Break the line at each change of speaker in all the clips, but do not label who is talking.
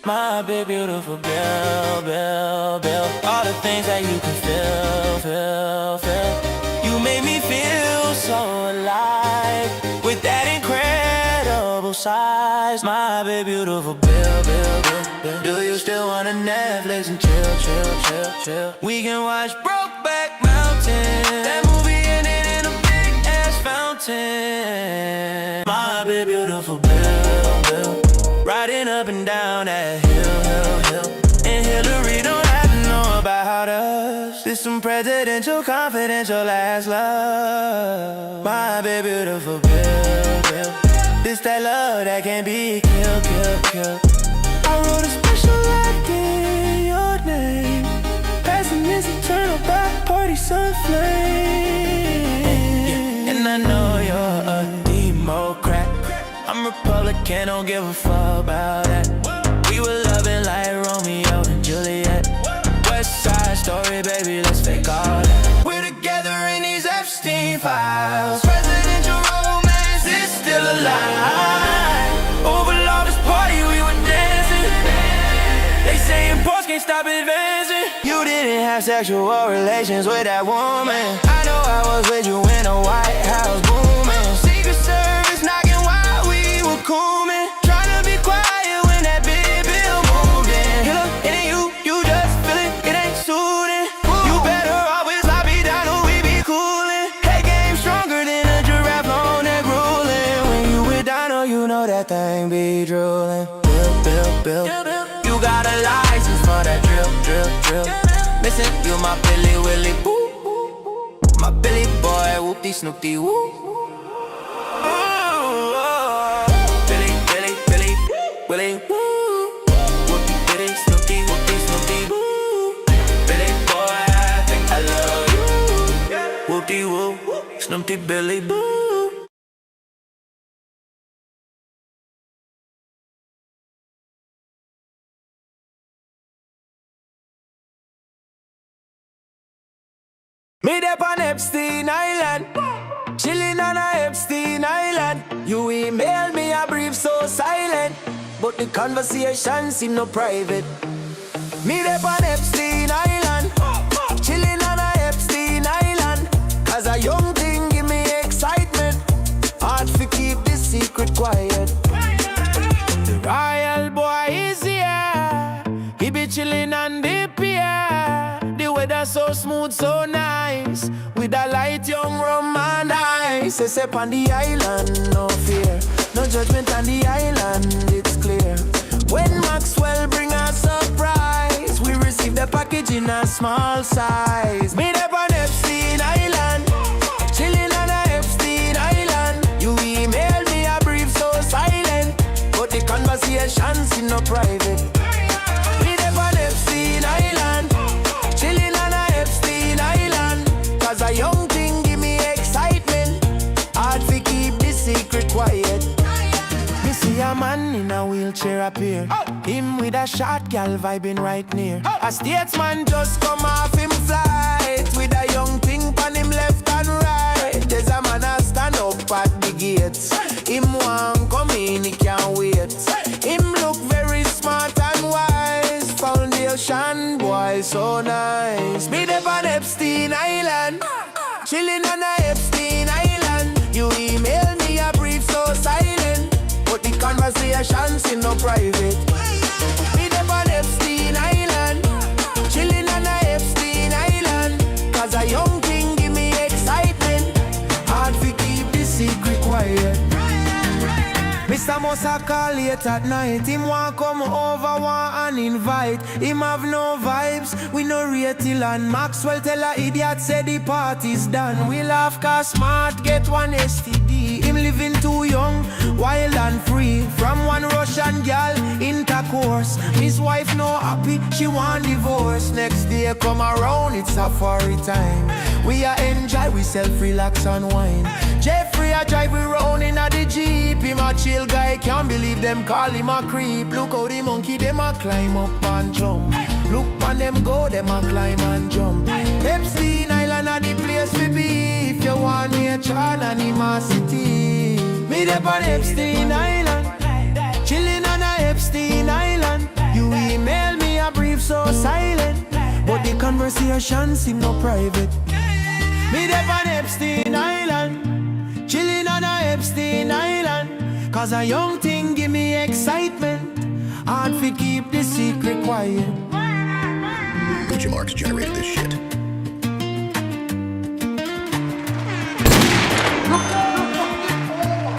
My big beautiful Bill, Bill, Bill. All the things that you can feel. You make me feel so alive with that incredible size. My big beautiful Bill, Bill, Bill, Bill. Do you still wanna Netflix and chill? We can watch Brokeback Mountain, that movie ended in a big ass fountain. My big beautiful Bill, Bill. Riding up and down that hill. And Hillary don't have to know about us. This some presidential, confidential last love. My baby, beautiful Bill. This that love that can't be killed. I wrote a special like in your name. Passing this eternal back party sun flame. And I know you're a Democrat. I'm Republican, don't give a fuck about that. We were loving like Romeo and Juliet. West Side Story, baby, let's fake all that. We're together in these Epstein files. Presidential romance is still alive. Overlord this party, we were dancing. They saying boys can't stop advancing. You didn't have sexual relations with that woman. I know I was with you in the White House booming. Secret Service knocking while we were coolin'. Trying to be quiet when that big bill moved in. Killer, it ain't you just feel it ain't suiting. You better always lie me down or we be coolin'. Hey, game stronger than a giraffe, long neck ruling. When you with Dino, you know that thing be drooling. Bill. You got a license for that drill. Missing you, my Billy Willie, boo. My Billy boy, whoopty snoopty woo. Willie, woo. Whoopty bitty, Snoopy, woo. Billy boy, I think I love you. Whoopty woo, Snoopy Billy boo. Me up on Epstein Island, chillin' on a Epstein Island. You email me a brief so silent, but the conversation seem no private. Me up on Epstein Island, chillin' on a Epstein Island. As a young thing give me excitement, hard to keep this secret quiet. The royal boy is here, he be chillin' on the pier. The weather so smooth, so nice, with a light young rum and ice. Say step on the island, no fear, no judgment on the island, it's clear. When Maxwell bring a surprise, we receive the package in a small size. Me up on Epstein Island, chillin' on a Epstein Island. You email me a brief so silent, but the conversation seem no private. Me up on Epstein Island, chillin' on a Epstein Island. Cause a young thing give me excitement, hard to keep this secret quiet. Me see a man in a wheelchair appear, him with a short gal vibing right near. A statesman just come off him flight, with a young thing on him left and right. There's a man a stand up at the gates, him want come in, he can't wait. Him look very smart and wise, foundation boy so nice. Me up on Epstein Island, chillin' on a Epstein Island. You email me a brief so silent, but the conversations in no private. Me up on Epstein Island, chillin' on a Epstein Island. Cause a young thing give me excitement, hard to keep this secret quiet. Mr. Musa call late at night, him want come over, want and invite. Him have no vibes, we no rate till. And Maxwell tell a idiot say the party's done. We laugh cause smart get one STD. Him living too young, wild and free. From one Russian gal, intercourse. His wife no happy, she want divorce. Next day come around, it's safari time. We a enjoy, we self-relax and wine. Jeffrey a drive we round in a the Jeep. Him a chill guy, can't believe them call him a creep. Look how the monkey, them a climb up and jump. Look on them go, them a climb and jump. Epstein Island a the place we be. If you want nature and animosity, me up on Epstein Island, chillin' on a Epstein Island. You so silent, but the conversation seem no private. Me there on Epstein Island, chilling on a Epstein Island, cause a young thing give me excitement. Hard to keep the secret quiet.
DJ Marks generated this shit.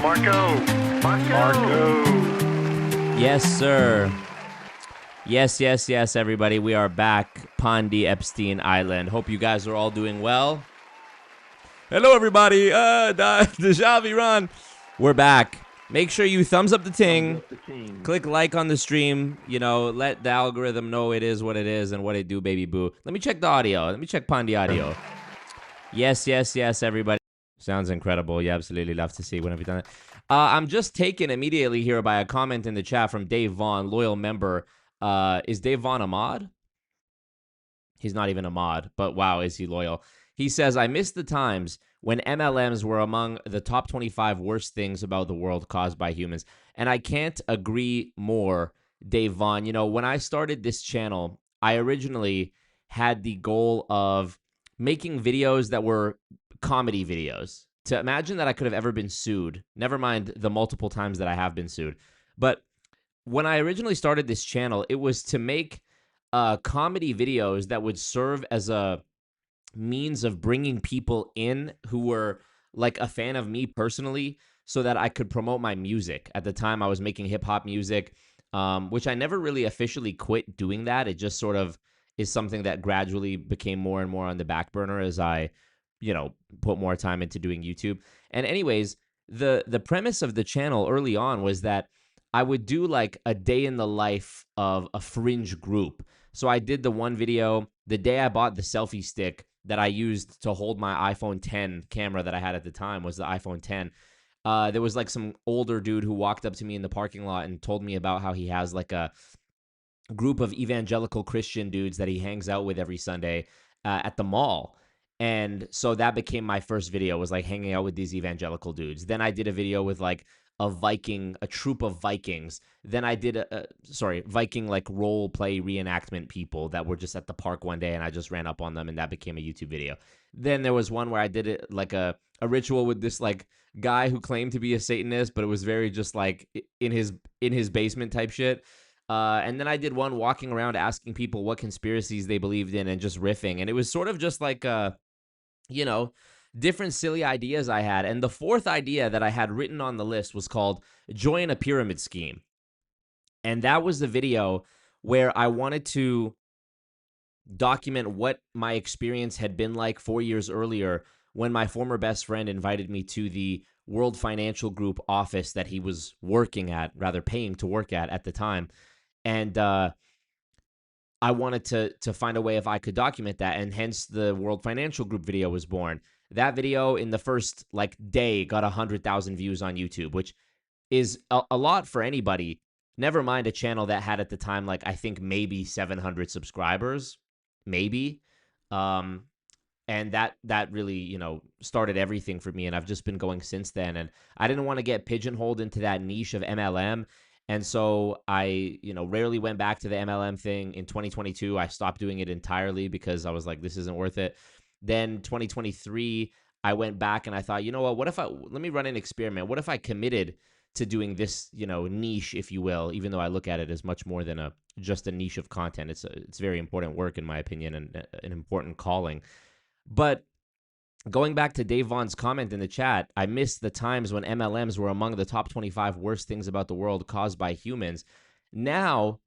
Marco.
Yes, sir. Yes, everybody. We are back. Pondy Epstein Island. Hope you guys are all doing well. Hello, everybody. Dejavi Ron. We're back. Make sure you thumbs up the ting. Click like on the stream. You know, let the algorithm know it is what it is and what it do, baby boo. Let me check the audio. Let me check Pondy audio. Yes, everybody. Sounds incredible. You absolutely love to see. When have you done it? I'm just taken immediately here by a comment in the chat from Dave Vaughn, loyal member. Is Dave Vaughn a mod? He's not even a mod, but wow, is he loyal. He says, I miss the times when MLMs were among the top 25 worst things about the world caused by humans. And I can't agree more, Dave Vaughn. You know, when I started this channel, I originally had the goal of making videos that were comedy videos. To imagine that I could have ever been sued, never mind the multiple times that I have been sued. But when I originally started this channel, it was to make comedy videos that would serve as a means of bringing people in who were like a fan of me personally, so that I could promote my music. At the time, I was making hip-hop music, which I never really officially quit doing that. It just sort of is something that gradually became more and more on the back burner as I, you know, put more time into doing YouTube. And anyways, the premise of the channel early on was that I would do like a day in the life of a fringe group. So I did the one video the day I bought the selfie stick that I used to hold my iPhone 10 camera that I had at the time was the iPhone 10. There was like some older dude who walked up to me in the parking lot and told me about how he has like a group of evangelical Christian dudes that he hangs out with every Sunday at the mall. And so that became my first video, was like hanging out with these evangelical dudes. Then I did a video with like a troop of Vikings. Then I did Viking like role play reenactment people that were just at the park one day, and I just ran up on them, and that became a YouTube video. Then there was one where I did it like a ritual with this like guy who claimed to be a Satanist, but it was very just like in his basement type shit. And then I did one walking around asking people what conspiracies they believed in and just riffing. And it was sort of just like, you know, different silly ideas I had. And the fourth idea that I had written on the list was called Join a Pyramid Scheme. And that was the video where I wanted to document what my experience had been like 4 years earlier when my former best friend invited me to the World Financial Group office that he was working at, rather paying to work at the time. And I wanted to find a way if I could document that, and hence the World Financial Group video was born. That video in the first like day got 100,000 views on YouTube, which is a lot for anybody. Never mind a channel that had at the time like I think maybe 700 subscribers, maybe. And that really, you know, started everything for me, and I've just been going since then. And I didn't want to get pigeonholed into that niche of MLM. And so I, you know, rarely went back to the MLM thing. In 2022, I stopped doing it entirely because I was like, this isn't worth it. Then 2023, I went back and I thought, you know what, let me run an experiment. What if I committed to doing this, you know, niche, if you will, even though I look at it as much more than just a niche of content. It's very important work, in my opinion, and an important calling. But going back to Dave Vaughn's comment in the chat, I missed the times when MLMs were among the top 25 worst things about the world caused by humans. Now,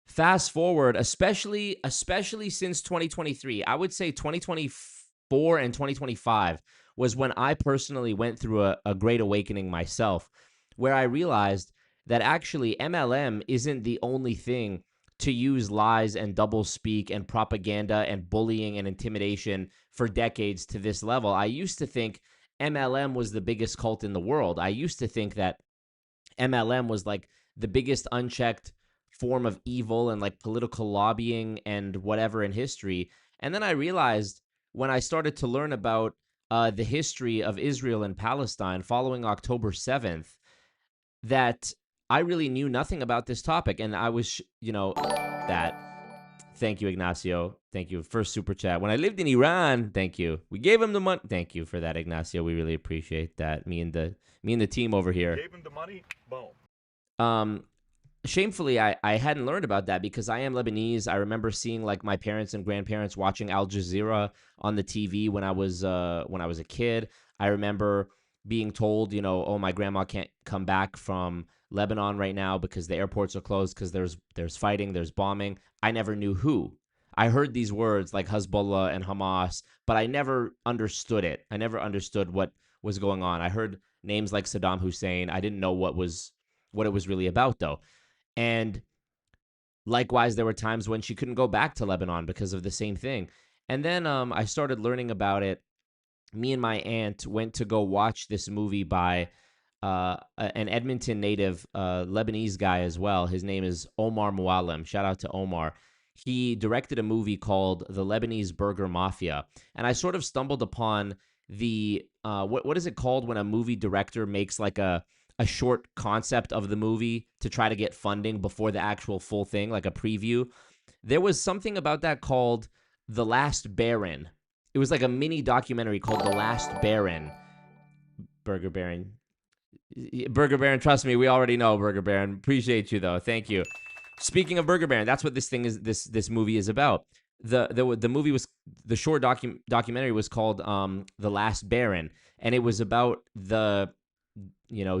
fast forward, especially since 2023, I would say 2024 and 2025 was when I personally went through a great awakening myself, where I realized that actually MLM isn't the only thing to use lies and doublespeak and propaganda and bullying and intimidation for decades to this level. I used to think MLM was the biggest cult in the world. I used to think that MLM was like the biggest unchecked form of evil and like political lobbying and whatever in history. And then I realized when I started to learn about the history of Israel and Palestine following October 7th, that I really knew nothing about this topic. And I was, you know, that Thank you, Ignacio. Thank you. First super chat. When I lived in Iran, thank you. We gave him the money. Thank you for that, Ignacio. We really appreciate that. Me and the team over here.
Gave him the money. Boom.
Shamefully, I hadn't learned about that because I am Lebanese. I remember seeing like my parents and grandparents watching Al Jazeera on the TV when I was a kid. I remember being told, oh, my grandma can't come back from Lebanon right now because the airports are closed because there's fighting, there's bombing. I never knew who. I heard these words like Hezbollah and Hamas, but I never understood it. I never understood what was going on. I heard names like Saddam Hussein. I didn't know what it was really about though. And likewise, there were times when she couldn't go back to Lebanon because of the same thing. And then I started learning about it. Me and my aunt went to go watch this movie by an Edmonton native Lebanese guy as well. His name is Omar Mualem. Shout out to Omar. He directed a movie called The Lebanese Burger Mafia. And I sort of stumbled upon the, what is it called when a movie director makes like a short concept of the movie to try to get funding before the actual full thing, like a preview. There was something about that called The Last Baron. It was like a mini documentary called The Last Baron. Burger Baron, trust me, we already know Burger Baron. Appreciate you, though. Thank you. Speaking of Burger Baron, that's what this thing is. This movie is about. The movie was, the short documentary was called The Last Baron, and it was about the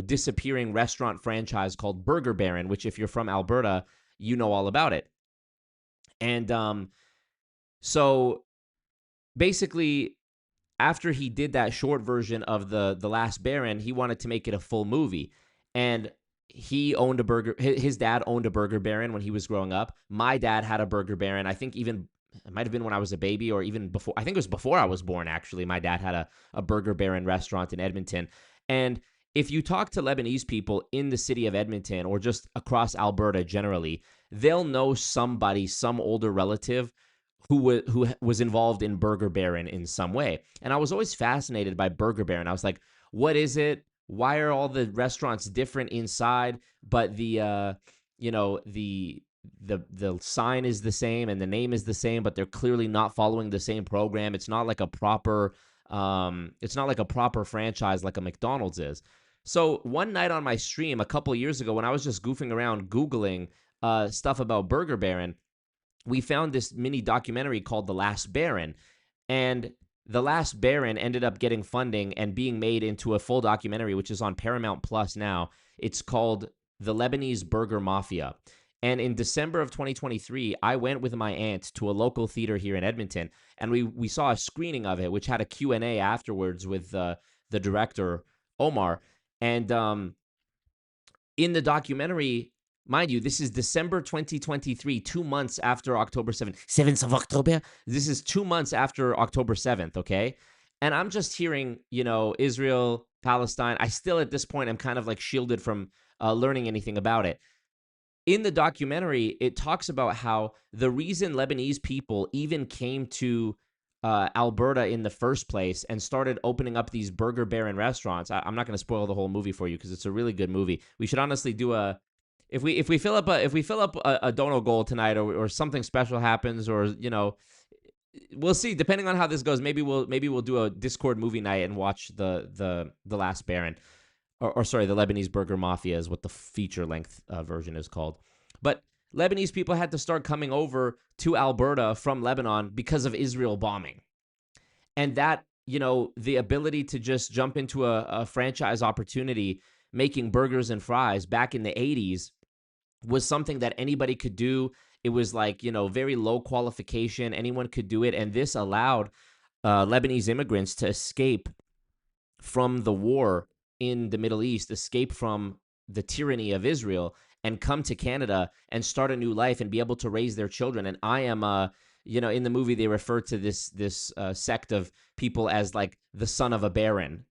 disappearing restaurant franchise called Burger Baron, which if you're from Alberta, you know all about it. And so basically, after he did that short version of the Last Baron, he wanted to make it a full movie. And he owned his dad owned a Burger Baron when he was growing up. My dad had a Burger Baron. I think even it might have been when I was a baby or even before. I think it was before I was born, actually. My dad had a Burger Baron restaurant in Edmonton. And if you talk to Lebanese people in the city of Edmonton or just across Alberta generally, they'll know somebody, some older relative who was involved in Burger Baron in some way. And I was always fascinated by Burger Baron. I was like, what is it? Why are all the restaurants different inside, but the sign is the same and the name is the same, but they're clearly not following the same program. It's not like a proper franchise like a McDonald's is. So one night on my stream a couple of years ago, when I was just goofing around Googling stuff about Burger Baron, we found this mini documentary called The Last Baron. And The Last Baron ended up getting funding and being made into a full documentary, which is on Paramount Plus now. It's called The Lebanese Burger Mafia. And in December of 2023, I went with my aunt to a local theater here in Edmonton, and we saw a screening of it, which had a Q&A afterwards with the director, Omar. And in the documentary, mind you, this is December 2023, 2 months after October 7th. 7th of October? This is 2 months after October 7th, okay? And I'm just hearing, Israel, Palestine. I still, at this point, am kind of like shielded from learning anything about it. In the documentary, it talks about how the reason Lebanese people even came to Alberta in the first place and started opening up these Burger Baron restaurants. I'm not going to spoil the whole movie for you because it's a really good movie. We should honestly do if we fill up a dono goal tonight or something special happens or we'll see depending on how this goes. Maybe we'll do a Discord movie night and watch the Last Baron. Or sorry, the Lebanese Burger Mafia is what the feature-length version is called. But Lebanese people had to start coming over to Alberta from Lebanon because of Israel bombing. And that, the ability to just jump into a franchise opportunity making burgers and fries back in the 80s was something that anybody could do. It was like, very low qualification. Anyone could do it. And this allowed Lebanese immigrants to escape from the war in the Middle East, escape from the tyranny of Israel, and come to Canada and start a new life and be able to raise their children. And I am, in the movie, they refer to this sect of people as like the son of a baron.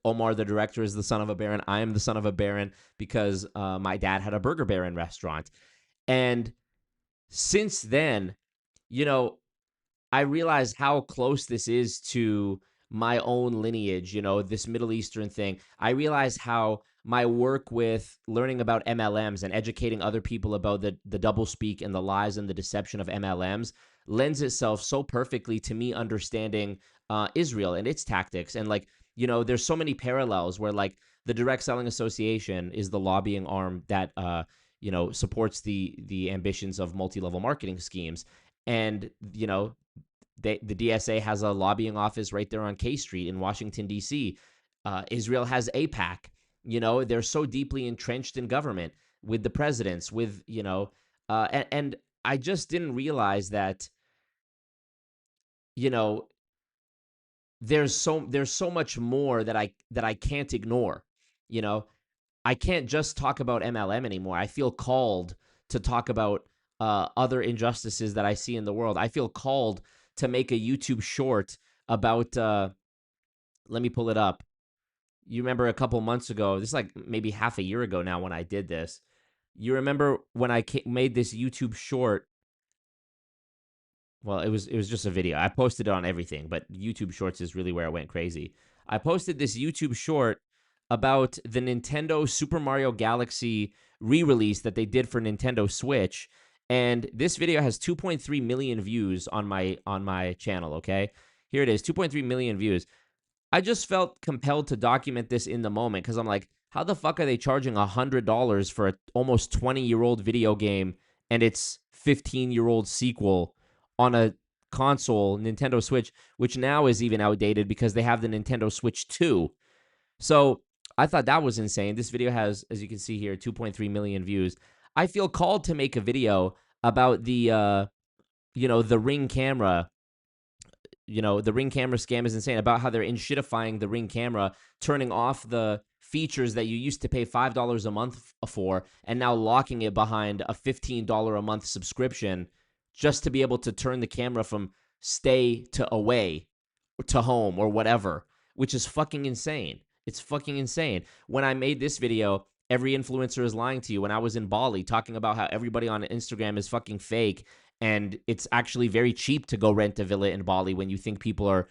Omar, the director, is the son of a baron. I am the son of a baron because my dad had a Burger Baron restaurant. And since then, I realized how close this is to my own lineage, this Middle Eastern thing, I realize how my work with learning about MLMs and educating other people about the doublespeak and the lies and the deception of MLMs lends itself so perfectly to me understanding Israel and its tactics. And like, there's so many parallels where like the Direct Selling Association is the lobbying arm that supports the ambitions of multi-level marketing schemes. And the DSA has a lobbying office right there on K Street in Washington, D.C. Israel has AIPAC. They're so deeply entrenched in government with the presidents, with, and I just didn't realize that, there's so much more that I can't ignore. I can't just talk about MLM anymore. I feel called to talk about other injustices that I see in the world. I feel called to make a YouTube short about, let me pull it up. You remember a couple months ago, this is like maybe half a year ago now when I did this. You remember when I made this YouTube short? Well, it was just a video. I posted it on everything, but YouTube Shorts is really where I went crazy. I posted this YouTube short about the Nintendo Super Mario Galaxy re-release that they did for Nintendo Switch, and this video has 2.3 million views on my channel, okay? Here it is, 2.3 million views. I just felt compelled to document this in the moment because I'm like, how the fuck are they charging $100 for an almost 20-year-old video game and its 15-year-old sequel on a console, Nintendo Switch, which now is even outdated because they have the Nintendo Switch 2. So I thought that was insane. This video has, as you can see here, 2.3 million views. I feel called to make a video about the Ring camera. The Ring camera scam is insane, about how they're inshitifying the Ring camera, turning off the features that you used to pay $5 a month for, and now locking it behind a $15 a month subscription just to be able to turn the camera from stay to away to home or whatever, which is fucking insane. It's fucking insane. When I made this video, every influencer is lying to you. When I was in Bali talking about how everybody on Instagram is fucking fake, and it's actually very cheap to go rent a villa in Bali when you think people are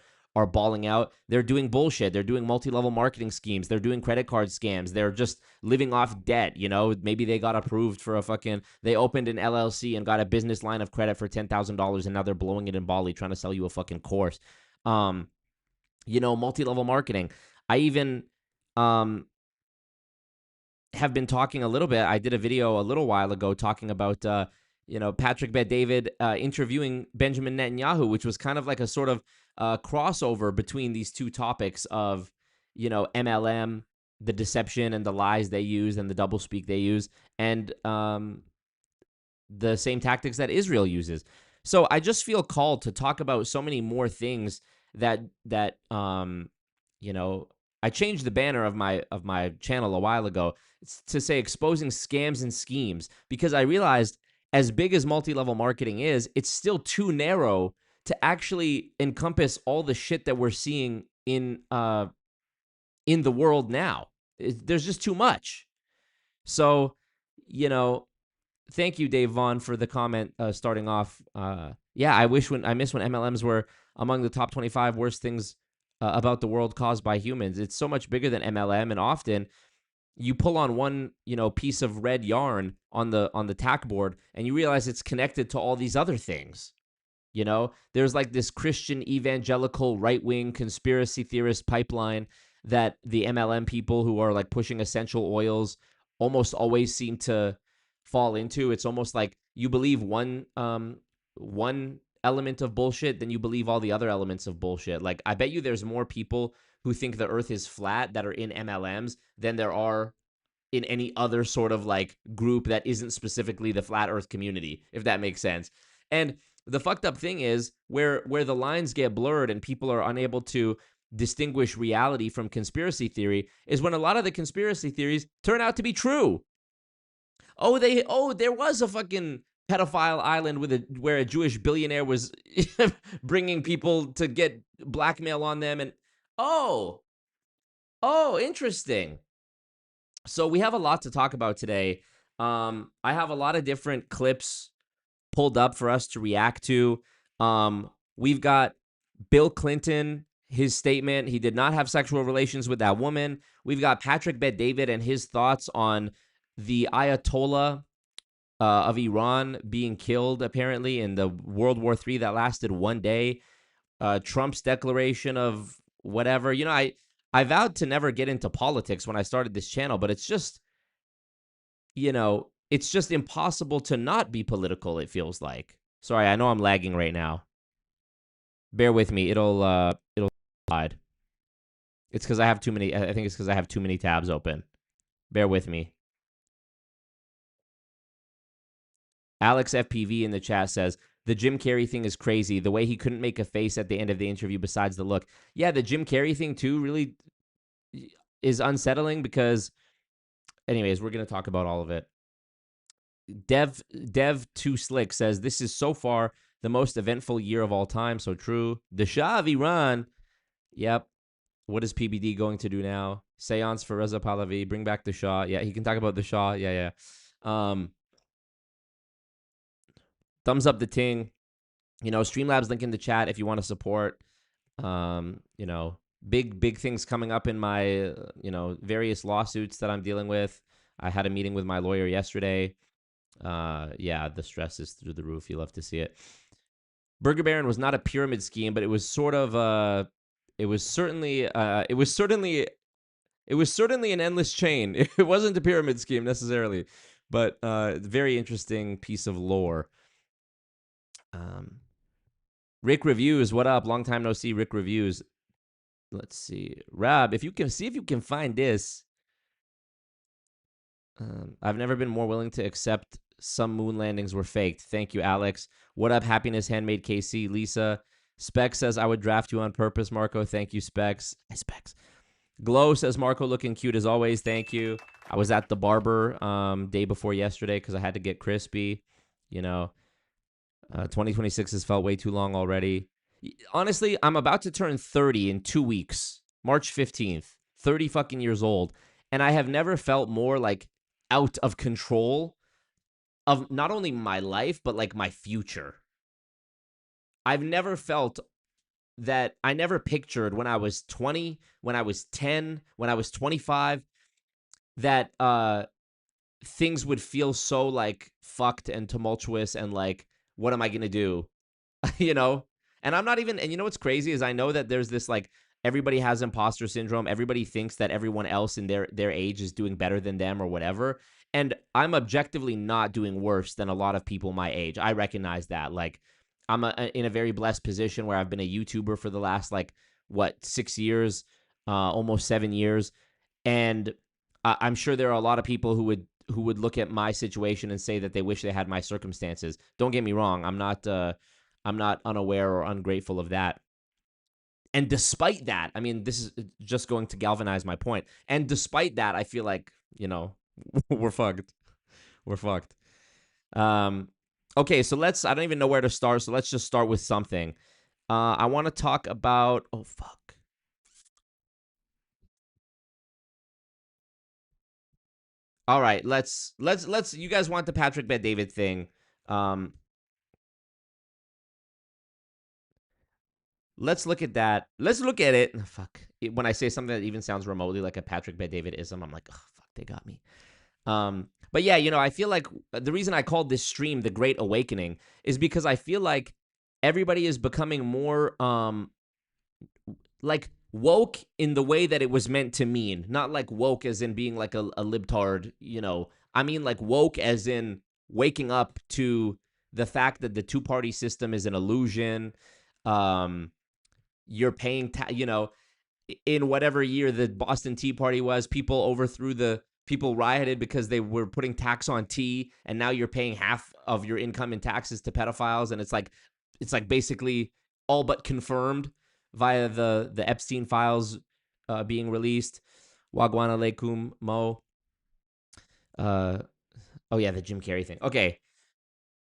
balling out. They're doing bullshit. They're doing multi-level marketing schemes. They're doing credit card scams. They're just living off debt, Maybe they got approved for they opened an LLC and got a business line of credit for $10,000, and now they're blowing it in Bali trying to sell you a fucking course. Multi-level marketing. I even have been talking a little bit. I did a video a little while ago talking about Patrick Bet-David interviewing Benjamin Netanyahu, which was kind of like a sort of crossover between these two topics of, MLM, the deception and the lies they use and the doublespeak they use, and the same tactics that Israel uses. So I just feel called to talk about so many more things that I changed the banner of my channel a while ago to say exposing scams and schemes, because I realized as big as multi-level marketing is, it's still too narrow to actually encompass all the shit that we're seeing in the world now. There's just too much. So, thank you, Dave Vaughn, for the comment starting off. Yeah, I miss when MLMs were among the top 25 worst things about the world caused by humans. It's so much bigger than MLM, and often you pull on one, piece of red yarn on the tack board, and you realize it's connected to all these other things. There's like this Christian evangelical right-wing conspiracy theorist pipeline that the MLM people who are like pushing essential oils almost always seem to fall into. It's almost like you believe one element of bullshit, then you believe all the other elements of bullshit. Like, I bet you there's more people who think the earth is flat that are in MLMs than there are in any other sort of like group that isn't specifically the flat earth community, if that makes sense. And the fucked up thing is where the lines get blurred and people are unable to distinguish reality from conspiracy theory is when a lot of the conspiracy theories turn out to be true. There was a fucking pedophile island where a Jewish billionaire was bringing people to get blackmail on them, and interesting. So we have a lot to talk about today. I have a lot of different clips pulled up for us to react to. We've got Bill Clinton, his statement. He did not have sexual relations with that woman. We've got Patrick Bet-David and his thoughts on the Ayatollah of Iran being killed, apparently, in the World War III that lasted one day. Trump's declaration of whatever. You know, I vowed to never get into politics when I started this channel, but it's just, you know, it's just impossible to not be political, it feels like. Sorry, I know I'm lagging right now. Bear with me. It'll slide. It's because I have too many. I think it's because I have too many tabs open. Bear with me. Alex FPV in the chat says, the Jim Carrey thing is crazy. The way he couldn't make a face at the end of the interview besides the look. Yeah, the Jim Carrey thing too really is unsettling because, anyways, we're going to talk about all of it. Dev 2 Slick says, this is so far the most eventful year of all time. So true. The Shah of Iran. Yep. What is PBD going to do now? Seance for Reza Pahlavi. Bring back the Shah. Yeah, he can talk about the Shah. Yeah. Thumbs up the ting. You know, Streamlabs link in the chat if you want to support. You know, big things coming up in my, you know, various lawsuits that I'm dealing with. I had a meeting with my lawyer yesterday. Yeah, the stress is through the roof. You love to see it. Burger Baron was not a pyramid scheme, but it was sort of it was certainly an endless chain. It wasn't a pyramid scheme necessarily, but very interesting piece of lore. Rick Reviews, what up? Long time no see, Rick Reviews. Let's see. Rob, if you can find this. I've never been more willing to accept some moon landings were faked. Thank you, Alex. What up, Happiness Handmade KC? Lisa. Specs says, I would draft you on purpose, Marco. Thank you, Specs. Hey, Specs. Glow says, Marco looking cute as always. Thank you. I was at the barber day before yesterday because I had to get crispy. You know, 2026 has felt way too long already. Honestly, I'm about to turn 30 in 2 weeks. March 15th. 30 fucking years old. And I have never felt more like out of control of not only my life, but like my future. I've never felt that. I never pictured when I was 20, when I was 10, when I was 25, that things would feel so like fucked and tumultuous and like, what am I going to do? You know? And I'm not even, and you know what's crazy is I know that there's this like, everybody has imposter syndrome. Everybody thinks that everyone else in their age is doing better than them or whatever. And I'm objectively not doing worse than a lot of people my age. I recognize that. Like, I'm in a very blessed position where I've been a YouTuber for the last, like, 6 years, almost 7 years. And I'm sure there are a lot of people who would look at my situation and say that they wish they had my circumstances. Don't get me wrong. I'm not unaware or ungrateful of that. And despite that, I mean, this is just going to galvanize my point. And despite that, I feel like, you know, we're fucked. We're fucked. Okay, so I don't even know where to start, so let's just start with something. I want to talk about, oh, fuck. All right, let's, you guys want the Patrick Bet-David thing. Let's look at that. Let's look at it. Oh, fuck. When I say something that even sounds remotely like a Patrick Bet-David-ism, I'm like, oh, fuck, they got me. But yeah, you know, I feel like the reason I called this stream The Great Awakening is because I feel like everybody is becoming more, like, woke in the way that it was meant to mean. Not like woke as in being like a libtard, you know. I mean like woke as in waking up to the fact that the two-party system is an illusion. You're paying, you know, in whatever year the Boston Tea Party was, people rioted because they were putting tax on tea, and now you're paying half of your income in taxes to pedophiles, and it's like basically all but confirmed via the Epstein files being released. Wagwan alaikum, Mo. Oh yeah, the Jim Carrey thing. Okay.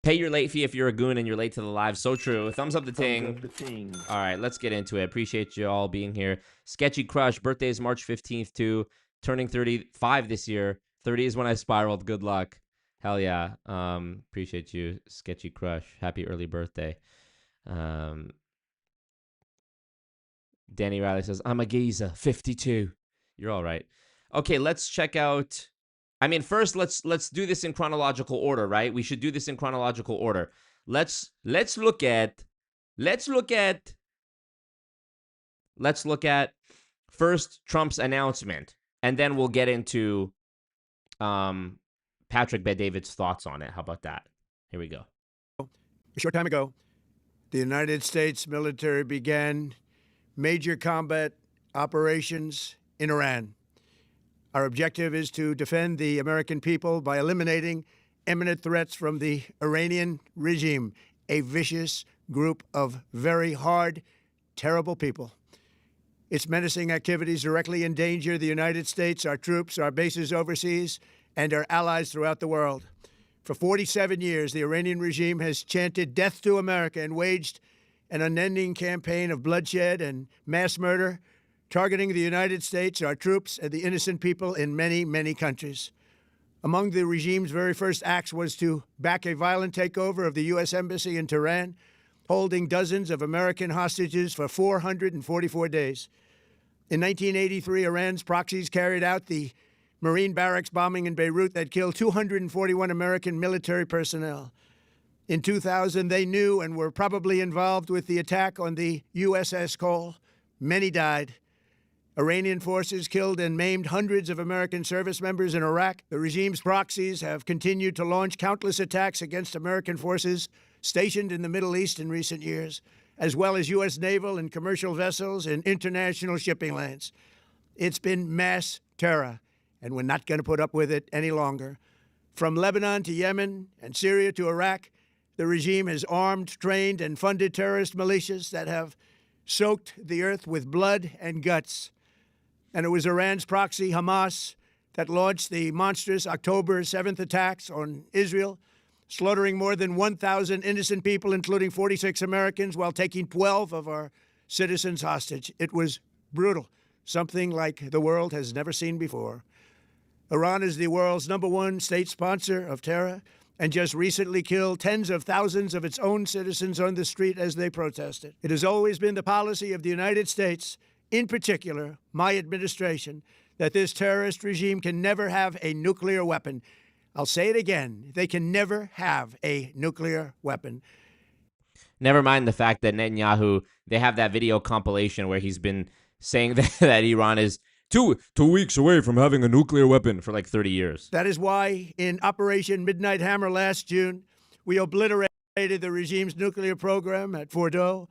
Pay your late fee if you're a goon and you're late to the live. So true. Thumbs up the ting. All right, let's get into it. Appreciate you all being here. Sketchy Crush. Birthday is March 15th, too. Turning 35 this year. 30 is when I spiraled. Good luck. Hell yeah. Appreciate you, Sketchy Crush. Happy early birthday. Danny Riley says, I'm a geezer, 52. You're all right. Okay, let's check out. I mean, first let's do this in chronological order, right? We should do this in chronological order. Let's look at first Trump's announcement, and then we'll get into Patrick Bet-David's thoughts on it. How about that? Here we go.
A short time ago, the United States military began major combat operations in Iran. Our objective is to defend the American people by eliminating imminent threats from the Iranian regime, a vicious group of very hard, terrible people. Its menacing activities directly endanger the United States, our troops, our bases overseas, and our allies throughout the world. For 47 years, the Iranian regime has chanted death to America and waged an unending campaign of bloodshed and mass murder, targeting the United States, our troops, and the innocent people in many, many countries. Among the regime's very first acts was to back a violent takeover of the U.S. Embassy in Tehran, holding dozens of American hostages for 444 days. In 1983, Iran's proxies carried out the Marine barracks bombing in Beirut that killed 241 American military personnel. In 2000, they knew and were probably involved with the attack on the USS Cole. Many died. Iranian forces killed and maimed hundreds of American service members in Iraq. The regime's proxies have continued to launch countless attacks against American forces stationed in the Middle East in recent years, as well as U.S. naval and commercial vessels in international shipping lanes. It's been mass terror, and we're not going to put up with it any longer. From Lebanon to Yemen and Syria to Iraq, the regime has armed, trained, and funded terrorist militias that have soaked the earth with blood and guts. And it was Iran's proxy, Hamas, that launched the monstrous October 7th attacks on Israel, slaughtering more than 1,000 innocent people, including 46 Americans, while taking 12 of our citizens hostage. It was brutal, something like the world has never seen before. Iran is the world's #1 state sponsor of terror and just recently killed tens of thousands of its own citizens on the street as they protested. It has always been the policy of the United States, in particular my administration, that this terrorist regime can never have a nuclear weapon. I'll say it again. They can never have a nuclear weapon.
Never mind the fact that Netanyahu, they have that video compilation where he's been saying that Iran is two weeks away from having a nuclear weapon for like 30 years.
That is why in Operation Midnight Hammer last June, we obliterated the regime's nuclear program at Fordow,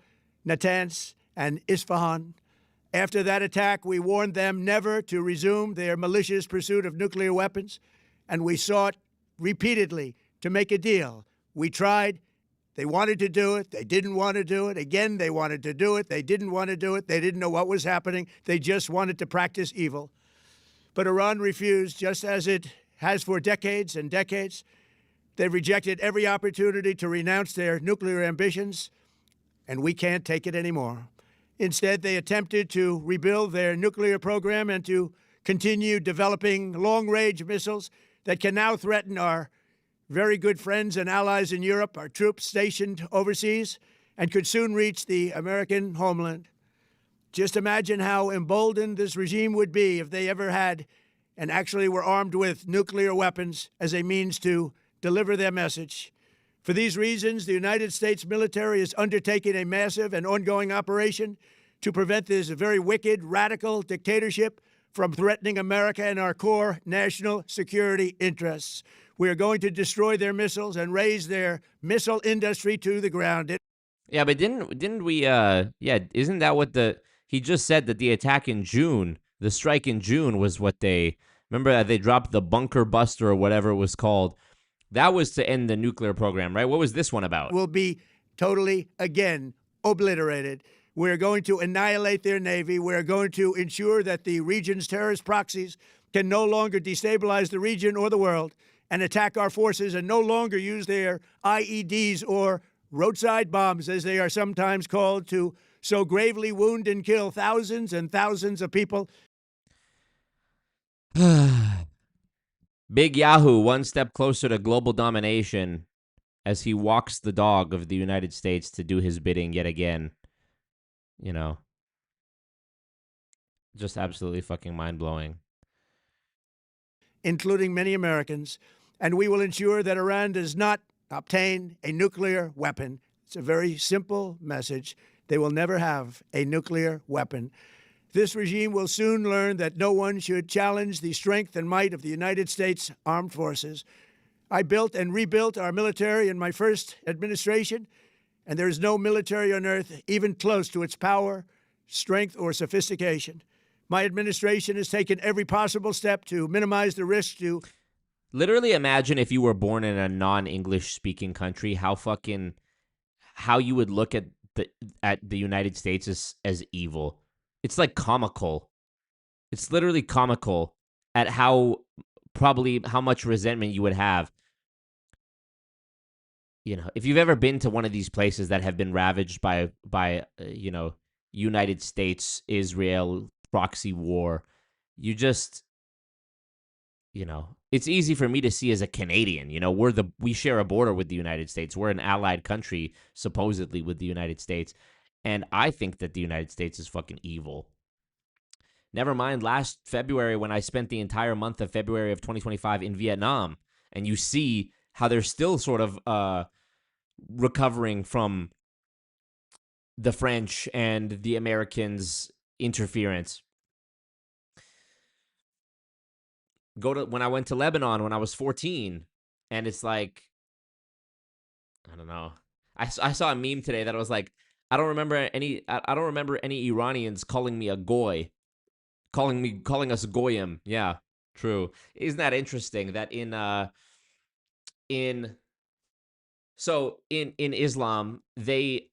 Natanz, and Isfahan. After that attack, we warned them never to resume their malicious pursuit of nuclear weapons, and we sought repeatedly to make a deal. We tried. They wanted to do it. They didn't want to do it. Again, they wanted to do it. They didn't want to do it. They didn't know what was happening. They just wanted to practice evil. But Iran refused, just as it has for decades and decades. They've rejected every opportunity to renounce their nuclear ambitions, and we can't take it anymore. Instead, they attempted to rebuild their nuclear program and to continue developing long-range missiles that can now threaten our very good friends and allies in Europe, our troops stationed overseas, and could soon reach the American homeland. Just imagine how emboldened this regime would be if they ever had and actually were armed with nuclear weapons as a means to deliver their message. For these reasons, the United States military is undertaking a massive and ongoing operation to prevent this very wicked, radical dictatorship from threatening America and our core national security interests. We are going to destroy their missiles and raise their missile industry to the ground.
Yeah, but didn't we isn't that what he just said that the attack in June, the strike in June was what remember they dropped the bunker buster or whatever it was called. That was to end the nuclear program, right? What was this one about?
Will be totally, again, obliterated. We're going to annihilate their Navy. We're going to ensure that the region's terrorist proxies can no longer destabilize the region or the world and attack our forces and no longer use their IEDs or roadside bombs, as they are sometimes called, to so gravely wound and kill thousands and thousands of people.
Big Yahoo, one step closer to global domination as he walks the dog of the United States to do his bidding yet again. You know, Just absolutely fucking mind-blowing.
including many Americans, and we will ensure that Iran does not obtain a nuclear weapon. It's a very simple message. They will never have a nuclear weapon. This regime will soon learn that no one should challenge the strength and might of the United States Armed Forces. I built and rebuilt our military in my first administration, and there is no military on earth even close to its power, strength, or sophistication. My administration has taken every possible step to minimize the risk to
Literally imagine if you were born in a non-English speaking country, how you would look at the United States as evil. It's like comical. It's literally comical at how much resentment you would have. You know, if you've ever been to one of these places that have been ravaged by United States Israel proxy war, you just, it's easy for me to see as a Canadian. We share a border with the United States. We're an allied country, supposedly, with the United States. And I think that the United States is fucking evil. Never mind last February when I spent the entire month of February of 2025 in Vietnam. And you see how they're still sort of recovering from the French and the Americans' interference. When I went to Lebanon when I was 14, and it's like, I don't know. I saw a meme today that was like, I don't remember any Iranians calling me a goy, calling us goyim. Yeah, true. Isn't that interesting that in Islam they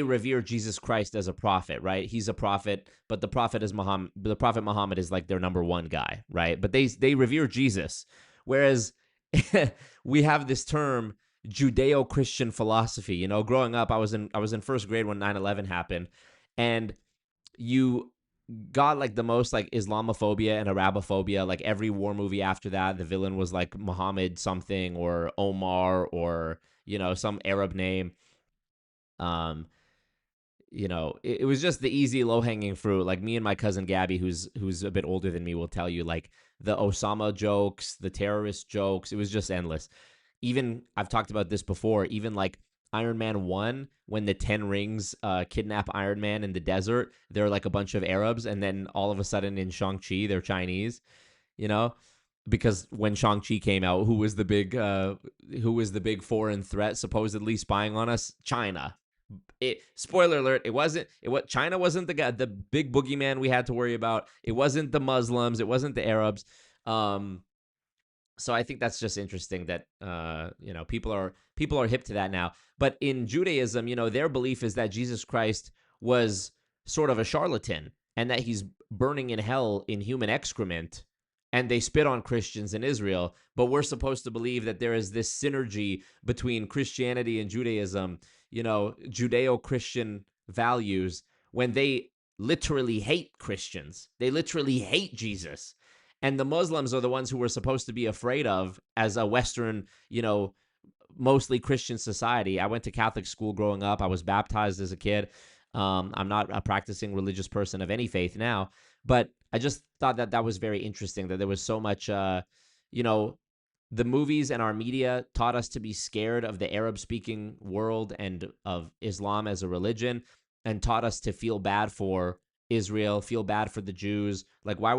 revere Jesus Christ as a prophet, right? He's a prophet, but the prophet Muhammad is like their number one guy, right? But they revere Jesus. Whereas we have this term Judeo-Christian philosophy. Growing up, I was in first grade when 9/11 happened, and you got like the most like Islamophobia and Arabophobia. Like every war movie after that, the villain was like Muhammad something or Omar or some Arab name. It was just the easy low-hanging fruit. Like me and my cousin Gabby, who's a bit older than me, will tell you, like the Osama jokes, the terrorist jokes. It was just endless. Even I've talked about this before. Even like Iron Man 1, when the 10 Rings kidnap Iron Man in the desert, they're like a bunch of Arabs, and then all of a sudden in Shang-Chi, they're Chinese. Because when Shang-Chi came out, who was the big foreign threat supposedly spying on us? China. Spoiler alert, China wasn't the big boogeyman we had to worry about. It wasn't the Muslims, it wasn't the Arabs. So I think that's just interesting that people are hip to that now. But in Judaism, their belief is that Jesus Christ was sort of a charlatan and that he's burning in hell in human excrement, and they spit on Christians in Israel. But we're supposed to believe that there is this synergy between Christianity and Judaism, Judeo-Christian values, when they literally hate Christians. They literally hate Jesus. And the Muslims are the ones who we're supposed to be afraid of as a Western, mostly Christian society. I went to Catholic school growing up. I was baptized as a kid. I'm not a practicing religious person of any faith now, but I just thought that was very interesting, that there was so much, the movies and our media taught us to be scared of the Arab-speaking world and of Islam as a religion, and taught us to feel bad for Israel, feel bad for the Jews. Like, why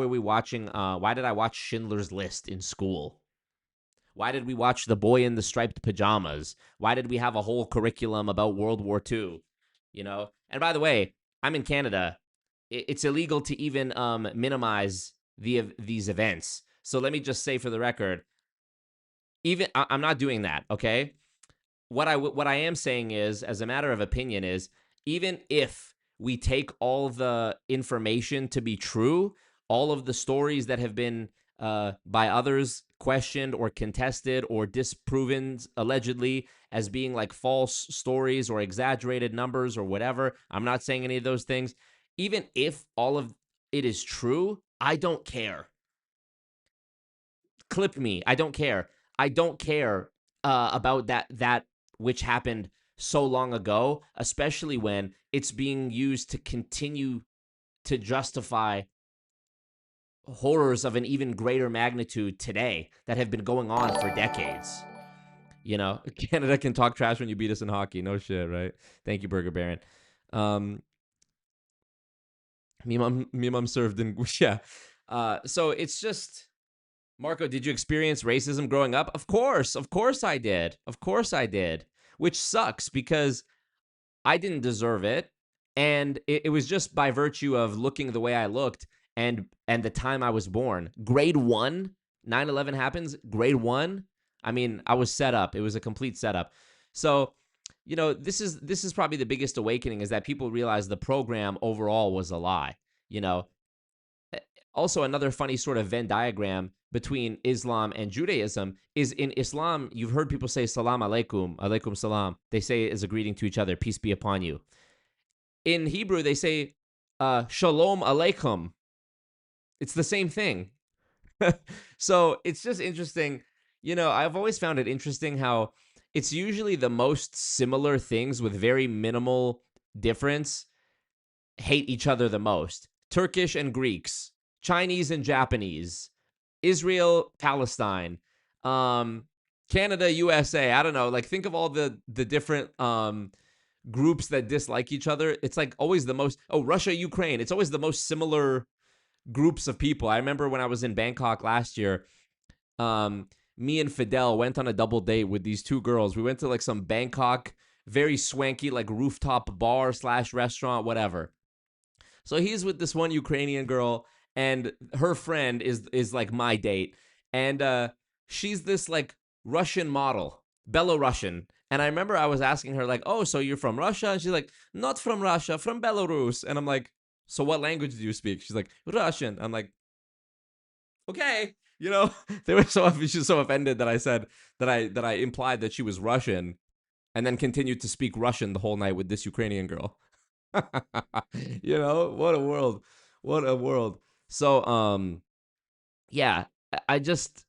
did I watch Schindler's List in school? Why did we watch The Boy in the Striped Pajamas? Why did we have a whole curriculum about World War II? And by the way, I'm in Canada. It's illegal to even minimize these events. So let me just say for the record, I'm not doing that, okay? What I am saying is, as a matter of opinion, is even if we take all the information to be true, all of the stories that have been by others questioned or contested or disproven allegedly as being like false stories or exaggerated numbers or whatever, I'm not saying any of those things. Even if all of it is true, I don't care. Clip me. I don't care. I don't care about that which happened so long ago, especially when it's being used to continue to justify horrors of an even greater magnitude today that have been going on for decades. You know, Canada can talk trash when you beat us in hockey. No shit, right? Thank you, Burger Baron. Me mom served in, yeah. So it's just, Marco, did you experience racism growing up? Of course I did. Of course I did. Which sucks because I didn't deserve it. And it was just by virtue of looking the way I looked and the time I was born. Grade 1, 9/11 happens, grade 1. I mean, I was set up. It was a complete setup. So, you know, this is probably the biggest awakening, is that people realize the program overall was a lie. You know, also another funny sort of Venn diagram between Islam and Judaism is, in Islam, you've heard people say salam alaikum, alaikum salam. They say it as a greeting to each other, peace be upon you. In Hebrew, they say shalom alaikum. It's the same thing. So it's just interesting. You know, I've always found it interesting how it's usually the most similar things with very minimal difference hate each other the most. Turkish and Greeks, Chinese and Japanese, Israel, Palestine, Canada, USA. I don't know. Like, think of all the different groups that dislike each other. It's like always the most, Russia, Ukraine. It's always the most similar groups of people. I remember when I was in Bangkok last year, me and Fidel went on a double date with these two girls. We went to like some Bangkok, very swanky, like rooftop bar / restaurant, whatever. So he's with this one Ukrainian girl, and her friend is like my date. And she's this like Russian model, Belarusian. And I remember I was asking her like, oh, so you're from Russia? And she's like, not from Russia, from Belarus. And I'm like, so what language do you speak? She's like, Russian. I'm like, okay. You know, she's so offended that I said that I implied that she was Russian, and then continued to speak Russian the whole night with this Ukrainian girl. You know, what a world. What a world. So, yeah, I just,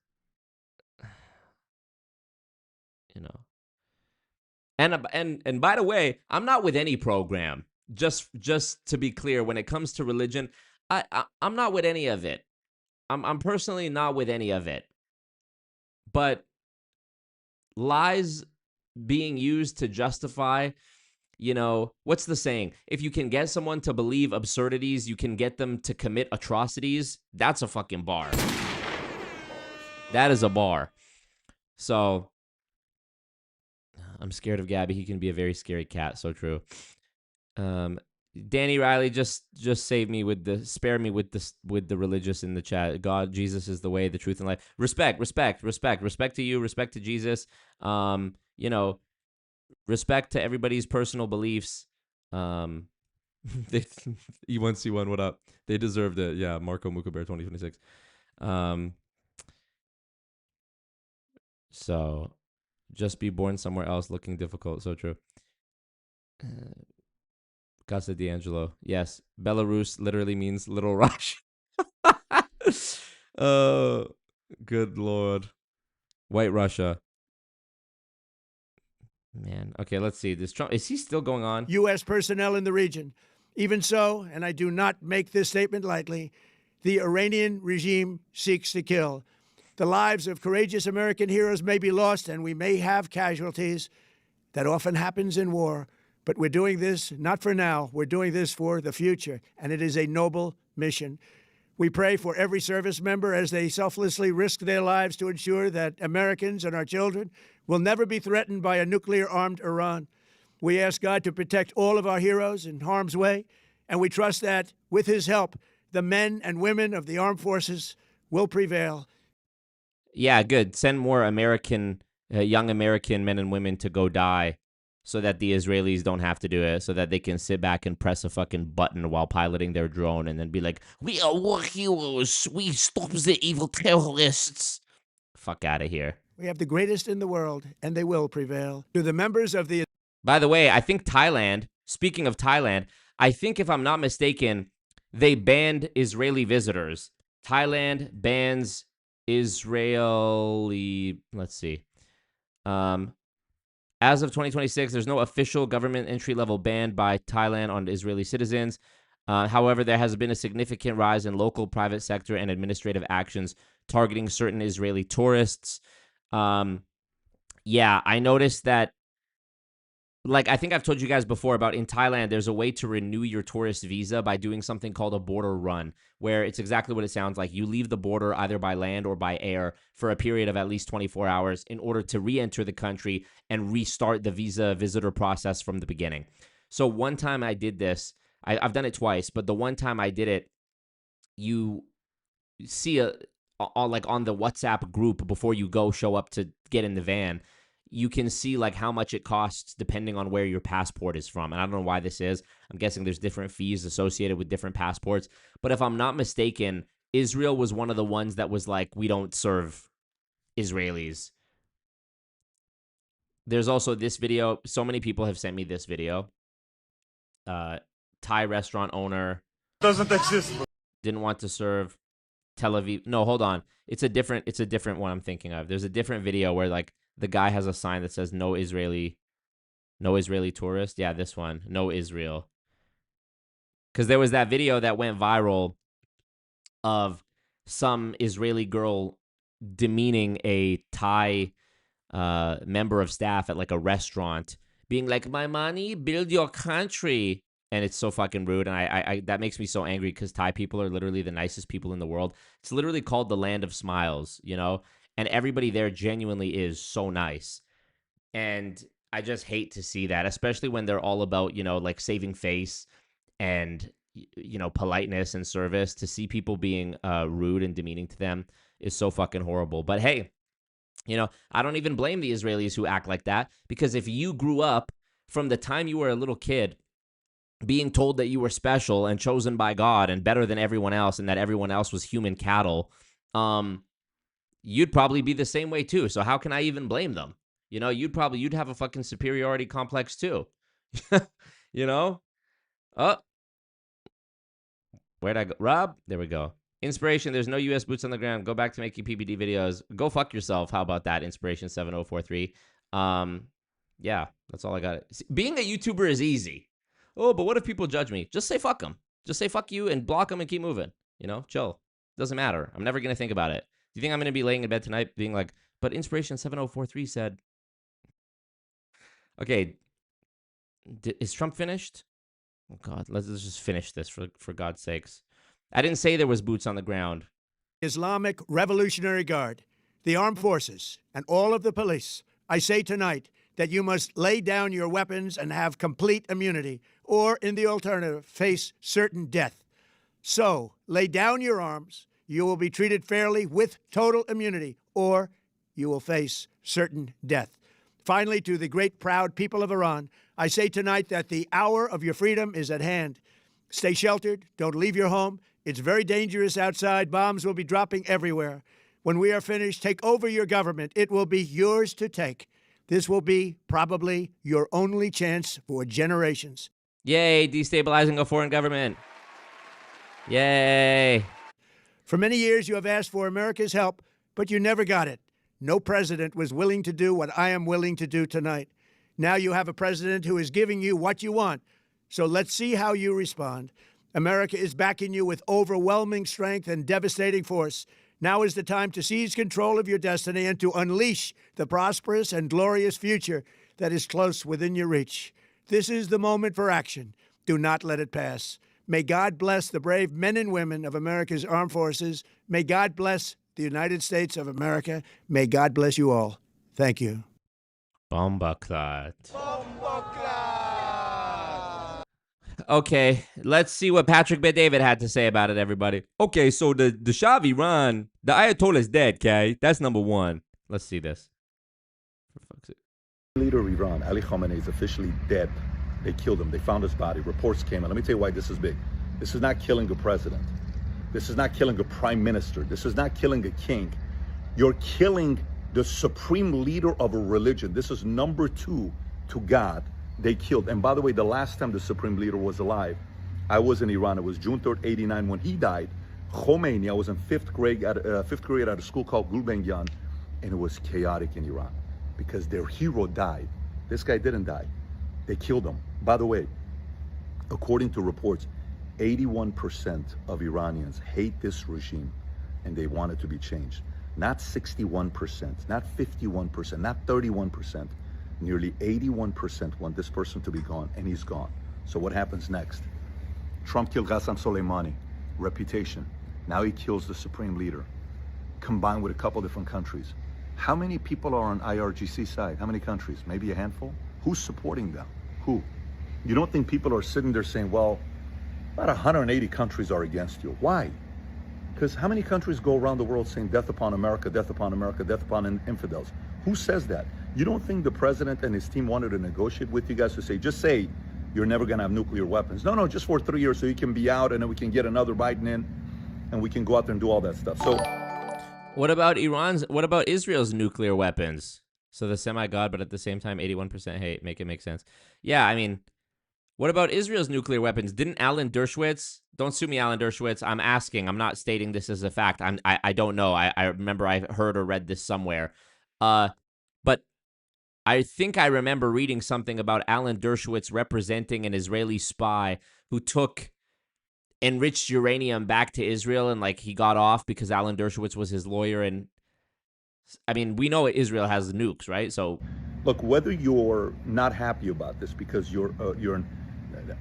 you know, and by the way, I'm not with any program. Just to be clear, when it comes to religion, I'm not with any of it. I'm personally not with any of it. But lies being used to justify, you know, what's the saying? If you can get someone to believe absurdities, you can get them to commit atrocities. That's a fucking bar. That is a bar. So, I'm scared of Gabby. He can be a very scary cat. So true. Danny Riley, just spare me with the religious in the chat. God, Jesus is the way, the truth, and life. Respect to you, respect to Jesus. You know, respect to everybody's personal beliefs. E1C1, what up? They deserved it. Yeah, Marco Mukabear 2026. So just be born somewhere else looking difficult. So true. Casa D'Angelo. Yes. Belarus literally means Little Russia. Oh, good Lord. White Russia. Man. Okay, let's see. This Trump, is he still going on?
U.S. personnel in the region. Even so, and I do not make this statement lightly, the Iranian regime seeks to kill. The lives of courageous American heroes may be lost, and we may have casualties. That often happens in war. But we're doing this not for now. We're doing this for the future, and it is a noble mission. We pray for every service member as they selflessly risk their lives to ensure that Americans and our children will never be threatened by a nuclear-armed Iran. We ask God to protect all of our heroes in harm's way, and we trust that, with his help, the men and women of the armed forces will prevail.
Yeah, good. Send more American, young American men and women to go die, so that the Israelis don't have to do it, so that they can sit back and press a fucking button while piloting their drone and then be like, we are war heroes. We stop the evil terrorists. Fuck out of here.
We have the greatest in the world, and they will prevail. To the members of the...
By the way, I think Thailand, speaking of Thailand, I think if I'm not mistaken, they banned Israeli visitors. Thailand bans Israeli... Let's see. As of 2026, there's no official government entry-level ban by Thailand on Israeli citizens. However, there has been a significant rise in local private sector and administrative actions targeting certain Israeli tourists. Yeah, I noticed that. Like, I think I've told you guys before about in Thailand, there's a way to renew your tourist visa by doing something called a border run, where it's exactly what it sounds like. You leave the border either by land or by air for a period of at least 24 hours in order to re-enter the country and restart the visa visitor process from the beginning. So one time I did this, I've done it twice, but the one time I did it, you see like on the WhatsApp group before you go show up to get in the van, you can see like how much it costs depending on where your passport is from. And I don't know why this is. I'm guessing there's different fees associated with different passports. But if I'm not mistaken, Israel was one of the ones that was like, we don't serve Israelis. There's also this video. So many people have sent me this video. Thai restaurant owner
Doesn't exist.
didn't want to serve Tel Aviv. No, hold on. It's a different one I'm thinking of. There's a different video where like the guy has a sign that says no Israeli tourist. Yeah, this one, no Israel. Because there was that video that went viral of some Israeli girl demeaning a Thai member of staff at like a restaurant, being like, "My money, build your country." And it's so fucking rude. And I that makes me so angry because Thai people are literally the nicest people in the world. It's literally called the land of smiles, you know? And everybody there genuinely is so nice. And I just hate to see that, especially when they're all about, you know, like saving face and, you know, politeness and service. To see people being rude and demeaning to them is so fucking horrible. But hey, you know, I don't even blame the Israelis who act like that, because if you grew up from the time you were a little kid being told that you were special and chosen by God and better than everyone else and that everyone else was human cattle, you'd probably be the same way too. So how can I even blame them? You know, you'd have a fucking superiority complex too. You know? Oh, where'd I go? Rob, there we go. Inspiration, there's no U.S. boots on the ground. Go back to making PBD videos. Go fuck yourself. How about that? Inspiration 7043. Yeah, that's all I got. Being a YouTuber is easy. Oh, but what if people judge me? Just say fuck them. Just say fuck you and block them and keep moving. You know, chill. Doesn't matter. I'm never going to think about it. Do you think I'm going to be laying in bed tonight being like, but Inspiration 7043 said, okay, is Trump finished? Oh, God, let's just finish this for God's sakes. I didn't say there was boots on the ground.
Islamic Revolutionary Guard, the armed forces, and all of the police, I say tonight that you must lay down your weapons and have complete immunity, or, in the alternative, face certain death. So, lay down your arms, you will be treated fairly with total immunity, or you will face certain death. Finally, to the great proud people of Iran, I say tonight that the hour of your freedom is at hand. Stay sheltered, don't leave your home. It's very dangerous outside. Bombs will be dropping everywhere. When we are finished, take over your government. It will be yours to take. This will be probably your only chance for generations.
Yay, destabilizing a foreign government. Yay.
For many years, you have asked for America's help, but you never got it. No president was willing to do what I am willing to do tonight. Now you have a president who is giving you what you want. So let's see how you respond. America is backing you with overwhelming strength and devastating force. Now is the time to seize control of your destiny and to unleash the prosperous and glorious future that is close within your reach. This is the moment for action. Do not let it pass. May God bless the brave men and women of America's armed forces. May God bless the United States of America. May God bless you all. Thank you.
Bombaklat. Okay, let's see what Patrick Bet-David had to say about it, everybody. Okay, so the Shah of Iran, the Ayatollah is dead, okay? That's number one. Let's see this. For fuck's sake.
Leader of Iran, Ali Khamenei, is officially dead. They killed him. They found his body. Reports came in. Let me tell you why this is big. This is not killing a president. This is not killing a prime minister. This is not killing a king. You're killing the supreme leader of a religion. This is number 2 to God. They killed. And by the way, the last time the supreme leader was alive, I was in Iran. It was June 3rd, 89 when he died. Khomeini, I was in fifth grade at a school called Gulbenkian, and it was chaotic in Iran because their hero died. This guy didn't die. They killed him. By the way, according to reports, 81% of Iranians hate this regime and they want it to be changed. Not 61%, not 51%, not 31%. Nearly 81% want this person to be gone, and he's gone. So what happens next? Trump killed Qasem Soleimani, reputation. Now he kills the supreme leader, combined with a couple different countries. How many people are on IRGC side? How many countries? Maybe a handful? Who's supporting them? Who? You don't think people are sitting there saying, well, about 180 countries are against you. Why? Because how many countries go around the world saying death upon America, death upon America, death upon infidels? Who says that? You don't think the president and his team wanted to negotiate with you guys to say, just say you're never going to have nuclear weapons? No, just for 3 years so you can be out and then we can get another Biden in and we can go out there and do all that stuff. So
what about Israel's nuclear weapons? So the semi-god, but at the same time, 81% hate. Make it make sense. Yeah, I mean, what about Israel's nuclear weapons? Didn't Alan Dershowitz, don't sue me, Alan Dershowitz, I'm asking, I'm not stating this as a fact. I don't know. I remember I heard or read this somewhere. But I think I remember reading something about Alan Dershowitz representing an Israeli spy who took enriched uranium back to Israel, and like he got off because Alan Dershowitz was his lawyer. And I mean, we know Israel has nukes, right? So
look, whether you're not happy about this because you're an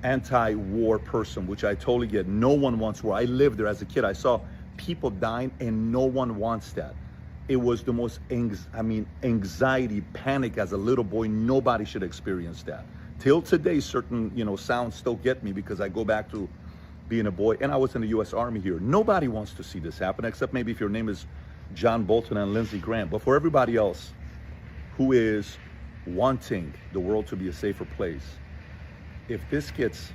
anti-war person, which I totally get. No one wants war. I lived there as a kid. I saw people dying and no one wants that. It was the most anxiety, panic as a little boy. Nobody should experience that. Till today, certain sounds still get me because I go back to being a boy, and I was in the U.S. Army here. Nobody wants to see this happen, except maybe if your name is John Bolton and Lindsey Graham. But for everybody else who is wanting the world to be a safer place, if this gets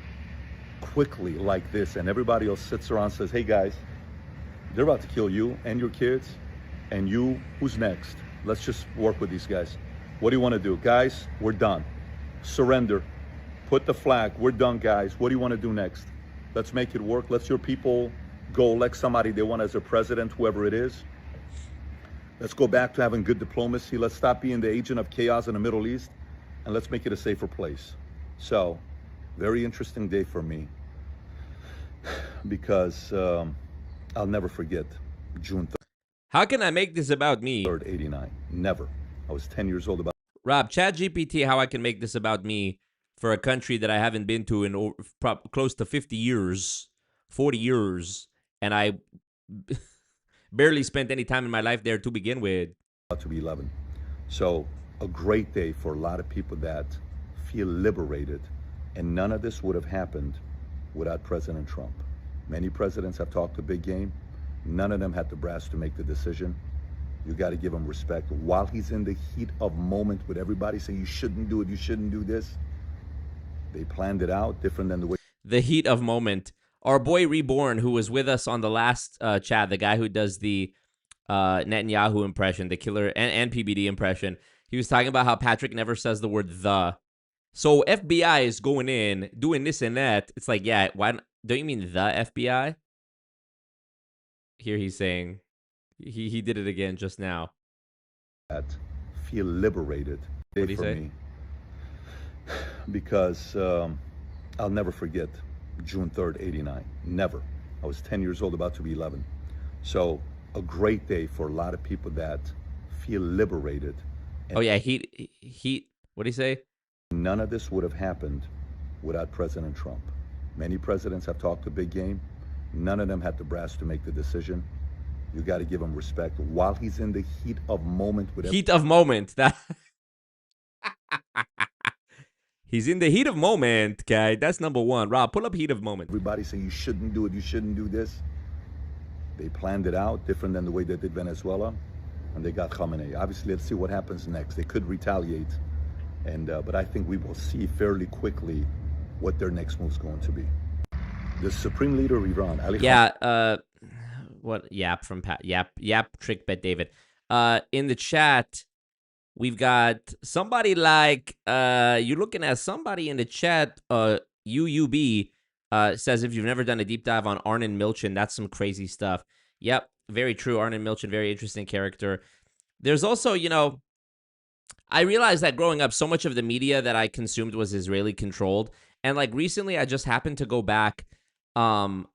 quickly like this and everybody else sits around and says, hey guys, they're about to kill you and your kids, and you, who's next? Let's just work with these guys. What do you want to do? Guys, we're done. Surrender. Put the flag. We're done, guys. What do you want to do next? Let's make it work. Let your people go elect somebody they want as their president, whoever it is. Let's go back to having good diplomacy. Let's stop being the agent of chaos in the Middle East, and let's make it a safer place. So, very interesting day for me because I'll never forget June 3rd.
How can I make this about me?
89. Never. I was 10 years old.
Rob, ChatGPT, how I can make this about me for a country that I haven't been to in close to 50 years, 40 years, and I barely spent any time in my life there to begin with.
About to be 11. So a great day for a lot of people that feel liberated, and none of this would have happened without President Trump. Many presidents have talked a big game. None of them had the brass to make the decision. You got to give him respect. While he's in the heat of moment with everybody saying you shouldn't do it, you shouldn't do this, they planned it out different than the way.
The heat of moment. Our boy Reborn, who was with us on the last chat, the guy who does the Netanyahu impression, the killer and PBD impression, he was talking about how Patrick never says the word the. So FBI is going in, doing this and that. It's like, yeah, why don't you mean the FBI? Here he's saying, he did it again just now.
That feel liberated.
What did he say?
Me. Because I'll never forget June 3rd, 89. Never. I was 10 years old, about to be 11. So a great day for a lot of people that feel liberated.
Oh yeah, heat. What did he say?
None of this would have happened without President Trump. Many presidents have talked a big game. None of them had the brass to make the decision. You got to give him respect. While he's in the heat of moment with
heat of moment. That he's in the heat of moment, okay? That's number one. Rob, pull up heat of moment.
Everybody saying you shouldn't do it, you shouldn't do this. They planned it out different than the way they did Venezuela, and they got Khamenei. Obviously, let's see what happens next. They could retaliate, and but I think we will see fairly quickly what their next move is going to be. The supreme leader of Iran, Ali
Khamenei. What Yap from Pat Yap Trick Bet David. In the chat, we've got somebody like you're looking at somebody in the chat. UUB says if you've never done a deep dive on Arnon Milchan, that's some crazy stuff. Yep, very true. Arnon Milchan, very interesting character. There's also, I realized that growing up, so much of the media that I consumed was Israeli controlled, and like recently, I just happened to go back on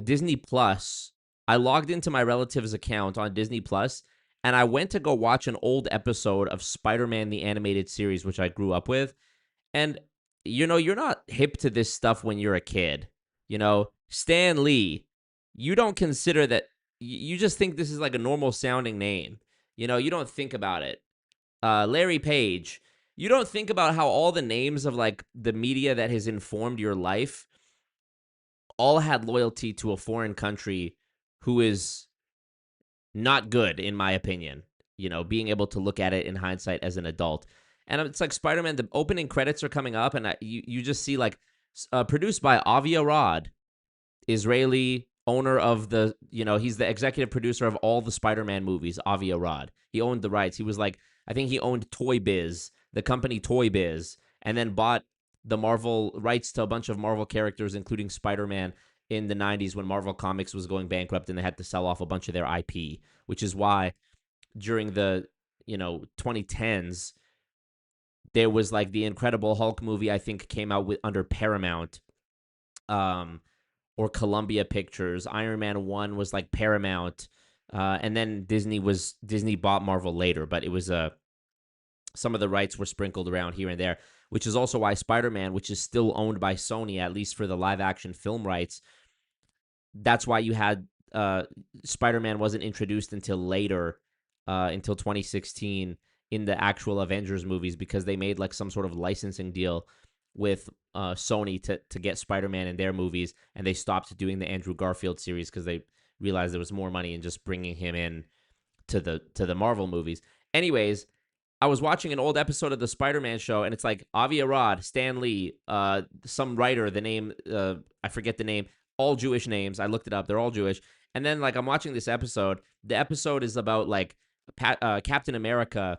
Disney Plus. I logged into my relative's account on Disney Plus, and I went to go watch an old episode of Spider-Man the Animated Series, which I grew up with. And, you know, you're not hip to this stuff when you're a kid. You know, Stan Lee, you don't consider that, you just think this is like a normal sounding name. You know, you don't think about it. Larry Page, you don't think about how all the names of like the media that has informed your life all had loyalty to a foreign country who is not good, in my opinion. You know, being able to look at it in hindsight as an adult. And it's like Spider-Man, the opening credits are coming up, and you just see like produced by Avi Arad, Israeli owner of the, you know, he's the executive producer of all the Spider-Man movies, Avi Arad. He owned the rights. He was like, I think he owned Toy Biz, the company Toy Biz, and then bought the Marvel rights to a bunch of Marvel characters, including Spider-Man, in the 90s when Marvel Comics was going bankrupt and they had to sell off a bunch of their IP, which is why during the, you know, 2010s, there was like the Incredible Hulk movie, I think came out under Paramount or Columbia Pictures. Iron Man 1 was like Paramount. And then Disney bought Marvel later, but it was some of the rights were sprinkled around here and there, which is also why Spider-Man, which is still owned by Sony, at least for the live action film rights, that's why you had Spider-Man wasn't introduced until later, until 2016 in the actual Avengers movies, because they made like some sort of licensing deal with Sony to get Spider-Man in their movies, and they stopped doing the Andrew Garfield series because they realized there was more money in just bringing him in to the Marvel movies. Anyways, I was watching an old episode of the Spider-Man show, and it's like Avi Arad, Stan Lee, some writer, the name, I forget the name, all Jewish names. I looked it up. They're all Jewish. And then like I'm watching this episode. The episode is about like Captain America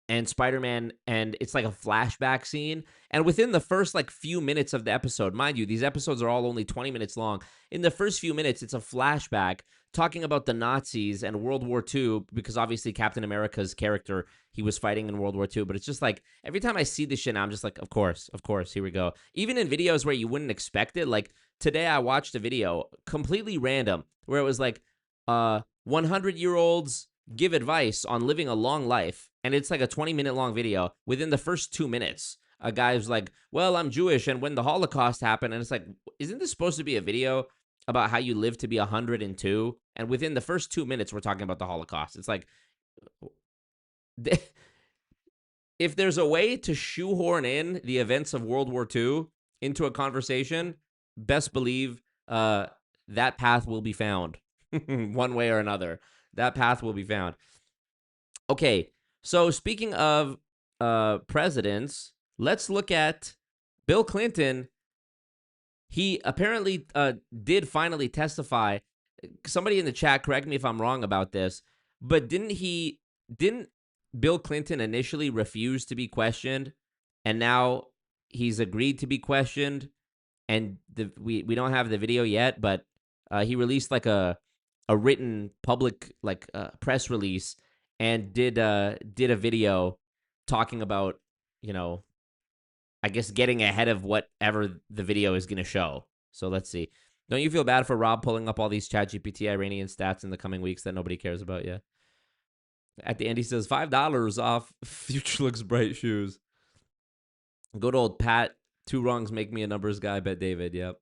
and Spider-Man, and it's like a flashback scene. And within the first like few minutes of the episode, mind you, these episodes are all only 20 minutes long. In the first few minutes, it's a flashback talking about the Nazis and World War II, because obviously Captain America's character, he was fighting in World War II. But it's just like, every time I see this shit now, I'm just like, of course, here we go. Even in videos where you wouldn't expect it. Like today I watched a video, completely random, where it was like 100-year-olds give advice on living a long life. And it's like a 20-minute long video. Within the first 2 minutes, a guy was like, well, I'm Jewish, and when the Holocaust happened, and it's like, isn't this supposed to be a video about how you live to be 102? And within the first 2 minutes, we're talking about the Holocaust. It's like, if there's a way to shoehorn in the events of World War II into a conversation, best believe that path will be found one way or another. That path will be found. Okay, so speaking of presidents, let's look at Bill Clinton. He apparently did finally testify. Somebody in the chat, correct me if I'm wrong about this, but didn't Bill Clinton initially refuse to be questioned, and now he's agreed to be questioned, and we don't have the video yet, but he released like a written public like press release and did a video talking about, you know, I guess getting ahead of whatever the video is going to show. So let's see. Don't you feel bad for Rob pulling up all these ChatGPT Iranian stats in the coming weeks that nobody cares about yet? At the end, he says $5 off Future Looks Bright shoes. Good old Pat. 2 wrongs make me a numbers guy. Bet David. Yep.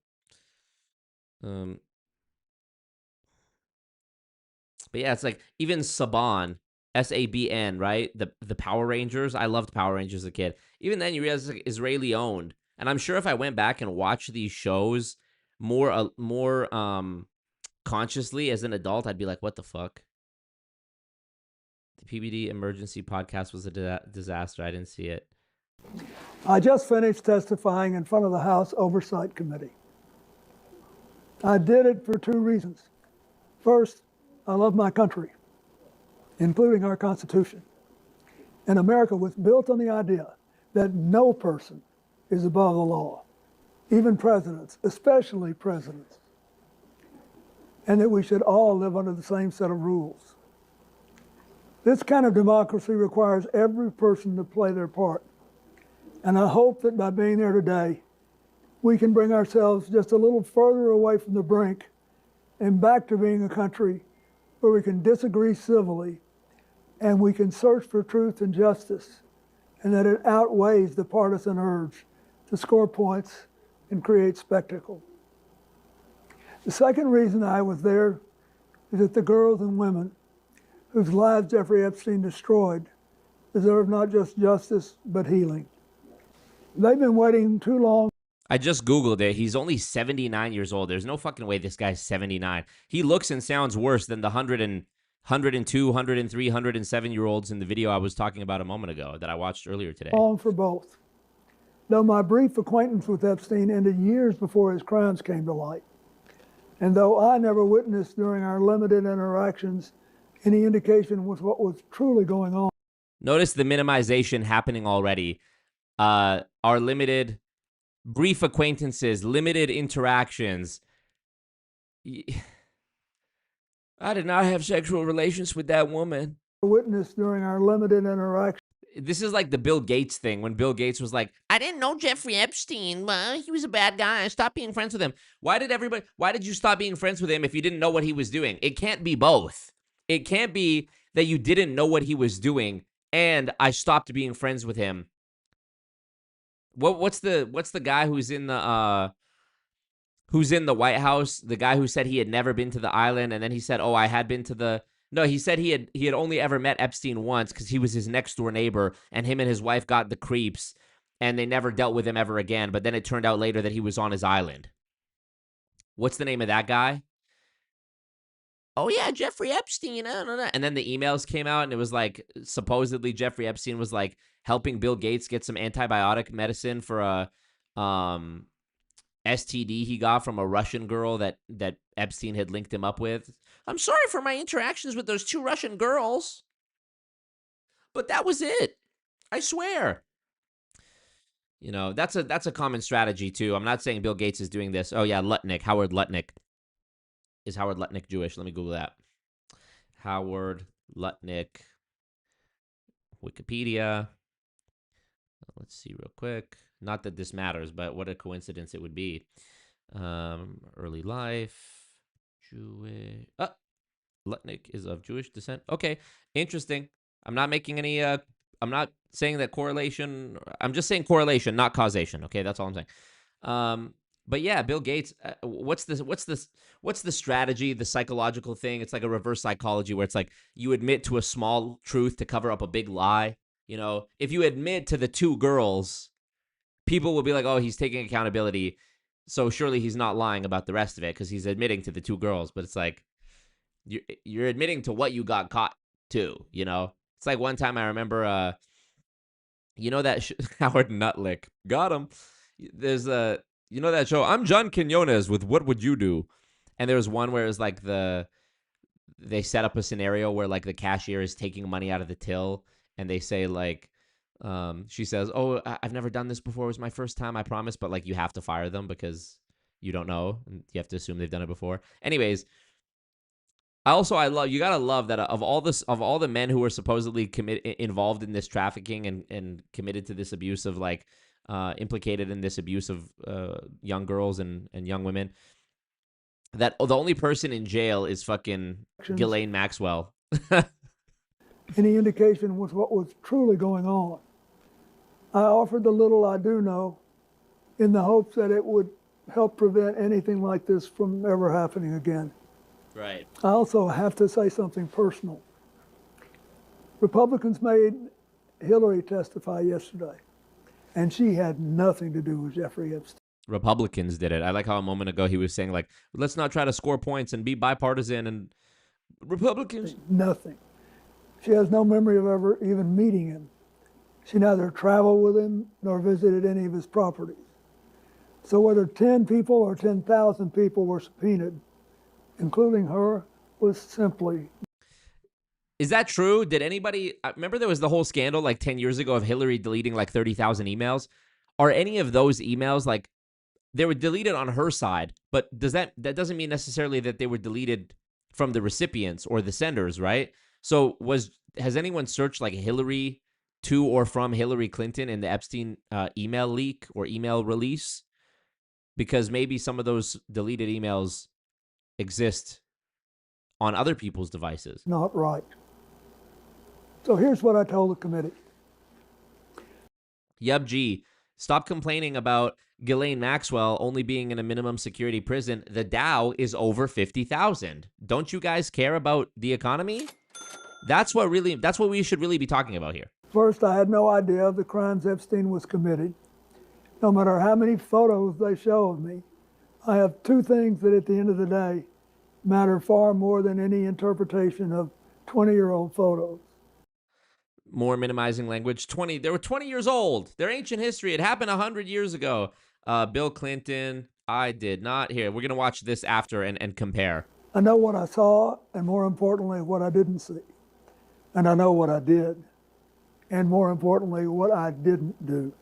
But yeah, it's like even Saban, Sabn, right? The Power Rangers. I loved Power Rangers as a kid. Even then, you realize it's like Israeli owned. And I'm sure if I went back and watched these shows more consciously as an adult, I'd be like, what the fuck? The PBD emergency podcast was a disaster. I didn't see it.
I just finished testifying in front of the House Oversight Committee. I did it for 2 reasons. First, I love my country, including our Constitution. And America was built on the idea that no person is above the law, even presidents, especially presidents, and that we should all live under the same set of rules. This kind of democracy requires every person to play their part. And I hope that by being there today, we can bring ourselves just a little further away from the brink and back to being a country where we can disagree civilly and we can search for truth and justice, and that it outweighs the partisan urge to score points and create spectacle. The second reason I was there is that the girls and women whose lives Jeffrey Epstein destroyed deserve not just justice, but healing. They've been waiting too long.
I just Googled it. He's only 79 years old. There's no fucking way this guy's 79. He looks and sounds worse than the 102, 103, 107-year-olds in the video I was talking about a moment ago that I watched earlier today.
Long for both. Though my brief acquaintance with Epstein ended years before his crimes came to light, and though I never witnessed during our limited interactions any indication with what was truly going on.
Notice the minimization happening already. Our limited brief acquaintances, limited interactions. I did not have sexual relations with that woman.
Witnessed during our limited interaction.
This is like the Bill Gates thing when Bill Gates was like, I didn't know Jeffrey Epstein. He was a bad guy. I stopped being friends with him. Why did you stop being friends with him if you didn't know what he was doing? It can't be both. It can't be that you didn't know what he was doing and I stopped being friends with him. What's the guy who's in the White House? The guy who said he had never been to the island, and then he said, "Oh, I had been to the." No, he said he had only ever met Epstein once because he was his next door neighbor, and him and his wife got the creeps, and they never dealt with him ever again. But then it turned out later that he was on his island. What's the name of that guy? Oh yeah, Jeffrey Epstein. And then the emails came out, and it was like supposedly Jeffrey Epstein was like helping Bill Gates get some antibiotic medicine for a STD he got from a Russian girl that Epstein had linked him up with. I'm sorry for my interactions with those 2 Russian girls, but that was it. I swear. You know, that's a common strategy too. I'm not saying Bill Gates is doing this. Oh yeah, Lutnick, Howard Lutnick. Is Howard Lutnick Jewish? Let me Google that. Howard Lutnick, Wikipedia. Let's see real quick. Not that this matters, but what a coincidence it would be. Early life, Jewish. Lutnick is of Jewish descent. Okay, interesting. I'm not making any. I'm not saying that correlation. I'm just saying correlation, not causation. Okay, that's all I'm saying. But yeah, Bill Gates. What's the strategy? The psychological thing. It's like a reverse psychology where it's like you admit to a small truth to cover up a big lie. You know, if you admit to the 2 girls, people will be like, "Oh, he's taking accountability, so surely he's not lying about the rest of it because he's admitting to the 2 girls." But it's like you're admitting to what you got caught too. You know, it's like one time I remember, you know that Howard Nutlick got him. There's you know that show, I'm John Quinones with What Would You Do? And there was one where it's like they set up a scenario where like the cashier is taking money out of the till, and they say like, she says, "Oh, I've never done this before. It was my first time, I promise." But like you have to fire them because you don't know, and you have to assume they've done it before. Anyways, you gotta love that of all the men who were supposedly involved in this trafficking and committed to this abuse of like. Implicated in this abuse of young girls and young women, that the only person in jail is fucking Ghislaine Maxwell.
Any indication with what was truly going on. I offered the little I do know in the hopes that it would help prevent anything like this from ever happening again.
Right.
I also have to say something personal. Republicans made Hillary testify yesterday, and she had nothing to do with Jeffrey Epstein.
Republicans did it. I like how a moment ago he was saying like, let's not try to score points and be bipartisan, and Republicans.
Nothing. She has no memory of ever even meeting him. She neither traveled with him nor visited any of his properties. So whether 10 people or 10,000 people were subpoenaed, including her, was simply.
Is that true? Did anybody remember there was the whole scandal like 10 years ago of Hillary deleting like 30,000 emails? Are any of those emails like they were deleted on her side, but that doesn't mean necessarily that they were deleted from the recipients or the senders, right? So has anyone searched like Hillary to or from Hillary Clinton in the Epstein email leak or email release? because maybe some of those deleted emails exist on other people's devices.
Not right. So here's what I told the committee.
Yub G, stop complaining about Ghislaine Maxwell only being in a minimum security prison. The Dow is over 50,000. Don't you guys care about the economy? That's what we should really be talking about here.
First, I had no idea of the crimes Epstein was committing. No matter how many photos they show of me, I have two things that at the end of the day matter far more than any interpretation of 20-year-old photos.
More minimizing language. They were 20 years old. They're ancient history. It happened 100 years ago. Bill Clinton, I did not. Here, we're going to watch this after and compare.
I know what I saw, and more importantly, what I didn't see. And I know what I did, and more importantly, what I didn't do.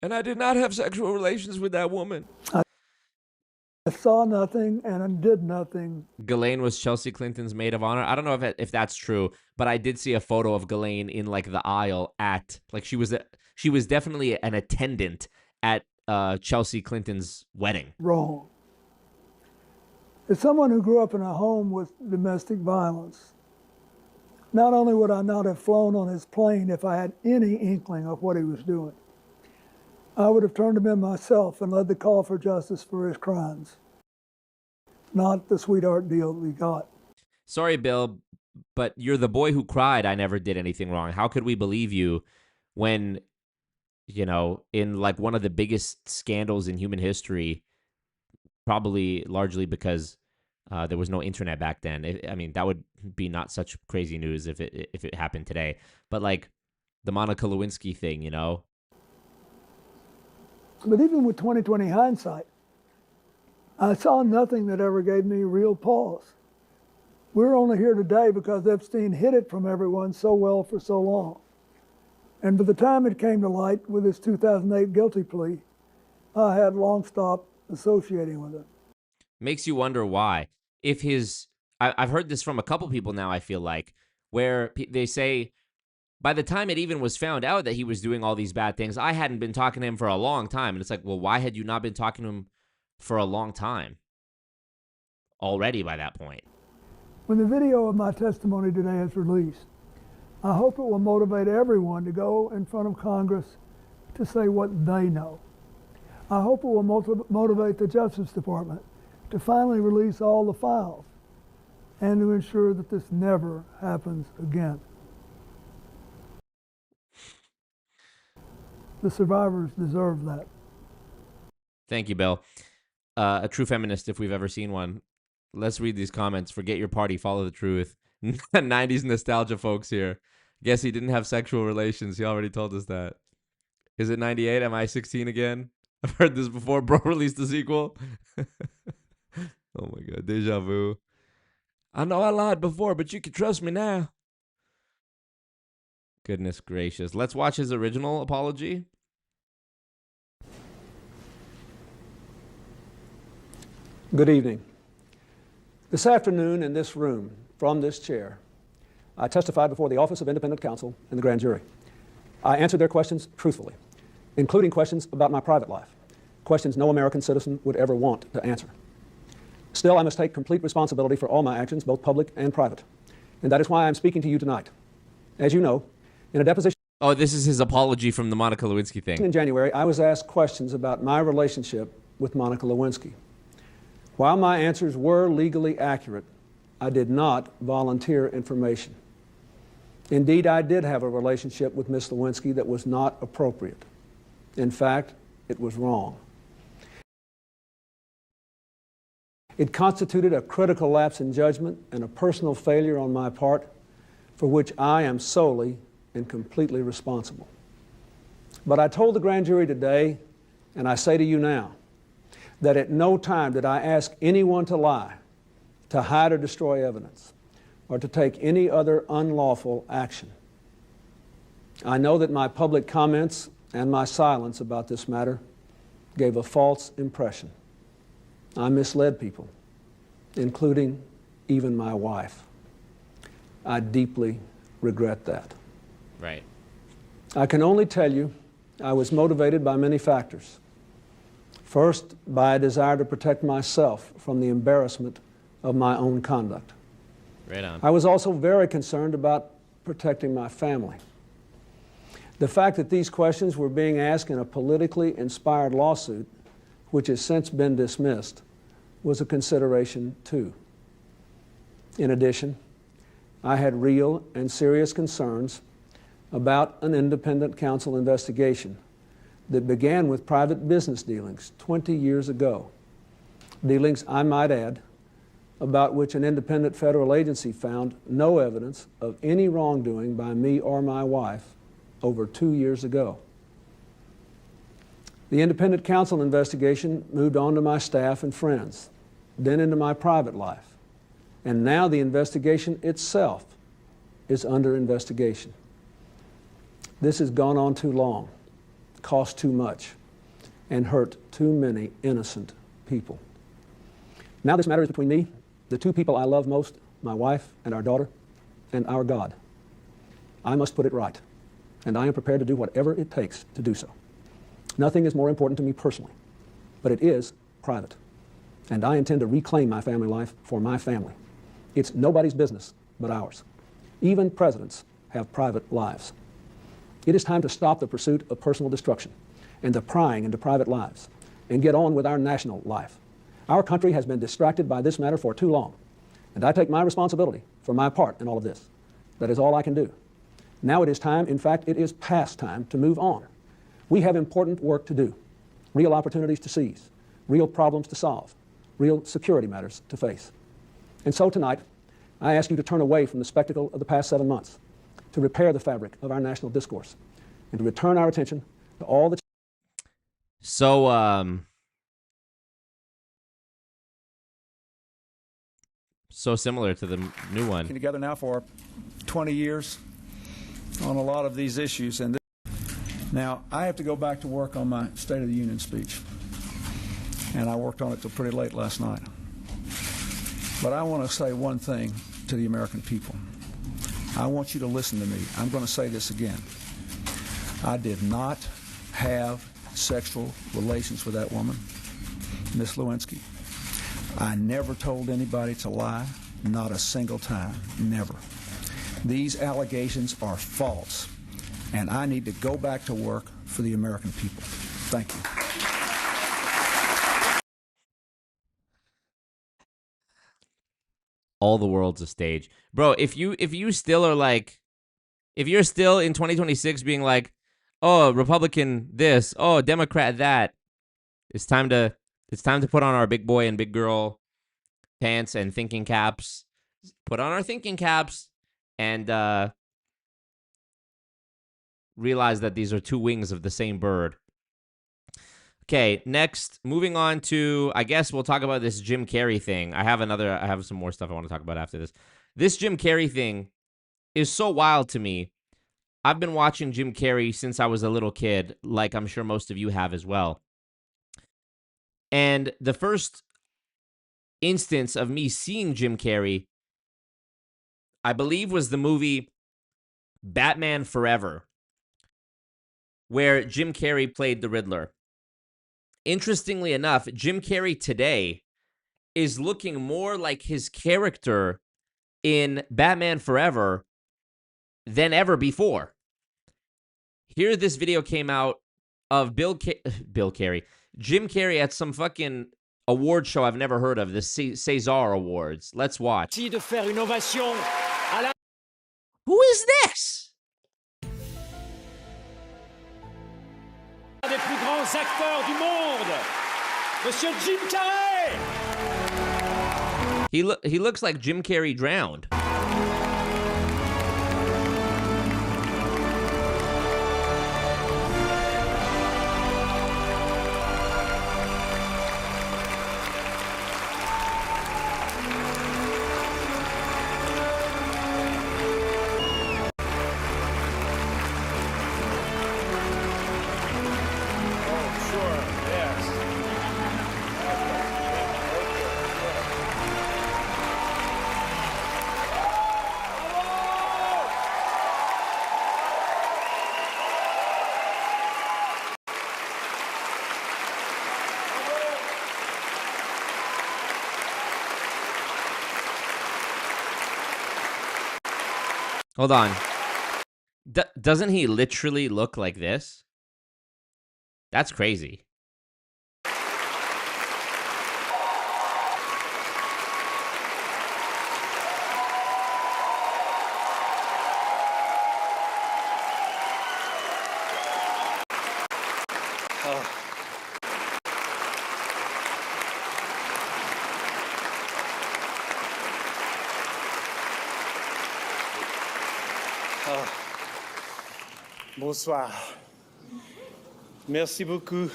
And I did not have sexual relations with that woman.
I saw nothing and I did nothing.
Ghislaine was Chelsea Clinton's maid of honor. I don't know if that's true, but I did see a photo of Ghislaine in like the aisle at, like, she was definitely an attendant at Chelsea Clinton's wedding.
Wrong. As someone who grew up in a home with domestic violence, not only would I not have flown on his plane if I had any inkling of what he was doing, I would have turned him in myself and led the call for justice for his crimes, not the sweetheart deal that we got.
Sorry, Bill, but you're the boy who cried, I never did anything wrong. How could we believe you when, you know, in like one of the biggest scandals in human history, probably largely because there was no internet back then. I mean, that would be not such crazy news if it happened today. But like the Monica Lewinsky thing, you know?
But even with 20/20 hindsight, I saw nothing that ever gave me real pause. We're only here today because Epstein hid it from everyone so well for so long. And by the time it came to light with his 2008 guilty plea, I had long stopped associating with it.
Makes you wonder why. I've heard this from a couple people now, I feel like, where they say, by the time it even was found out that he was doing all these bad things, I hadn't been talking to him for a long time. And it's like, well, why had you not been talking to him for a long time already by that point?
When the video of my testimony today is released, I hope it will motivate everyone to go in front of Congress to say what they know. I hope it will motivate the Justice Department to finally release all the files and to ensure that this never happens again. The survivors deserve that.
Thank you, Bill. A true feminist, if we've ever seen one. Let's read these comments. Forget your party, follow the truth. 90s nostalgia folks here. Guess he didn't have sexual relations. He already told us that. Is it 98? Am I 16 again? I've heard this before. Bro released the sequel. Oh my God, deja vu. I know I lied before, but you can trust me now. Goodness gracious. Let's watch his original apology.
Good evening. This afternoon in this room, from this chair, I testified before the Office of Independent Counsel and the grand jury. I answered their questions truthfully, including questions about my private life, questions no American citizen would ever want to answer. Still, I must take complete responsibility for all my actions, both public and private. And that is why I'm speaking to you tonight. As you know, in a deposition
Oh, this is his apology from the Monica Lewinsky thing.
in January, I was asked questions about my relationship with Monica Lewinsky. While my answers were legally accurate, I did not volunteer information. Indeed, I did have a relationship with Ms. Lewinsky that was not appropriate. In fact, it was wrong. It constituted a critical lapse in judgment and a personal failure on my part for which I am solely and completely responsible. But I told the grand jury today, and I say to you now, that at no time did I ask anyone to lie, to hide or destroy evidence, or to take any other unlawful action. I know that my public comments and my silence about this matter gave a false impression. I misled people, including even my wife. I deeply regret that.
Right.
I can only tell you I was motivated by many factors. First, by a desire to protect myself from the embarrassment of my own conduct.
Right on.
I was also very concerned about protecting my family. The fact that these questions were being asked in a politically inspired lawsuit, which has since been dismissed, was a consideration too. In addition, I had real and serious concerns about an independent counsel investigation that began with private business dealings 20 years ago. Dealings, I might add, about which an independent federal agency found no evidence of any wrongdoing by me or my wife over 2 years ago. The independent counsel investigation moved on to my staff and friends, then into my private life, and now the investigation itself is under investigation. This has gone on too long, cost too much, and hurt too many innocent people. Now this matter is between me, the two people I love most, my wife and our daughter, and our God. I must put it right, and I am prepared to do whatever it takes to do so. Nothing is more important to me personally, but it is private, and I intend to reclaim my family life for my family. It's nobody's business but ours. Even presidents have private lives. It is time to stop the pursuit of personal destruction and the prying into private lives and get on with our national life. Our country has been distracted by this matter for too long, and I take my responsibility for my part in all of this. That is all I can do. Now it is time, in fact, it is past time to move on. We have important work to do, real opportunities to seize, real problems to solve, real security matters to face. And so tonight, I ask you to turn away from the spectacle of the past 7 months, to repair the fabric of our national discourse, and to return our attention to all the...
So similar to the new one.
Together now for 20 years on a lot of these issues. And now I have to go back to work on my State of the Union speech, and I worked on it till pretty late last night. But I want to say one thing to the American people. I want you to listen to me. I'm going to say this again. I did not have sexual relations with that woman, Miss Lewinsky. I never told anybody to lie, not a single time, never. These allegations are false, and I need to go back to work for the American people. Thank you.
All the world's a stage. Bro, if you still are like, if you're still in 2026 being like, oh, Republican this, oh, Democrat that, it's time to put on our big boy and big girl pants and thinking caps. Put on our thinking caps and realize that these are two wings of the same bird. Okay, next, moving on to, I guess we'll talk about this Jim Carrey thing. I have some more stuff I want to talk about after this. This Jim Carrey thing is so wild to me. I've been watching Jim Carrey since I was a little kid, like I'm sure most of you have as well. And the first instance of me seeing Jim Carrey, I believe, was the movie Batman Forever, where Jim Carrey played the Riddler. Interestingly enough, Jim Carrey today is looking more like his character in Batman Forever than ever before. Here, this video came out of Jim Carrey at some fucking award show I've never heard of, the César Awards. Let's watch.
De faire une ovation à la...
Who is this?
Un des plus grands acteurs du monde, Monsieur Jim Carrey.
He looks like Jim Carrey drowned. Hold on. Doesn't he literally look like this? That's crazy.
Bonsoir. Merci beaucoup.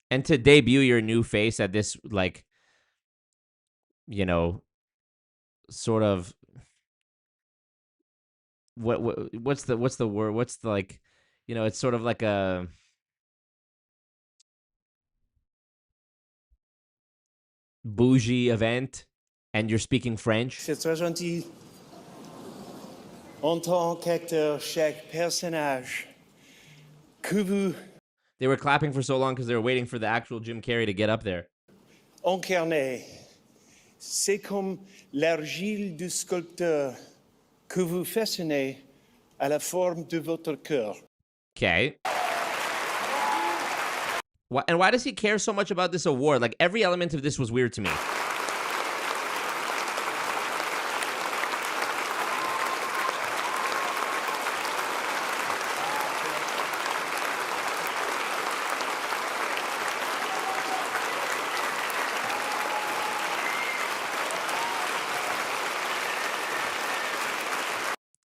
And to debut your new face at this, like, you know, sort of what's the word? What's the, like, you know, it's sort of like a bougie event, and you're speaking French.
C'est très gentil. En tant qu'acteur, chaque personnage que vous
They were clapping for so long because they were waiting for the actual Jim Carrey to get up there.
incarnez, c'est comme l'argile du sculpteur que vous façonnez à la forme de votre cœur.
Okay. And why does he care so much about this award? Like, every element of this was weird to me.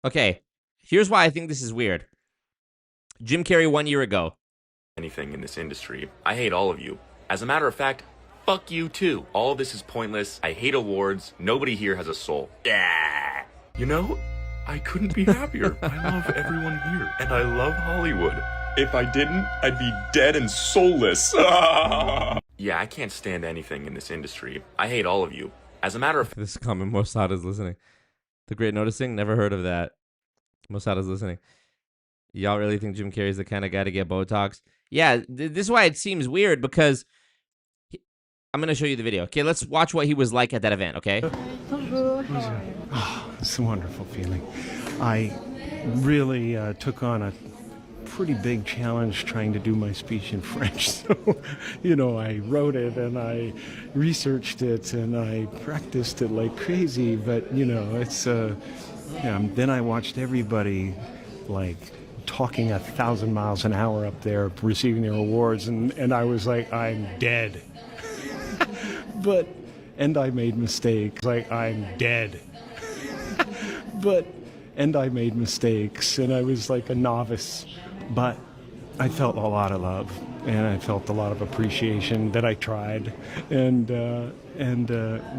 Okay, here's why I think this is weird. Jim Carrey 1 year ago.
Anything in this industry. I hate all of you. As a matter of fact, fuck you too. All of this is pointless. I hate awards. Nobody here has a soul. Yeah. You know, I couldn't be happier. I love everyone here, and I love Hollywood. If I didn't, I'd be dead and soulless. Yeah, I can't stand anything in this industry. I hate all of you. As a matter of
This comment, Mossad is listening. The Great Noticing? Never heard of that. Mossad is listening. Y'all really think Jim Carrey's the kind of guy to get Botox? Yeah, this is why it seems weird, because I'm going to show you the video. Okay, let's watch what he was like at that event, okay?
Bonjour, how are you?
Oh, it's a wonderful feeling. I really took on a pretty big challenge trying to do my speech in French. So, you know, I wrote it and I researched it and I practiced it like crazy. But, you know, it's, then I watched everybody, like, talking 1,000 miles an hour up there receiving their awards, and I was like, I'm dead. And I made mistakes, like, I'm dead. And I made mistakes, and I was like a novice, but I felt a lot of love, and I felt a lot of appreciation that I tried, and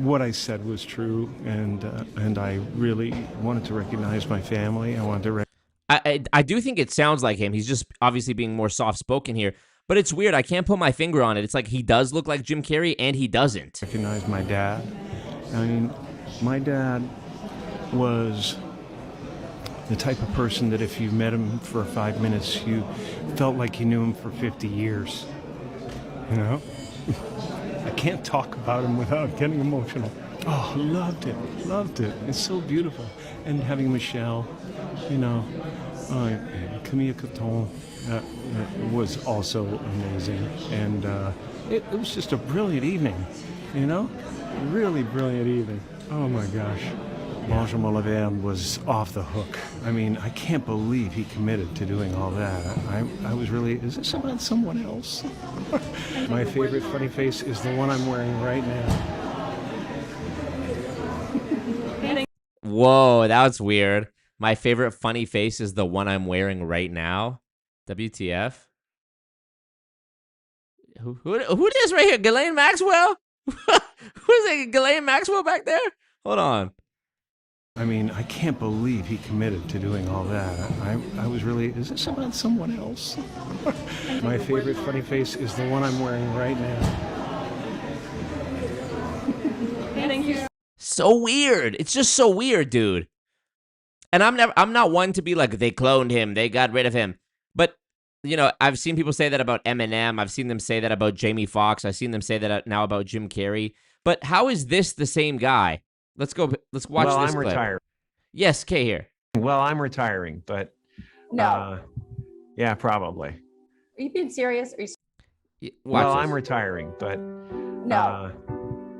what I said was true, and I really wanted to recognize my family. I wanted to
I do think it sounds like him. He's just obviously being more soft-spoken here. But it's weird. I can't put my finger on it. It's like he does look like Jim Carrey, and he doesn't.
Recognize my dad. I mean, my dad was the type of person that if you met him for 5 minutes, you felt like you knew him for 50 years. You know? I can't talk about him without getting emotional. Oh, loved it. Loved it. It's so beautiful. And having Michelle, you know, Camille Coton was also amazing. And it was just a brilliant evening, you know? Really brilliant evening. Oh my gosh. Benjamin Laverne was off the hook. I mean, I can't believe he committed to doing all that. I was really, is this about someone else? My favorite funny face is the one I'm wearing right now.
Whoa, that was weird. My favorite funny face is the one I'm wearing right now. WTF? Who it is right here? Ghislaine Maxwell? Who's it? Ghislaine Maxwell back there? Hold on.
I mean, I can't believe he committed to doing all that. I was really, is this about someone else? My favorite funny face is the one I'm wearing right now.
Thank you.
So weird. It's just so weird, dude. And I'm not one to be like, they cloned him, they got rid of him. But, you know, I've seen people say that about Eminem. I've seen them say that about Jamie Foxx. I've seen them say that now about Jim Carrey. But how is this the same guy? Let's go. Let's watch this clip.
I'm retired.
Yes, Kay here.
Well, I'm retiring, but
No.
yeah, probably.
Are you being serious? Are you?
Watch
Well,
this.
I'm retiring, but
No.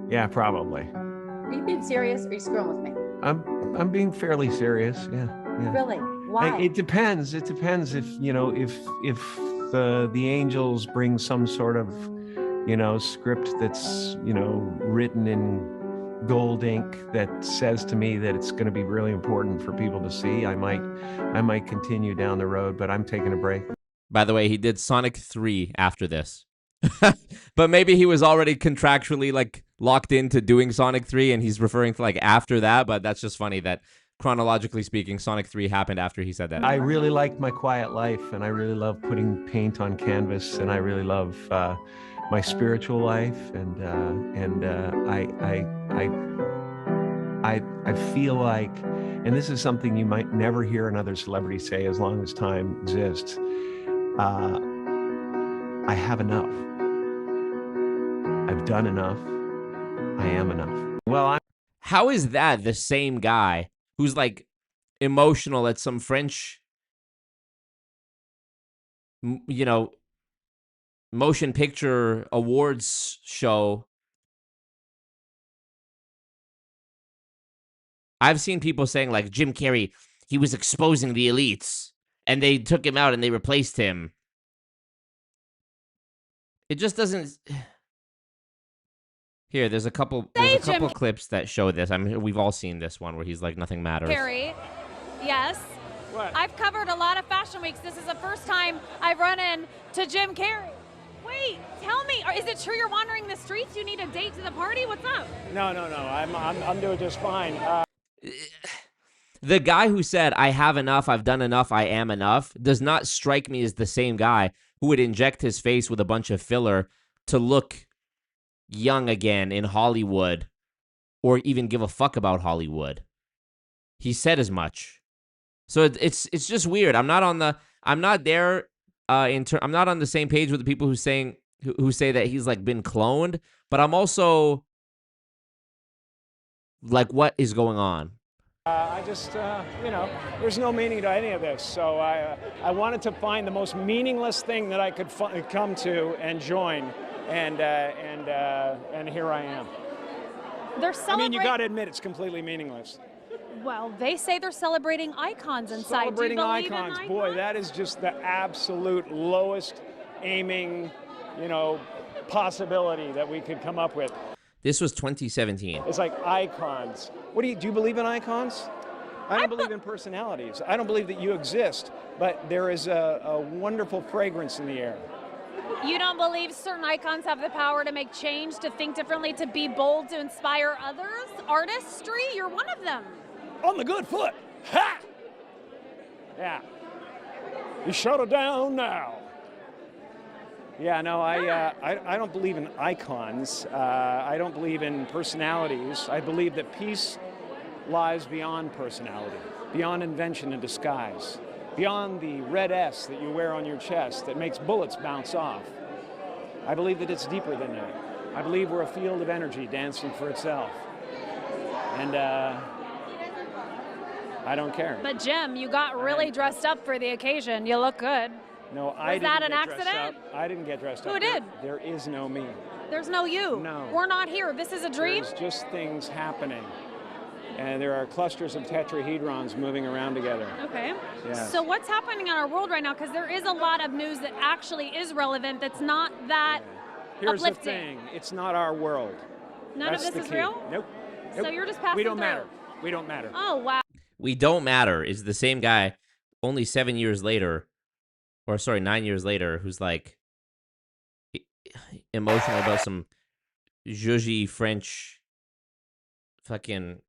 yeah, probably.
Are you being serious? Or are you screwing with me?
I'm being fairly serious. Yeah.
Really? Why?
It depends. It depends if the angels bring some sort of script that's written in gold ink that says to me that it's going to be really important for people to see. I might continue down the road, but I'm taking a break.
By the way, he did Sonic 3 after this. But maybe he was already contractually like locked into doing Sonic 3 and he's referring to like after that, but that's just funny that chronologically speaking, Sonic 3 happened after he said that.
I really like my quiet life, and I really love putting paint on canvas, and I really love my spiritual life, and I feel like, and this is something you might never hear another celebrity say as long as time exists, I have enough. I've done enough. I am enough. Well,
How is that the same guy who's like emotional at some French, motion picture awards show? I've seen people saying like Jim Carrey, he was exposing the elites and they took him out and they replaced him. It just doesn't. Here, there's a couple clips that show this. We've all seen this one where he's like, nothing matters.
Carrey, yes.
What?
I've covered a lot of fashion weeks. This is the first time I've run into Jim Carrey. Wait, tell me, is it true you're wandering the streets? You need a date to the party? What's up?
No. I'm doing just fine.
The guy who said, I have enough, I've done enough, I am enough, does not strike me as the same guy who would inject his face with a bunch of filler to look young again in Hollywood or even give a fuck about Hollywood. He said as much. So it's just weird. I'm not on the same page with the people who say that he's like been cloned, but I'm also like, what is going on?
I just, there's no meaning to any of this. So I wanted to find the most meaningless thing that I could come to and join, and here I am.
They're celebrating.
You got to admit it's completely meaningless.
Well, they say they're celebrating icons inside.
Celebrating
Do you believe
icons,
in
boy, that is just the absolute lowest aiming, possibility that we could come up with.
This was 2017.
It's like icons. Do you believe in icons? I don't believe in personalities. I don't believe that you exist, but there is a wonderful fragrance in the air.
You don't believe certain icons have the power to make change, to think differently, to be bold, to inspire others? Artistry? You're one of them.
On the good foot. Ha! Yeah. You shut it down now. Yeah, no, I don't believe in icons. I don't believe in personalities. I believe that peace lies beyond personality, beyond invention and disguise, beyond the red S that you wear on your chest that makes bullets bounce off. I believe that it's deeper than that. I believe we're a field of energy dancing for itself. And I don't care.
But Jim, you got really dressed up for the occasion. You look good.
No, I didn't.
Was that an
get dressed
accident?
up. I didn't get dressed up.
Who did?
There is no me.
There's no you.
No.
We're not here. This is a dream?
There's just things happening. And there are clusters of tetrahedrons moving around together.
Okay.
Yeah.
So what's happening in our world right now? Because there is a lot of news that actually is relevant that's not that
Here's
uplifting.
the thing. It's not our world.
None
That's
of this
the
is
key.
real?
Nope.
So you're just passing
We don't
through.
matter. We don't matter.
Oh, wow.
We don't matter is the same guy only 7 years later, or sorry, 9 years later, who's like emotional about some zhuzhy French fucking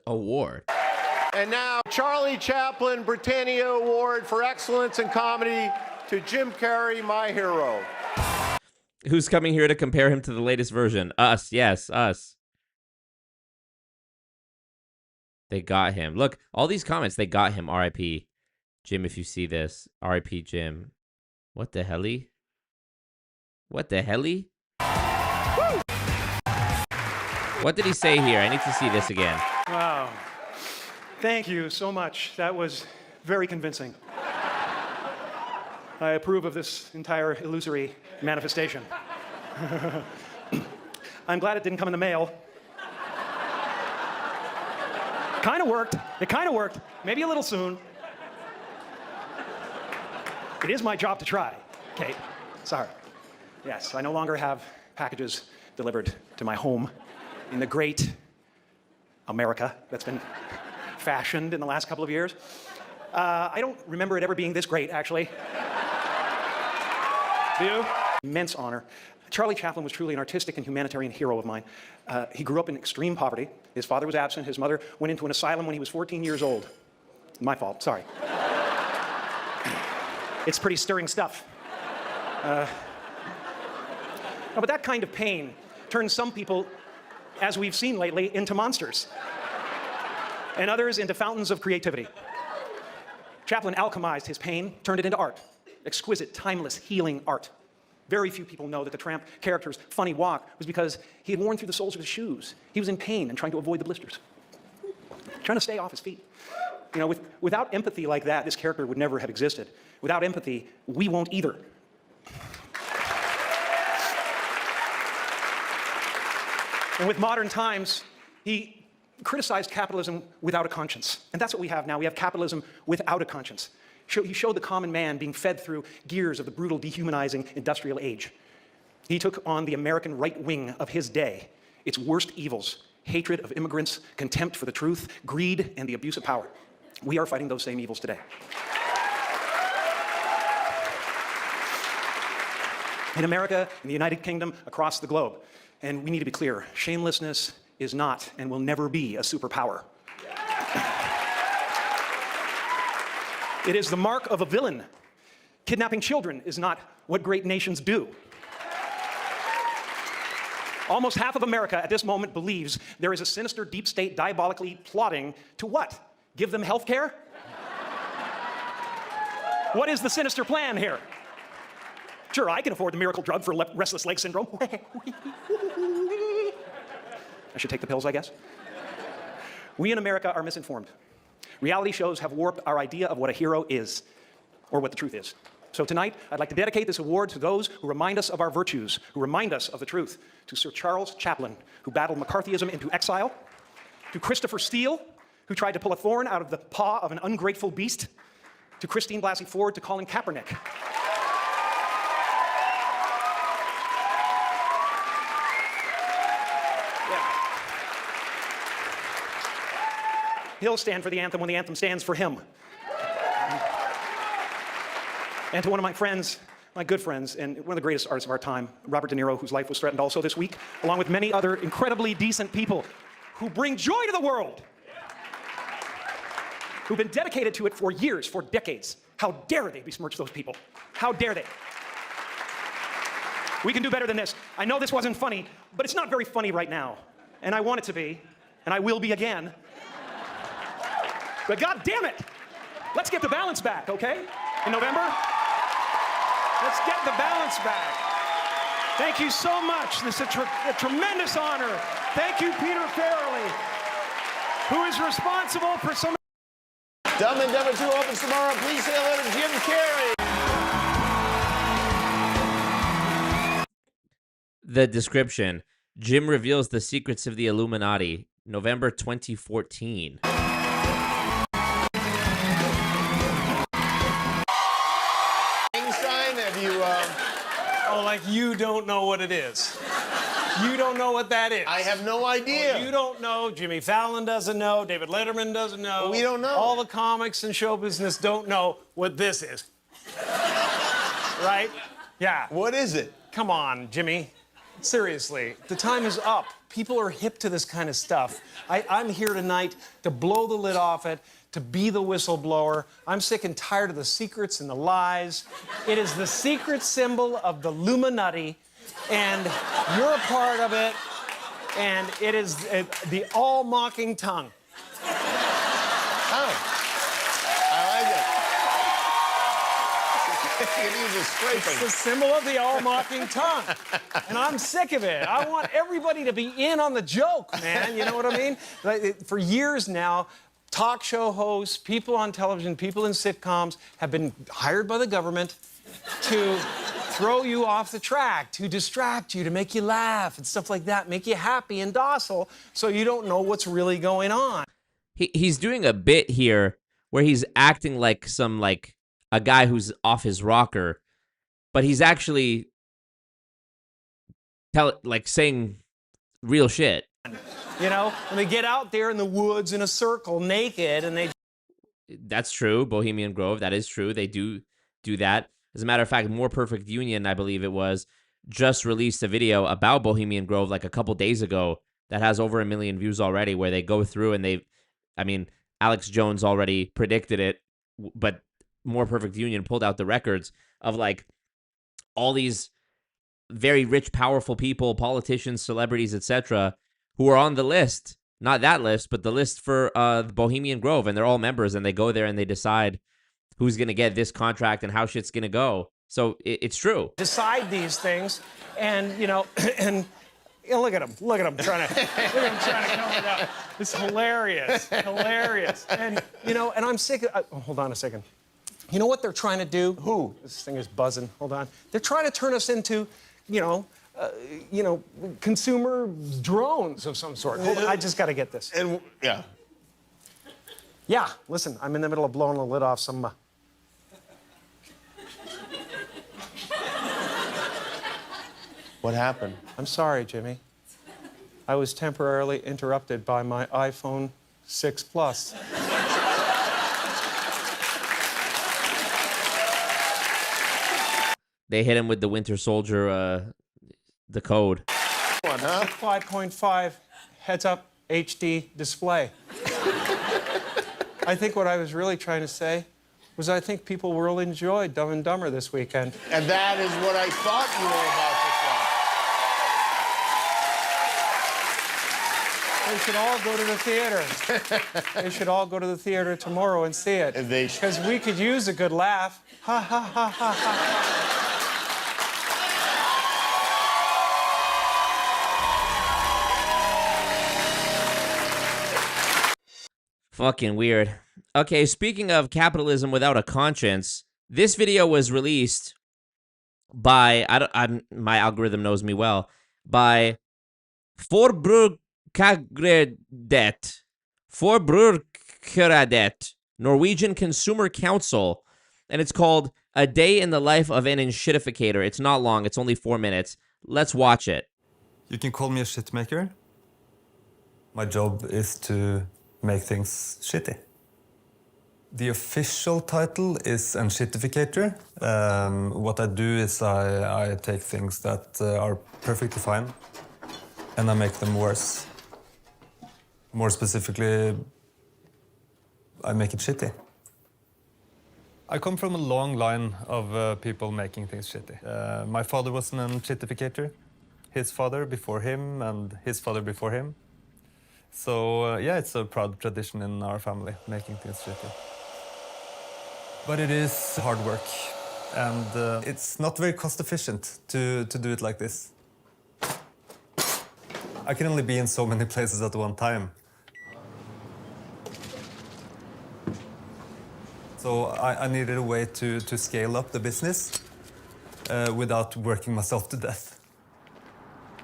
award.
And now, Charlie Chaplin Britannia Award for Excellence in Comedy to Jim Carrey, my hero.
Who's coming here to compare him to the latest version? Us, yes, us. They got him. Look, all these comments, they got him. R.I.P. Jim, if you see this. R.I.P. Jim. What the helly? What the helly? What did he say here? I need to see this again.
Wow.
Thank you so much. That was very convincing. I approve of this entire illusory manifestation. I'm glad it didn't come in the mail. Kind of worked. It kind of worked. Maybe a little soon. It is my job to try, Kate. Sorry. Yes, I no longer have packages delivered to my home in the great America that's been fashioned in the last couple of years. I don't remember it ever being this great, actually. Do you? Immense honor. Charlie Chaplin was truly an artistic and humanitarian hero of mine. He grew up in extreme poverty. His father was absent. His mother went into an asylum when he was 14 years old. My fault, sorry. It's pretty stirring stuff. No, but that kind of pain turns some people, as we've seen lately, into monsters, and others into fountains of creativity. Chaplin alchemized his pain, turned it into art. Exquisite, timeless, healing art. Very few people know that the tramp character's funny walk was because he had worn through the soles of his shoes. He was in pain and trying to avoid the blisters. Trying to stay off his feet. You know, without empathy like that, this character would never have existed. Without empathy, we won't either. And with modern times, he criticized capitalism without a conscience. And that's what we have now. We have capitalism without a conscience. He showed the common man being fed through gears of the brutal, dehumanizing industrial age. He took on the American right wing of his day, its worst evils: hatred of immigrants, contempt for the truth, greed, and the abuse of power. We are fighting those same evils today. In America, in the United Kingdom, across the globe. And we need to be clear, shamelessness is not and will never be a superpower. It is the mark of a villain. Kidnapping children is not what great nations do. Almost half of America at this moment believes there is a sinister deep state diabolically plotting to what? Give them health care? What is the sinister plan here? Sure, I can afford the miracle drug for restless leg syndrome. I should take the pills, I guess. We in America are misinformed. Reality shows have warped our idea of what a hero is, or what the truth is. So tonight, I'd like to dedicate this award to those who remind us of our virtues, who remind us of the truth. To Sir Charles Chaplin, who battled McCarthyism into exile. To Christopher Steele, who tried to pull a thorn out of the paw of an ungrateful beast. To Christine Blasey Ford, to Colin Kaepernick. He'll stand for the anthem when the anthem stands for him. And to one of my friends, my good friends, and one of the greatest artists of our time, Robert De Niro, whose life was threatened also this week, along with many other incredibly decent people who bring joy to the world, who've been dedicated to it for years, for decades. How dare they besmirch those people? How dare they? We can do better than this. I know this wasn't funny, but it's not very funny right now. And I want it to be, and I will be again. But God damn it, let's get the balance back, okay? In November, let's get the balance back. Thank you so much. This is a tremendous honor. Thank you, Peter Farrelly, who is responsible for so many.
Dumb and Dumber 2 opens tomorrow. Please say hello to Jim Carrey.
The description: Jim reveals the secrets of the Illuminati, November 2014.
Oh, like you don't know what it is. You don't know what that is.
I have no idea.
Well, you don't know. Jimmy Fallon doesn't know. David Letterman doesn't know.
We don't know.
All the comics and show business don't know what this is. Right? Yeah.
What is it?
Come on, Jimmy. Seriously, the time is up. People are hip to this kind of stuff. I'm here tonight to blow the lid off it, to be the whistleblower. I'm sick and tired of the secrets and the lies. It is the secret symbol of the Illuminati, and you're a part of it, and it is the all-mocking tongue.
Oh, I like it. You can use a scraping.
It's the symbol of the all-mocking tongue, and I'm sick of it. I want everybody to be in on the joke, man. You know what I mean? For years now, talk show hosts, people on television, people in sitcoms have been hired by the government to throw you off the track, to distract you, to make you laugh and stuff like that, make you happy and docile so you don't know what's really going on.
He's doing a bit here where he's acting like a guy who's off his rocker, but he's actually saying real shit.
You know, when they get out there in the woods in a circle naked and they...
That's true. Bohemian Grove, that is true. They do that. As a matter of fact, More Perfect Union, I believe it was, just released a video about Bohemian Grove like a couple days ago that has over 1 million views already, where they go through and Alex Jones already predicted it, but More Perfect Union pulled out the records of like all these very rich, powerful people, politicians, celebrities, etc., who are on the list. Not that list, but the list for Bohemian Grove, and they're all members, and they go there and they decide who's going to get this contract and how shit's going to go. So it's true.
Decide these things, and, you know, and you know, look at him trying to come it up. It's hilarious. And, you know, and I'm sick of, hold on a second. You know what they're trying to do? Who? This thing is buzzing. Hold on. They're trying to turn us into, you know, consumer drones of some sort. Hold on, I just got to get this.
And yeah.
Yeah, listen, I'm in the middle of blowing the lid off some...
What happened?
I'm sorry, Jimmy. I was temporarily interrupted by my iPhone 6 Plus.
They hit him with the Winter Soldier, the code.
5.5 heads-up HD display. I think what I was really trying to say was I think people will enjoy Dumb and Dumber this weekend.
And that is what I thought you were about to say.
They should all go to the theater. They should all go to the theater tomorrow and see it. Because we could use a good laugh. Ha, ha, ha, ha, ha.
Fucking weird. Okay, speaking of capitalism without a conscience, this video was released by, my algorithm knows me well, by Forbrukerrådet, Norwegian Consumer Council, and it's called A Day in the Life of an Shitificator. It's not long, it's only 4 minutes. Let's watch it.
You can call me a shitmaker. My job is to make things shitty. The official title is an shitificator. What I do is I take things that are perfectly fine and I make them worse. More specifically, I make it shitty. I come from a long line of people making things shitty. My father was an shitificator, his father before him, and his father before him. So yeah, it's a proud tradition in our family, making things shitty. But it is hard work, and it's not very cost efficient to do it like this. I can only be in so many places at one time. So I needed a way to scale up the business without working myself to death.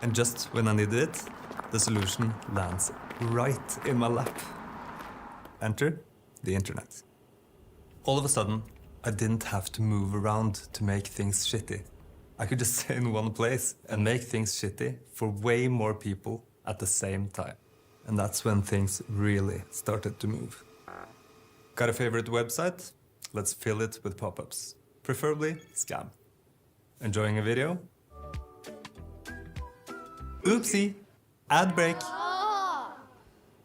And just when I needed it, the solution lands right in my lap. Enter the internet. All of a sudden, I didn't have to move around to make things shitty. I could just stay in one place and make things shitty for way more people at the same time. And that's when things really started to move. Got a favorite website? Let's fill it with pop-ups. Preferably scam. Enjoying a video? Oopsie! Ad break!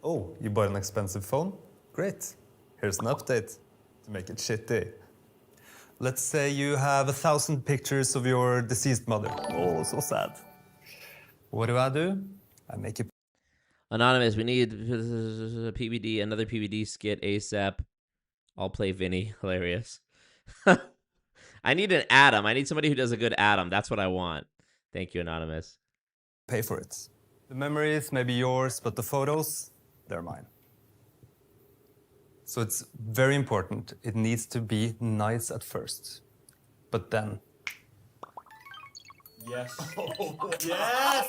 Oh, you bought an expensive phone? Great. Here's an update to make it shitty. Let's say you have 1,000 pictures of your deceased mother. Oh, so sad. What do? I make it.
Anonymous, we need a PBD, another PBD skit ASAP. I'll play Vinny. Hilarious. I need an Adam. I need somebody who does a good Adam. That's what I want. Thank you, Anonymous.
Pay for it. The memories may be yours, but the photos, they're mine. So it's very important. It needs to be nice at first, but then.
Yes.
Yes!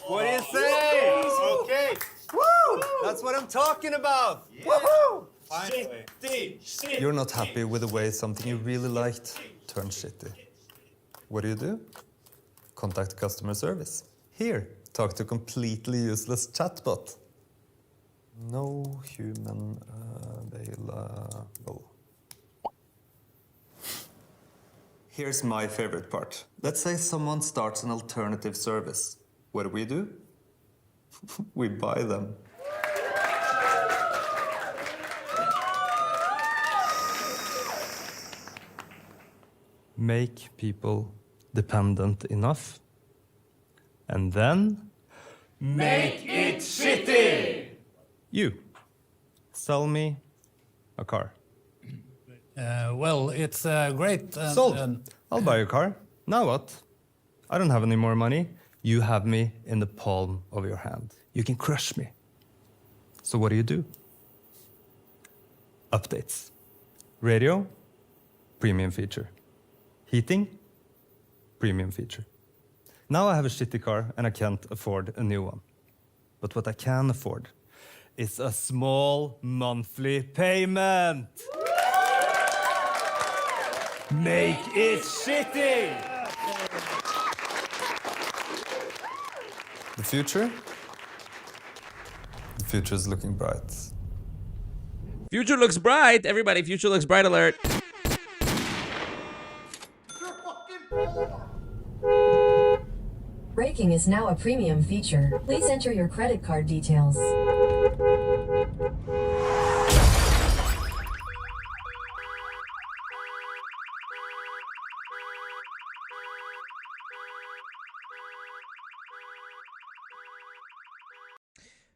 What do you say? Okay.
Woo! That's what I'm talking about!
Woohoo! Finally.
You're not happy with the way something you really liked turned shitty. What do? Contact customer service. Here, talk to completely useless chatbot. No human available. Here's my favorite part. Let's say someone starts an alternative service. What do? We buy them. Make people dependent enough, and then
Make it shitty!
you sell me a car.
Well, it's great.
Sold. I'll buy your car. Now what? I don't have any more money. You have me in the palm of your hand. You can crush me. So what do? Updates. Radio, premium feature. Heating, premium feature. Now I have a shitty car and I can't afford a new one. But what I can afford is a small monthly payment.
Make it shitty!
The future? The future is looking bright.
Future looks bright. Everybody, future looks bright alert.
Braking is now a premium feature. Please enter your credit card details.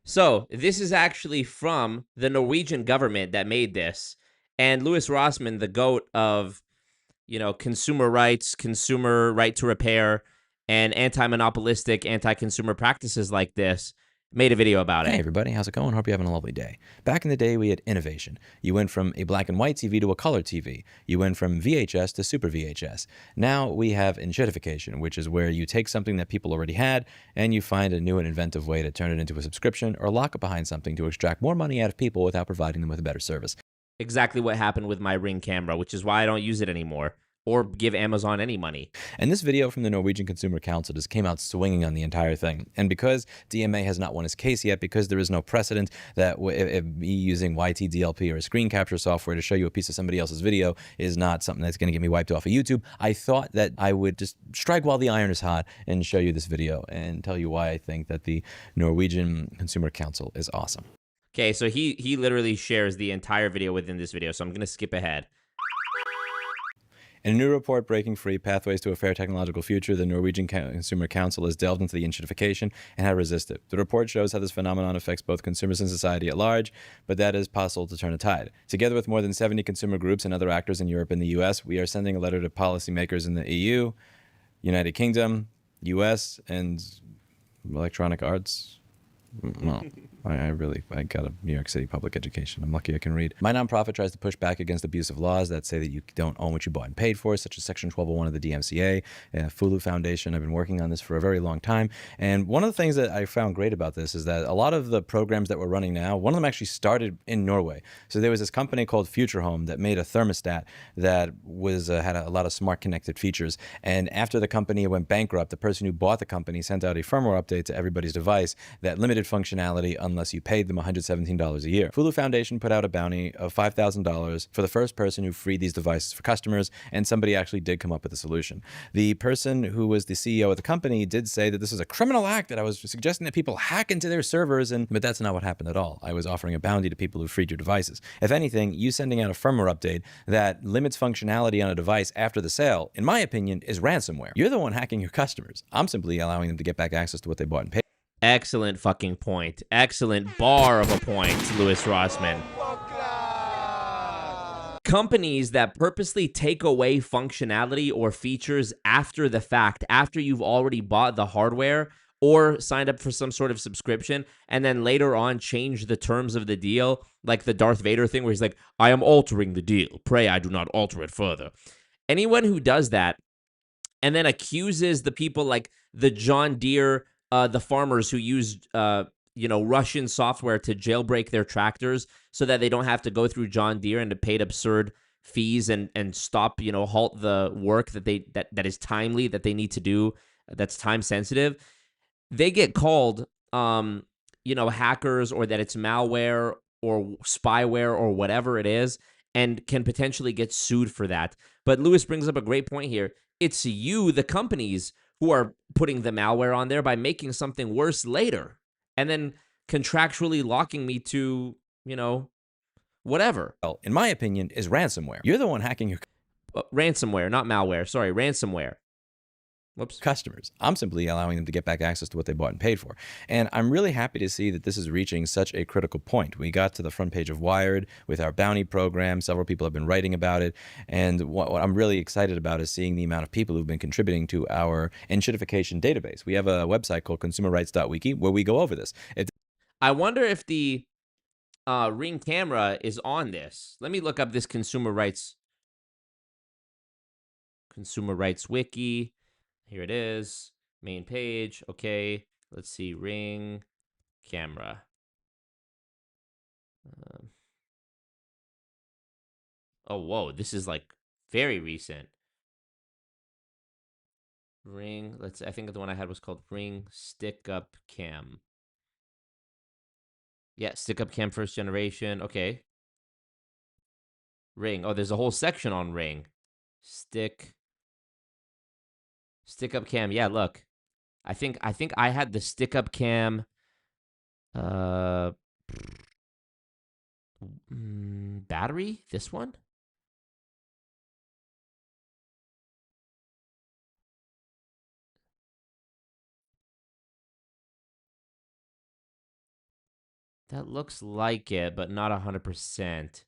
So this is actually from the Norwegian government that made this. And Louis Rossmann, the GOAT of, you know, consumer rights, consumer right to repair, and anti-monopolistic, anti-consumer practices like this, made a video about it.
Hey everybody, how's it going? Hope you're having a lovely day. Back in the day, we had innovation. You went from a black and white TV to a color TV. You went from VHS to Super VHS. Now we have enshittification, which is where you take something that people already had and you find a new and inventive way to turn it into a subscription or lock it behind something to extract more money out of people without providing them with a better service.
Exactly what happened with my Ring camera, which is why I don't use it anymore or give Amazon any money.
And this video from the Norwegian Consumer Council just came out swinging on the entire thing. And because DMA has not won his case yet, because there is no precedent that if me using YTDLP or a screen capture software to show you a piece of somebody else's video is not something that's going to get me wiped off of YouTube, I thought that I would just strike while the iron is hot and show you this video and tell you why I think that the Norwegian Consumer Council is awesome.
Okay, so he literally shares the entire video within this video, so I'm going to skip ahead.
In a new report, Breaking Free, Pathways to a Fair Technological Future, the Norwegian Consumer Council has delved into the enshittification and how to resist it. The report shows how this phenomenon affects both consumers and society at large, but that is possible to turn a tide. Together with more than 70 consumer groups and other actors in Europe and the US, we are sending a letter to policymakers in the EU, United Kingdom, US, and Electronic Arts. Well, I got a New York City public education. I'm lucky I can read. My nonprofit tries to push back against abusive laws that say that you don't own what you bought and paid for, such as Section 1201 of the DMCA, Fulu Foundation. I've been working on this for a very long time. And one of the things that I found great about this is that a lot of the programs that we're running now, one of them actually started in Norway. So there was this company called Future Home that made a thermostat that was had a lot of smart connected features. And after the company went bankrupt, the person who bought the company sent out a firmware update to everybody's device that limited functionality unless you paid them $117 a year. Fulu Foundation put out a bounty of $5,000 for the first person who freed these devices for customers, and somebody actually did come up with a solution. The person who was the CEO of the company did say that this is a criminal act, that I was suggesting that people hack into their servers, but that's not what happened at all. I was offering a bounty to people who freed your devices. If anything, you sending out a firmware update that limits functionality on a device after the sale, in my opinion, is ransomware. You're the one hacking your customers. I'm simply allowing them to get back access to what they bought and paid.
Excellent fucking point. Excellent bar of a point, Louis Rossmann. Companies that purposely take away functionality or features after the fact, after you've already bought the hardware, or signed up for some sort of subscription and then later on changed the terms of the deal, like the Darth Vader thing where he's like, I am altering the deal. Pray I do not alter it further. Anyone who does that and then accuses the people like the John Deere, the farmers who used, Russian software to jailbreak their tractors so that they don't have to go through John Deere and to paid absurd fees and stop, halt the work that is timely, that they need to do, that's time sensitive. They get called, hackers, or that it's malware or spyware or whatever it is, and can potentially get sued for that. But Lewis brings up a great point here. It's you, the companies, who are putting the malware on there by making something worse later and then contractually locking me to, whatever.
Well, in my opinion, is ransomware. You're the one hacking your
ransomware, not malware. Sorry, ransomware. Whoops.
Customers. I'm simply allowing them to get back access to what they bought and paid for. And I'm really happy to see that this is reaching such a critical point. We got to the front page of Wired with our bounty program. Several people have been writing about it. And what I'm really excited about is seeing the amount of people who've been contributing to our enshittification database. We have a website called consumerrights.wiki where we go over this.
I wonder if the Ring camera is on this. Let me look up this consumer rights wiki. Here it is, main page. Okay, let's see, Ring camera. Oh, whoa, this is like very recent. Ring, I think the one I had was called Ring Stick Up Cam. Yeah, Stick Up Cam first generation. Okay. Ring. Oh, there's a whole section on Ring. Stick Up Cam. Yeah, look. I think I had the Stick Up Cam battery, this one? That looks like it, but not 100%.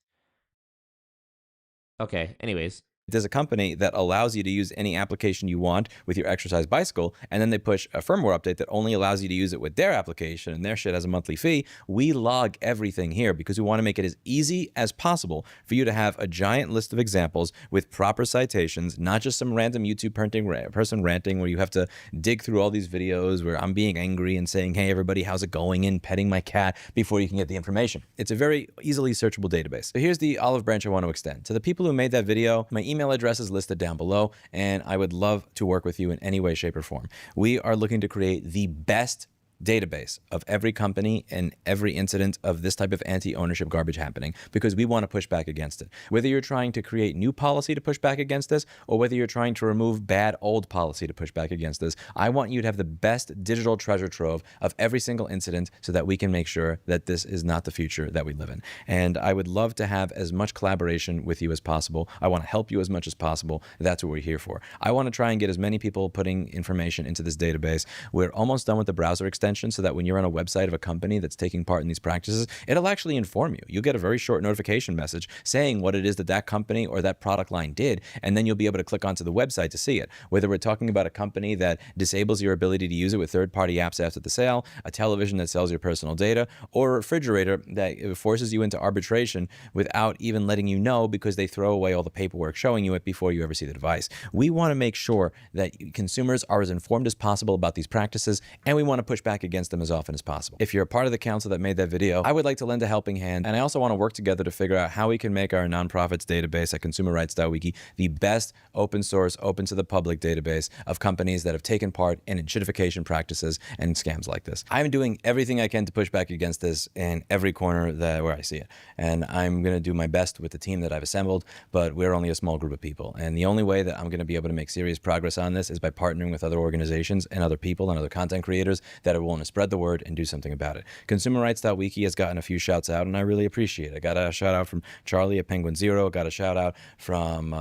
Okay, anyways.
There's a company that allows you to use any application you want with your exercise bicycle, and then they push a firmware update that only allows you to use it with their application, and their shit has a monthly fee. We log everything here because we want to make it as easy as possible for you to have a giant list of examples with proper citations, not just some random YouTube person ranting where you have to dig through all these videos where I'm being angry and saying, hey, everybody, how's it going, and petting my cat before you can get the information. It's a very easily searchable database. So here's the olive branch I want to extend. To the people who made that video, my email address is listed down below, and I would love to work with you in any way, shape, or form. We are looking to create the best database of every company and every incident of this type of anti-ownership garbage happening, because we want to push back against it. Whether you're trying to create new policy to push back against this, or whether you're trying to remove bad old policy to push back against this, I want you to have the best digital treasure trove of every single incident so that we can make sure that this is not the future that we live in. And I would love to have as much collaboration with you as possible. I want to help you as much as possible. That's what we're here for. I want to try and get as many people putting information into this database. We're almost done with the browser extension, so that when you're on a website of a company that's taking part in these practices, it'll actually inform you. You'll get a very short notification message saying what it is that that company or that product line did, and then you'll be able to click onto the website to see it. Whether we're talking about a company that disables your ability to use it with third-party apps after the sale, a television that sells your personal data, or a refrigerator that forces you into arbitration without even letting you know because they throw away all the paperwork showing you it before you ever see the device. We want to make sure that consumers are as informed as possible about these practices, and we want to push back against them as often as possible. If you're a part of the council that made that video, I would like to lend a helping hand, and I also want to work together to figure out how we can make our nonprofits database at consumerrights.wiki the best open source, open to the public database of companies that have taken part in enshittification practices and scams like this. I'm doing everything I can to push back against this in every corner where I see it, and I'm going to do my best with the team that I've assembled, but we're only a small group of people, and the only way that I'm going to be able to make serious progress on this is by partnering with other organizations and other people and other content creators that are willing to spread the word and do something about it. ConsumerRights.wiki has gotten a few shouts out, and I really appreciate it. I got a shout out from Charlie at Penguin Zero, got a shout out from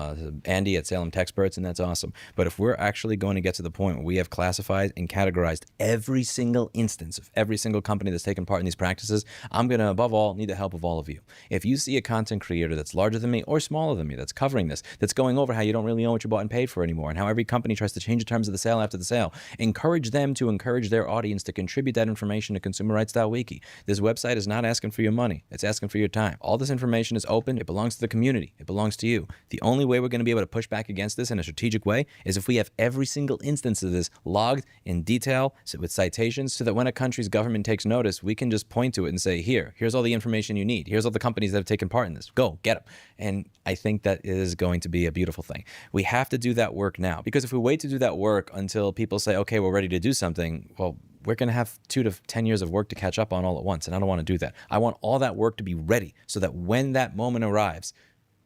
Andy at Salem Techsperts, and that's awesome. But if we're actually going to get to the point where we have classified and categorized every single instance of every single company that's taken part in these practices, I'm going to, above all, need the help of all of you. If you see a content creator that's larger than me or smaller than me that's covering this, that's going over how you don't really know what you bought and paid for anymore, and how every company tries to change the terms of the sale after the sale, encourage them to encourage their audience to contribute that information to ConsumerRights.wiki. This website is not asking for your money. It's asking for your time. All this information is open. It belongs to the community. It belongs to you. The only way we're going to be able to push back against this in a strategic way is if we have every single instance of this logged in detail with citations, so that when a country's government takes notice, we can just point to it and say, here's all the information you need. Here's all the companies that have taken part in this. Go, get them. And I think that is going to be a beautiful thing. We have to do that work now, because if we wait to do that work until people say, okay, we're ready to do something, well, we're going to have 2 to 10 years of work to catch up on all at once, and I don't want to do that. I want all that work to be ready so that when that moment arrives,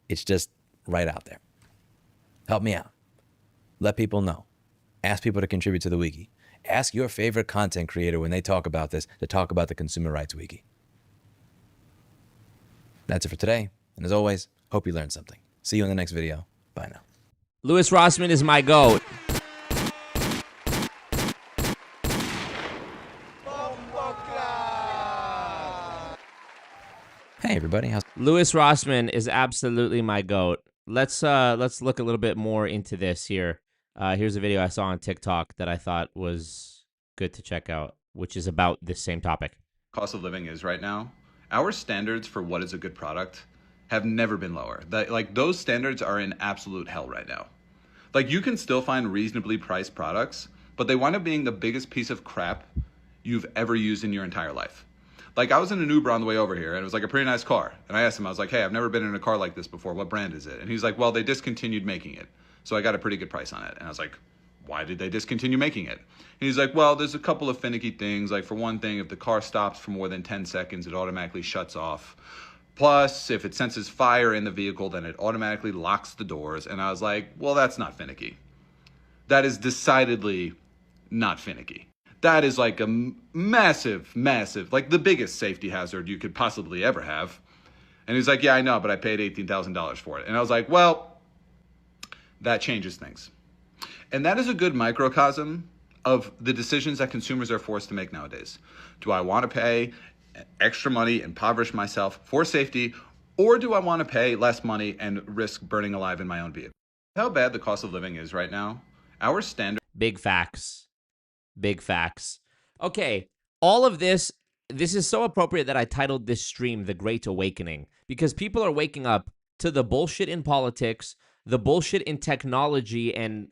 it's just right out there. Help me out. Let people know. Ask people to contribute to the wiki. Ask your favorite content creator when they talk about this to talk about the Consumer Rights Wiki. That's it for today, and as always, hope you learned something. See you in the next video. Bye now.
Louis Rossmann is my GOAT.
Hey everybody,
Louis Rossmann is absolutely my GOAT. Let's look a little bit more into this here. Here's a video I saw on TikTok that I thought was good to check out, which is about this same topic.
Cost of living is right now, our standards for what is a good product have never been lower. Like those standards are in absolute hell right now. Like you can still find reasonably priced products, but they wind up being the biggest piece of crap you've ever used in your entire life. Like I was in an Uber on the way over here, and it was like a pretty nice car. And I asked him, I was like, hey, I've never been in a car like this before. What brand is it? And he's like, well, they discontinued making it. So I got a pretty good price on it. And I was like, why did they discontinue making it? And he's like, well, there's a couple of finicky things. Like for one thing, if the car stops for more than 10 seconds, it automatically shuts off. Plus, if it senses fire in the vehicle, then it automatically locks the doors. And I was like, well, that's not finicky. That is decidedly not finicky. That is like a massive, like the biggest safety hazard you could possibly ever have. And he's like, yeah, I know, but I paid $18,000 for it. And I was like, well, that changes things. And that is a good microcosm of the decisions that consumers are forced to make nowadays. Do I want to pay extra money, impoverish myself for safety, or do I want to pay less money and risk burning alive in my own vehicle? How bad the cost of living is right now, our standard...
Big facts. Big facts. Okay, all of this is so appropriate that I titled this stream The Great Awakening, because people are waking up to the bullshit in politics, the bullshit in technology, and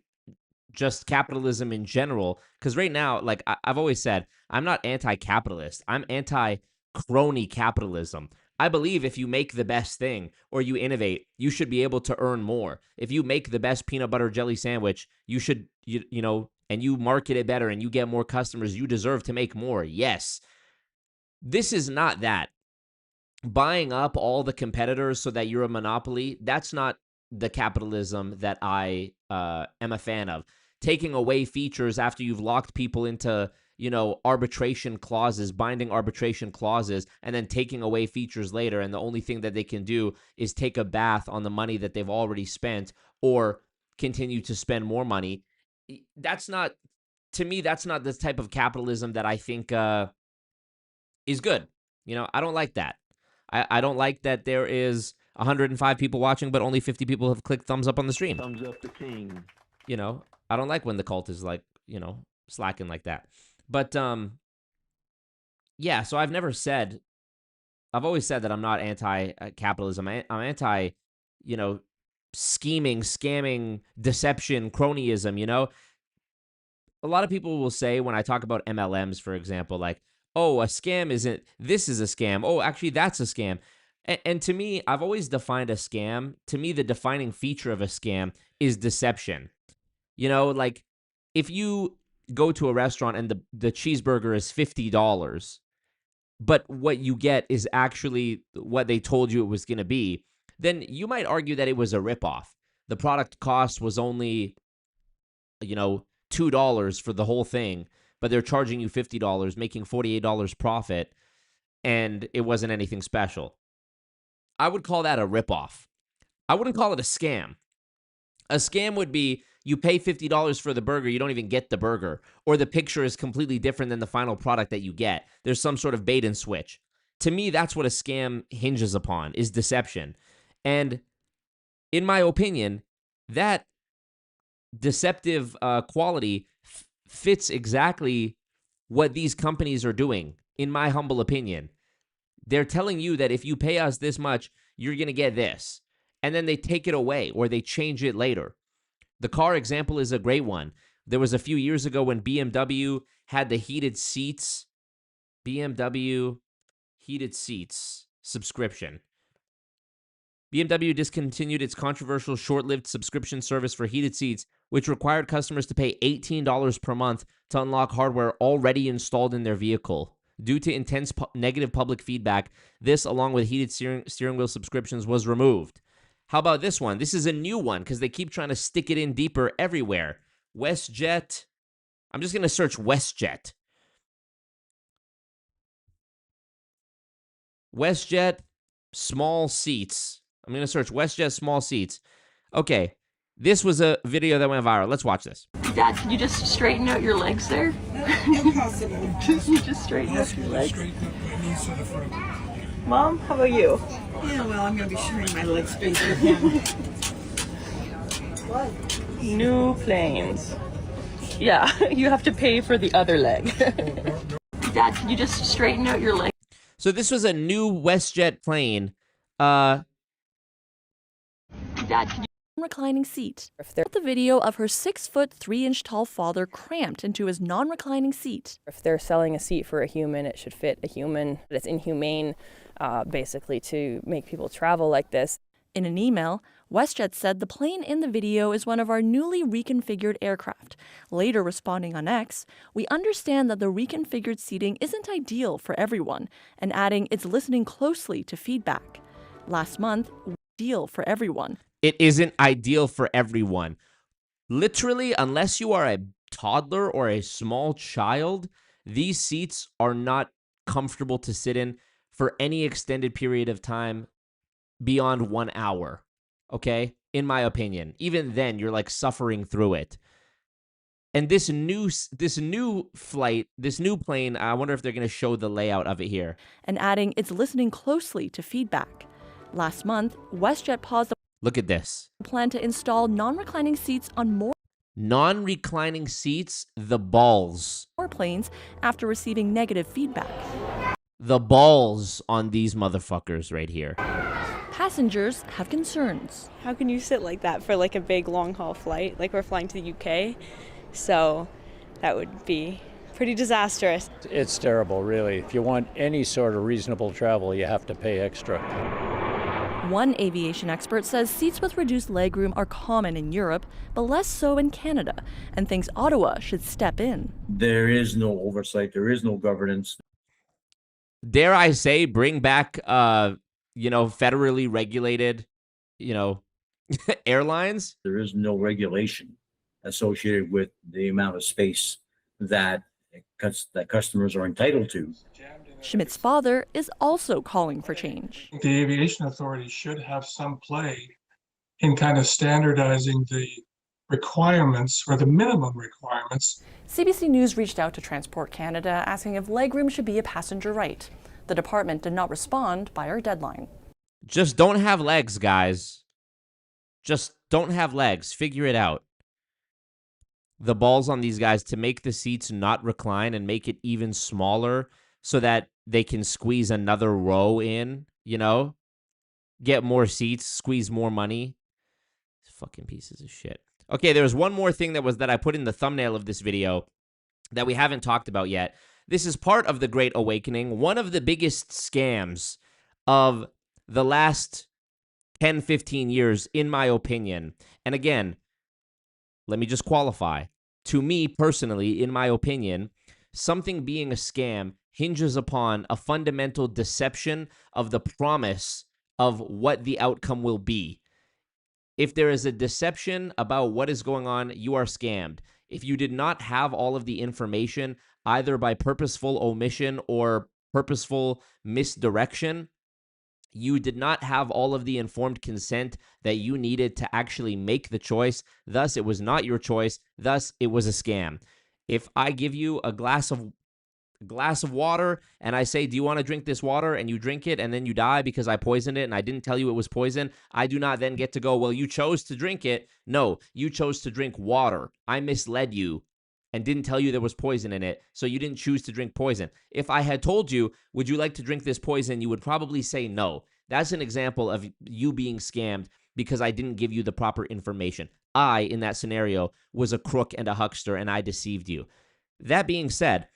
just capitalism in general. Because right now, like I've always said, I'm not anti-capitalist. I'm anti-crony capitalism. I believe if you make the best thing or you innovate, you should be able to earn more. If you make the best peanut butter jelly sandwich, you should, you know, and you market it better and you get more customers, you deserve to make more. Yes. This is not that. Buying up all the competitors so that you're a monopoly, that's not the capitalism that I am a fan of. Taking away features after you've locked people into, you know, arbitration clauses, binding arbitration clauses, and then taking away features later, and the only thing that they can do is take a bath on the money that they've already spent or continue to spend more money. That's not, to me, that's not the type of capitalism that I think is good. You know, I don't like that. I don't like that there is 105 people watching, but only 50 people have clicked thumbs up on the stream.
Thumbs up the king.
You know, I don't like when the cult is like, you know, slacking like that. But, yeah, so I've always said that I'm not anti-capitalism. I'm anti, you know, scheming, scamming, deception, cronyism, you know? A lot of people will say when I talk about MLMs, for example, like, oh, a scam isn't, this is a scam. Oh, actually, that's a scam. And to me, I've always defined a scam. To me, the defining feature of a scam is deception. You know, like, if you go to a restaurant and the cheeseburger is $50, but what you get is actually what they told you it was going to be, then you might argue that it was a ripoff. The product cost was only, you know, $2 for the whole thing, but they're charging you $50, making $48 profit, and it wasn't anything special. I would call that a ripoff. I wouldn't call it a scam. A scam would be you pay $50 for the burger, you don't even get the burger, or the picture is completely different than the final product that you get. There's some sort of bait and switch. To me, that's what a scam hinges upon, is deception. And in my opinion, that deceptive quality fits exactly what these companies are doing, in my humble opinion. They're telling you that if you pay us this much, you're going to get this. And then they take it away or they change it later. The car example is a great one. There was a few years ago when BMW had the heated seats, BMW heated seats subscription. BMW discontinued its controversial short-lived subscription service for heated seats, which required customers to pay $18 per month to unlock hardware already installed in their vehicle. Due to intense negative public feedback, this, along with heated steering wheel subscriptions, was removed. How about this one? This is a new one because they keep trying to stick it in deeper everywhere. WestJet. I'm just going to search WestJet. WestJet small seats. I'm going to search WestJet small seats. Okay, this was a video that went viral. Let's watch this.
Dad, can you just straighten out your legs there? Impossible. Can you just straighten out your legs? Mom, how about you?
Yeah, well, I'm going to be sharing my leg space with him.
New planes. Yeah, you have to pay for the other leg. Dad, can you just straighten out your legs?
So this was a new WestJet plane.
Dad, can you...
Reclining seat. The video of her 6'3" tall father cramped into his non-reclining seat.
If they're selling a seat for a human, it should fit a human. It's inhumane, basically, to make people travel like this.
In an email, WestJet said the plane in the video is one of our newly reconfigured aircraft. Later responding on X, we understand that the reconfigured seating isn't ideal for everyone, and adding it's listening closely to feedback. Last month, deal for everyone.
It isn't ideal for everyone. Literally, unless you are a toddler or a small child, these seats are not comfortable to sit in for any extended period of time beyond 1 hour, okay? In my opinion. Even then, you're like suffering through it. And this new flight, this new plane, I wonder if they're going to show the layout of it here.
And adding it's listening closely to feedback. Last month, WestJet paused the
Look at this.
plan to install non-reclining seats on more
Non-reclining seats, the balls.
planes after receiving negative feedback.
The balls on these motherfuckers right here.
Passengers have concerns.
How can you sit like that for like a big long haul flight? Like we're flying to the UK, so that would be pretty disastrous.
It's terrible, really. If you want any sort of reasonable travel, you have to pay extra.
One aviation expert says seats with reduced legroom are common in Europe, but less so in Canada, and thinks Ottawa should step in.
There is no oversight. There is no governance.
Dare I say, bring back, federally regulated, airlines?
There is no regulation associated with the amount of space that customers are entitled to.
Schmidt's father is also calling for change.
The aviation authority should have some play in kind of standardizing the requirements or the minimum requirements.
CBC News reached out to Transport Canada asking if legroom should be a passenger right. The department did not respond by our deadline.
Just don't have legs, guys. Just don't have legs. Figure it out. The balls on these guys to make the seats not recline and make it even smaller so that they can squeeze another row in, get more seats, squeeze more money. Fucking pieces of shit. Okay, there was one more thing that I put in the thumbnail of this video that we haven't talked about yet. This is part of the Great Awakening, one of the biggest scams of the last 10, 15 years, in my opinion. And again, let me just qualify. To me personally, in my opinion, something being a scam hinges upon a fundamental deception of the promise of what the outcome will be. If there is a deception about what is going on, you are scammed. if you did not have all of the information, either by purposeful omission or purposeful misdirection, you did not have all of the informed consent that you needed to actually make the choice. Thus, it was not your choice. Thus, it was a scam. If I give you a glass of water and I say, do you want to drink this water? And you drink it and then you die because I poisoned it and I didn't tell you it was poison, I do not then get to go, well, you chose to drink it. No, you chose to drink water. I misled you and didn't tell you there was poison in it, so you didn't choose to drink poison. If I had told you, would you like to drink this poison, you would probably say no. That's an example of you being scammed because I didn't give you the proper information. I, in that scenario, was a crook and a huckster, and I deceived you. That being said,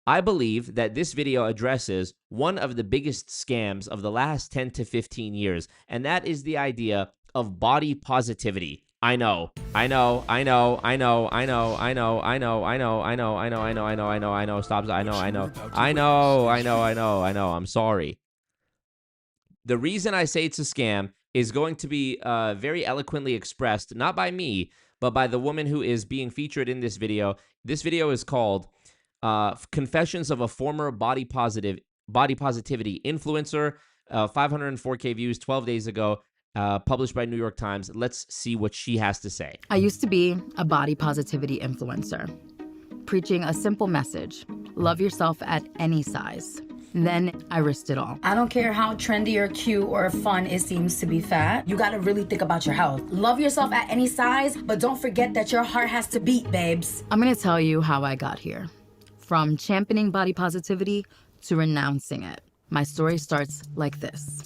I believe that this video addresses one of the biggest scams of the last 10 to 15 years, and that is the idea of body positivity. I know. Stop. I'm sorry. The reason I say it's a scam is going to be very eloquently expressed, not by me, but by the woman who is being featured in this video. This video is called Confessions of a Former Body Positivity Influencer, 504K views 12 days ago. Published by New York Times. Let's see what she has to say.
I used to be a body positivity influencer, preaching a simple message: love yourself at any size. Then I risked it all.
I don't care how trendy or cute or fun it seems to be fat. You gotta really think about your health. Love yourself at any size, but don't forget that your heart has to beat, babes.
I'm gonna tell you how I got here. From championing body positivity to renouncing it. My story starts like this.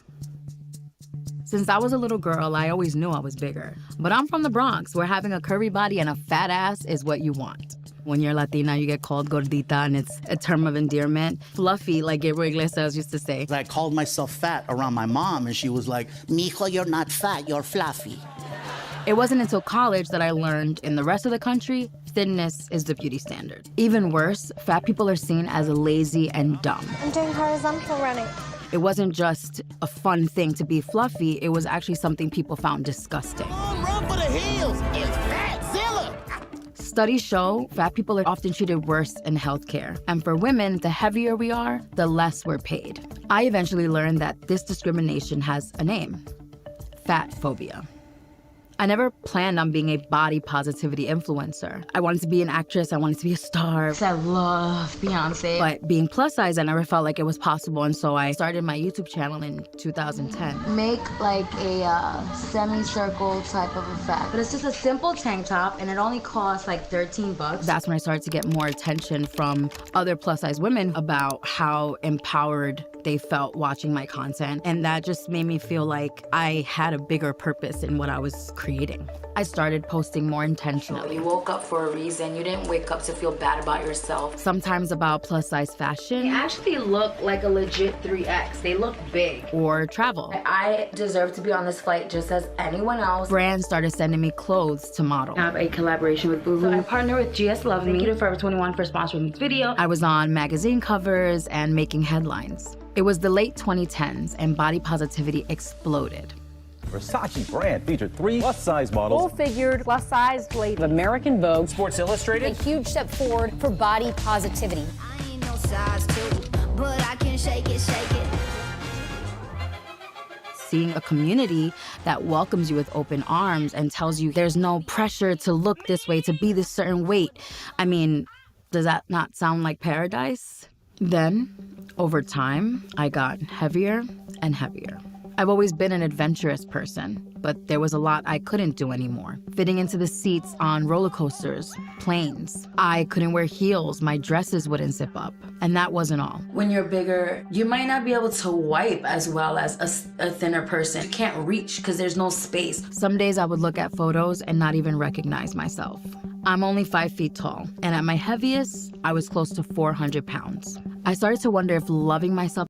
Since I was a little girl, I always knew I was bigger. But I'm from the Bronx, where having a curvy body and a fat ass is what you want. When you're Latina, you get called gordita, and it's a term of endearment. Fluffy, like Gabriel Iglesias used to say.
I called myself fat around my mom, and she was like, "Mijo, you're not fat, you're fluffy."
It wasn't until college that I learned in the rest of the country, thinness is the beauty standard. Even worse, fat people are seen as lazy and dumb.
I'm doing horizontal running.
It wasn't just a fun thing to be fluffy, it was actually something people found disgusting.
Run for the hills, it's Fatzilla!
Studies show fat people are often treated worse in healthcare. And for women, the heavier we are, the less we're paid. I eventually learned that this discrimination has a name: fat phobia. I never planned on being a body positivity influencer. I wanted to be an actress, I wanted to be a star.
I love Beyonce.
But being plus size, I never felt like it was possible, and so I started my YouTube channel in 2010.
Make like a semicircle type of effect. But it's just a simple tank top, and it only costs like $13.
That's when I started to get more attention from other plus size women about how empowered they felt watching my content, and that just made me feel like I had a bigger purpose in what I was creating. I started posting more intentionally.
You woke up for a reason. You didn't wake up to feel bad about yourself.
Sometimes about plus size fashion.
They actually look like a legit 3X. They look big.
Or travel.
I deserve to be on this flight just as anyone else.
Brands started sending me clothes to model.
I have a collaboration with Boohoo. So I partner with GS Love Me. Thank you to Forever 21 for sponsoring this video.
I was on magazine covers and making headlines. It was the late 2010s and body positivity exploded.
Versace brand featured 3 plus-size models.
Full-figured, plus-sized lady. American Vogue.
Sports Illustrated.
A huge step forward for body positivity.
I ain't no size 2, but I can shake it, shake it.
Seeing a community that welcomes you with open arms and tells you there's no pressure to look this way, to be this certain weight. I mean, does that not sound like paradise? Then, over time, I got heavier and heavier. I've always been an adventurous person, but there was a lot I couldn't do anymore. Fitting into the seats on roller coasters, planes. I couldn't wear heels, my dresses wouldn't zip up. And that wasn't all.
When you're bigger, you might not be able to wipe as well as a thinner person. You can't reach because there's no space.
Some days I would look at photos and not even recognize myself. I'm only 5 feet tall, and at my heaviest, I was close to 400 pounds. I started to wonder if loving myself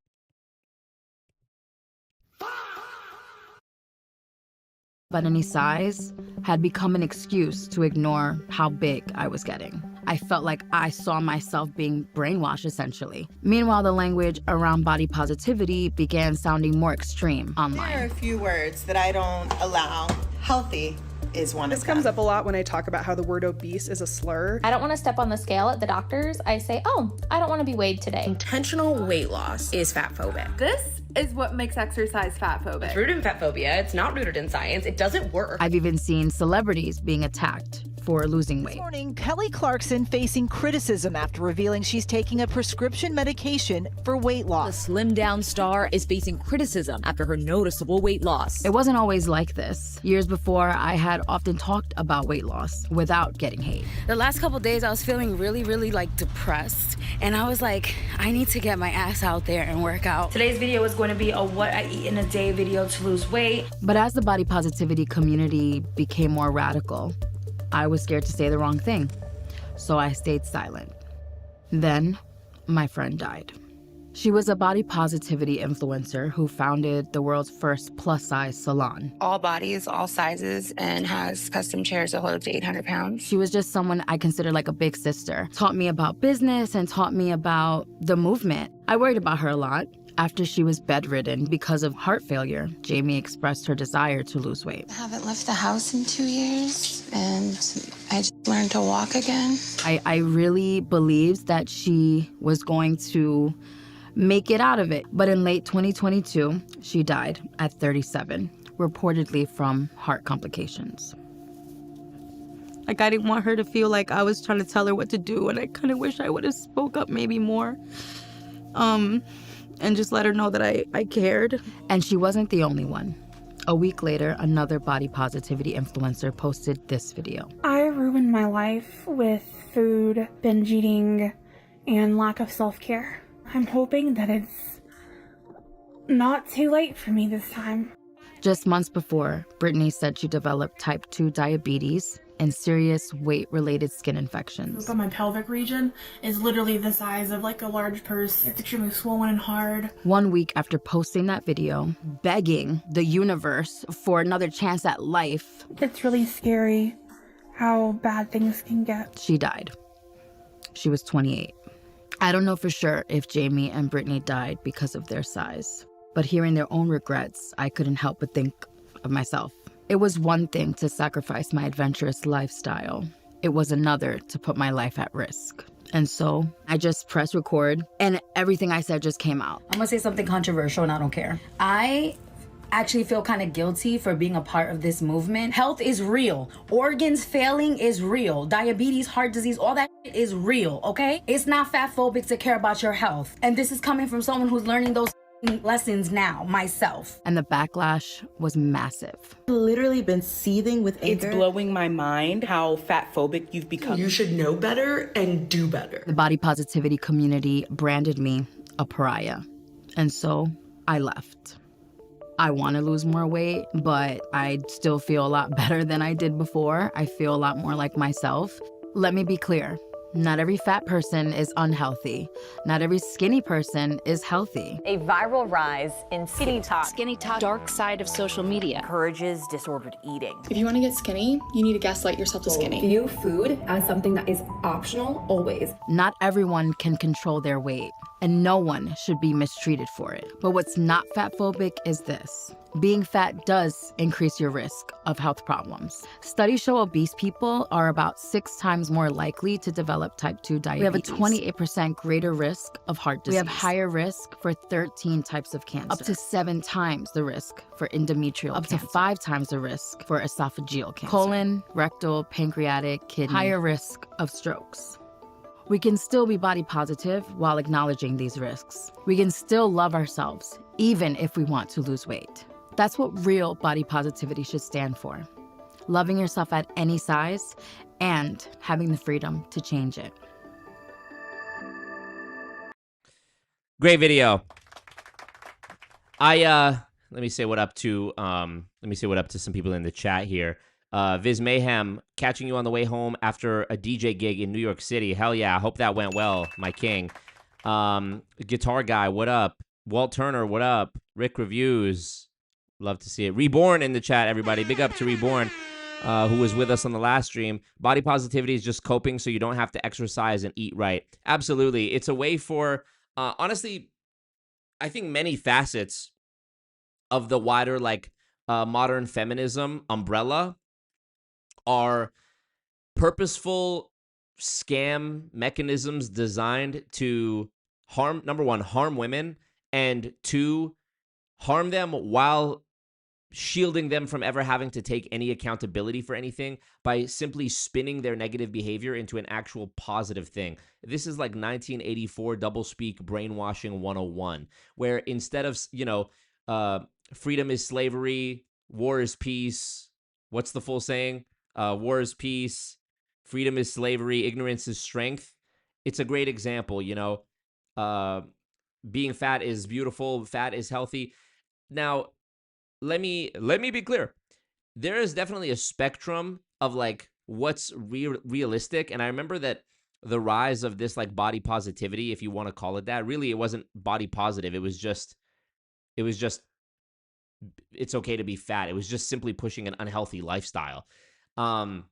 at any size had become an excuse to ignore how big I was getting. I felt like I saw myself being brainwashed, essentially. Meanwhile, the language around body positivity began sounding more extreme online.
There are a few words that I don't allow. Healthy
is one
This
of them.
comes up a lot when I talk about how the word obese is a slur.
I don't want to step on the scale at the doctor's. I say, oh, I don't want to be weighed today.
Intentional weight loss is fat phobic.
This is what makes exercise fat phobic.
It's rooted in fat phobia. It's not rooted in science. It doesn't work.
I've even seen celebrities being attacked for losing weight.
This morning, Kelly Clarkson facing criticism after revealing she's taking a prescription medication for weight loss.
The slim down star is facing criticism after her noticeable weight loss.
It wasn't always like this. Years before, I had often talked about weight loss without getting hate.
The last couple days, I was feeling really like depressed. And I was like, I need to get my ass out there and work out. Today's video is going to be a what I eat in a day video to lose weight.
But as the body positivity community became more radical, I was scared to say the wrong thing. So I stayed silent. Then my friend died. She was a body positivity influencer who founded the world's first plus-size salon.
All bodies, all sizes, and has custom chairs that hold up to 800 pounds.
She was just someone I consider like a big sister. Taught me about business and taught me about the movement. I worried about her a lot. After she was bedridden because of heart failure, Jamie expressed her desire to lose weight.
I haven't left the house in 2 years, and I just learned to walk again.
I really believed that she was going to make it out of it. But in late 2022, she died at 37, reportedly from heart complications.
Like, I didn't want her to feel like I was trying to tell her what to do, and I kind of wish I would have spoke up maybe more. And just let her know that I cared.
And she wasn't the only one. A week later, another body positivity influencer posted this video.
I ruined my life with food, binge eating, and lack of self-care. I'm hoping that it's not too late for me this time.
Just months before, Brittany said she developed type 2 diabetes and serious weight-related skin infections.
My pelvic region is literally the size of like a large purse. It's extremely swollen and hard.
1 week after posting that video, begging the universe for another chance at life,
It's really scary how bad things can get.
she died. She was 28. I don't know for sure if Jamie and Brittany died because of their size, but hearing their own regrets, I couldn't help but think of myself. It was one thing to sacrifice my adventurous lifestyle. It was another to put my life at risk. And so I just pressed record and everything I said just came out.
I'm gonna say something controversial and I don't care. I actually feel kind of guilty for being a part of this movement. Health is real. Organs failing is real. Diabetes, heart disease, all that is real, okay? It's not fat phobic to care about your health. And this is coming from someone who's learning those lessons now, myself.
And the backlash was massive.
Literally been seething with anger.
It's blowing my mind how fat phobic you've become.
You should know better and do better.
The body positivity community branded me a pariah. And so I left. I want to lose more weight, but I still feel a lot better than I did before. I feel a lot more like myself. Let me be clear. Not every fat person is unhealthy. Not every skinny person is healthy.
A viral rise in skinny talk.
Skinny talk, dark side of social media.
Encourages disordered eating.
If you want to get skinny, you need to gaslight yourself to skinny.
View food as something that is optional always.
Not everyone can control their weight, and no one should be mistreated for it. But what's not fat phobic is this. Being fat does increase your risk of health problems. Studies show obese people are about 6 times more likely to develop type 2 diabetes. We have a 28% greater risk of heart disease. We have higher risk for 13 types of cancer. Up to 7 times the risk for endometrial cancer. Up to 5 times the risk for esophageal cancer. Colon, rectal, pancreatic, kidney. Higher risk of strokes. We can still be body positive while acknowledging these risks. We can still love ourselves, even if we want to lose weight. That's what real body positivity should stand for. Loving yourself at any size and having the freedom to change it.
Great video. Let me say what up to some people in the chat here. Viz Mayhem, catching you on the way home after a DJ gig in New York City. Hell yeah, I hope that went well, my king. Guitar Guy, what up? Walt Turner, what up? Rick Reviews, love to see it. Reborn in the chat, everybody. Big up to Reborn, who was with us on the last stream. Body positivity is just coping so you don't have to exercise and eat right. Absolutely. It's a way for, honestly, I think many facets of the wider, modern feminism umbrella are purposeful scam mechanisms designed to harm, number one, harm women, and two, harm them while shielding them from ever having to take any accountability for anything by simply spinning their negative behavior into an actual positive thing. This is like 1984 doublespeak brainwashing 101, where instead of, freedom is slavery, war is peace. What's the full saying? War is peace, freedom is slavery, ignorance is strength. It's a great example, being fat is beautiful, fat is healthy. Now, let me be clear. There is definitely a spectrum of like what's realistic, and I remember that the rise of this like body positivity, if you want to call it that, really it wasn't body positive. It was just it's okay to be fat. It was just simply pushing an unhealthy lifestyle, and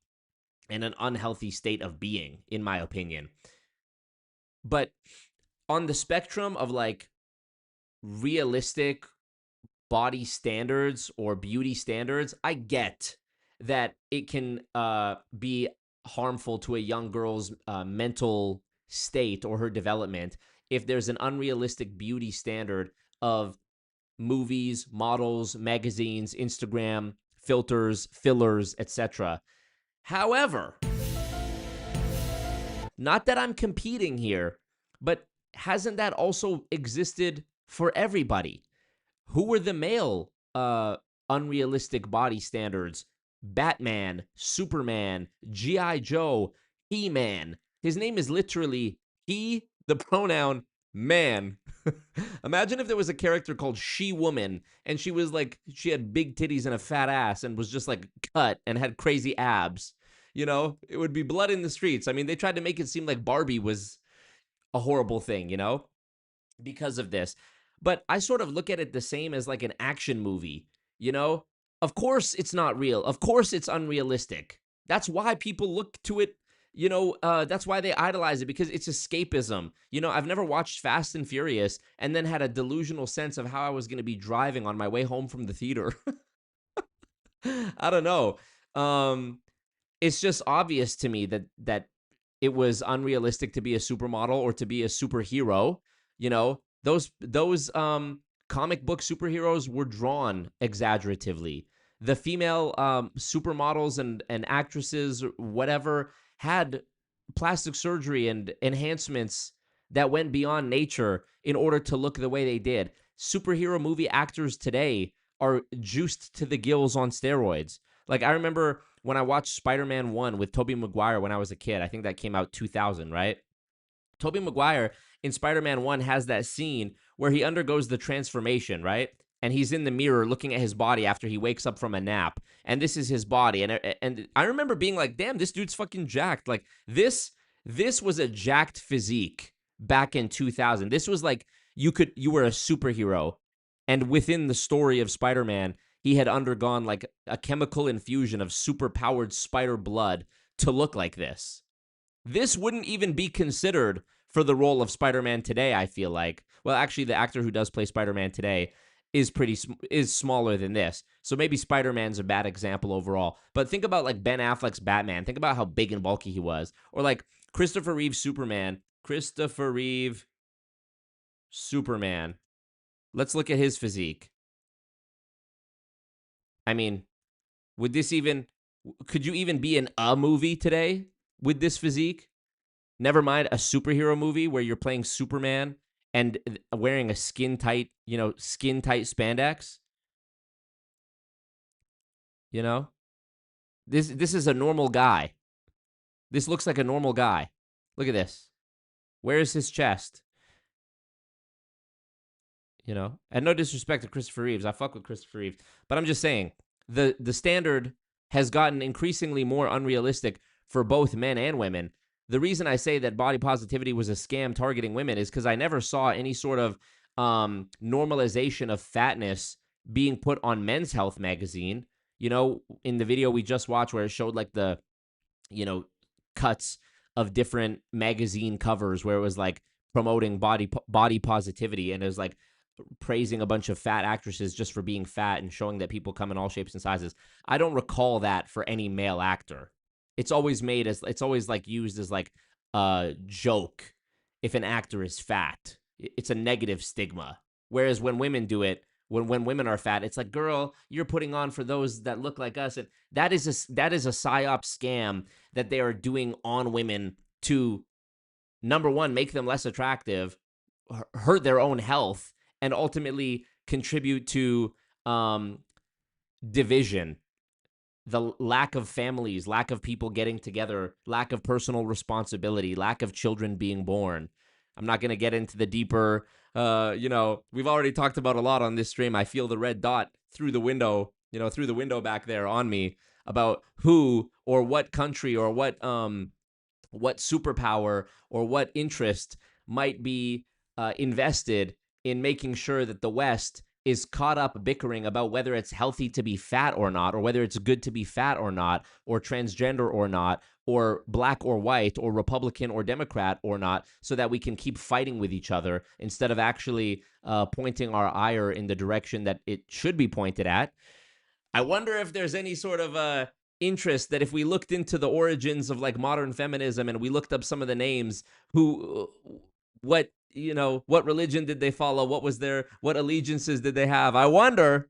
an unhealthy state of being, in my opinion. But on the spectrum of like realistic body standards or beauty standards, I get that it can be harmful to a young girl's mental state or her development if there's an unrealistic beauty standard of movies, models, magazines, Instagram, filters, fillers, etc. However, not that I'm competing here, but hasn't that also existed for everybody? Who were the male unrealistic body standards? Batman, Superman, G.I. Joe, He-Man. His name is literally he, the pronoun man. Imagine if there was a character called She-Woman, and she was like, she had big titties and a fat ass and was just like cut and had crazy abs. It would be blood in the streets. I mean, they tried to make it seem like Barbie was a horrible thing, because of this. But I sort of look at it the same as like an action movie, Of course it's not real. Of course it's unrealistic. That's why people look to it, that's why they idolize it, because it's escapism. I've never watched Fast and Furious and then had a delusional sense of how I was going to be driving on my way home from the theater. I don't know. It's just obvious to me that it was unrealistic to be a supermodel or to be a superhero. Those comic book superheroes were drawn exaggeratively. The female supermodels and actresses, whatever, had plastic surgery and enhancements that went beyond nature in order to look the way they did. Superhero movie actors today are juiced to the gills on steroids. Like, I remember when I watched Spider-Man 1 with Tobey Maguire when I was a kid. I think that came out 2000, right? Tobey Maguire in Spider-Man 1 has that scene where he undergoes the transformation, right? And he's in the mirror looking at his body after he wakes up from a nap. And this is his body. And I remember being like, damn, this dude's fucking jacked. Like, this was a jacked physique back in 2000. This was like, you were a superhero. And within the story of Spider-Man, he had undergone like a chemical infusion of super-powered spider blood to look like this. This wouldn't even be considered for the role of Spider-Man today, I feel like. Well, actually, the actor who does play Spider-Man today is smaller than this. So maybe Spider-Man's a bad example overall. But think about like Ben Affleck's Batman. Think about how big and bulky he was. Or like Christopher Reeve's Superman. Christopher Reeve Superman. Let's look at his physique. I mean, could you even be in a movie today with this physique? Never mind a superhero movie where you're playing Superman and wearing a skin-tight spandex. This is a normal guy. This looks like a normal guy. Look at this. Where is his chest? And no disrespect to Christopher Reeves. I fuck with Christopher Reeves. But I'm just saying, the standard has gotten increasingly more unrealistic for both men and women. The reason I say that body positivity was a scam targeting women is because I never saw any sort of normalization of fatness being put on Men's Health magazine. In the video we just watched where it showed like the, cuts of different magazine covers where it was like promoting body positivity, and it was like praising a bunch of fat actresses just for being fat and showing that people come in all shapes and sizes. I don't recall that for any male actor. It's always like used as like a joke if an actor is fat. It's a negative stigma. Whereas when women do it, when women are fat, it's like, girl, you're putting on for those that look like us. And that is a psyop scam that they are doing on women to, number one, make them less attractive, hurt their own health, and ultimately contribute to division, the lack of families, lack of people getting together, lack of personal responsibility, lack of children being born. I'm not going to get into the deeper, we've already talked about a lot on this stream. I feel the red dot through the window, through the window back there on me, about who or what country or what superpower or what interest might be invested in making sure that the West is caught up bickering about whether it's healthy to be fat or not, or whether it's good to be fat or not, or transgender or not, or black or white, or Republican or Democrat or not, so that we can keep fighting with each other instead of actually pointing our ire in the direction that it should be pointed at. I wonder if there's any sort of interest that if we looked into the origins of like modern feminism and we looked up some of the names, what religion did they follow? What allegiances did they have? I wonder.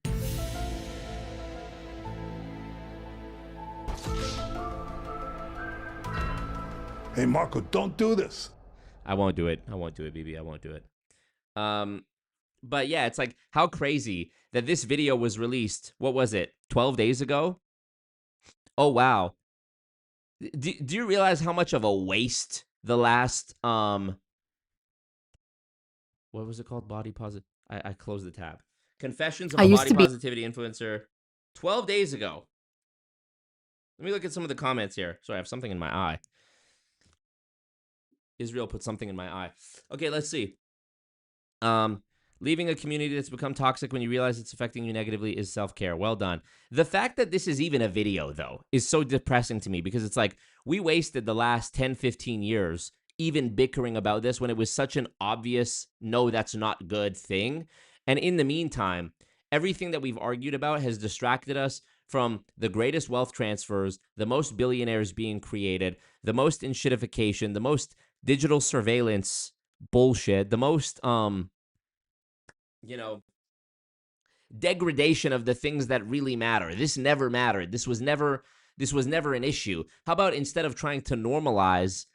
Hey, Marco, don't do this.
I won't do it, BB. I won't do it. But yeah, it's like, how crazy that this video was released. What was it? 12 days ago? Oh, wow. Do you realize how much of a waste the last, what was it called? Body positive. I closed the tab. Confessions of a Body Positivity Influencer 12 days ago. Let me look at some of the comments here. Sorry, I have something in my eye. Israel put something in my eye. Okay, let's see. Leaving a community that's become toxic when you realize it's affecting you negatively is self-care. Well done. The fact that this is even a video, though, is so depressing to me, because it's like we wasted the last 10, 15 years even bickering about this when it was such an obvious, no, that's not good thing. And in the meantime, everything that we've argued about has distracted us from the greatest wealth transfers, the most billionaires being created, the most enshittification, the most digital surveillance bullshit, the most, degradation of the things that really matter. This never mattered. This was never an issue. How about instead of trying to normalize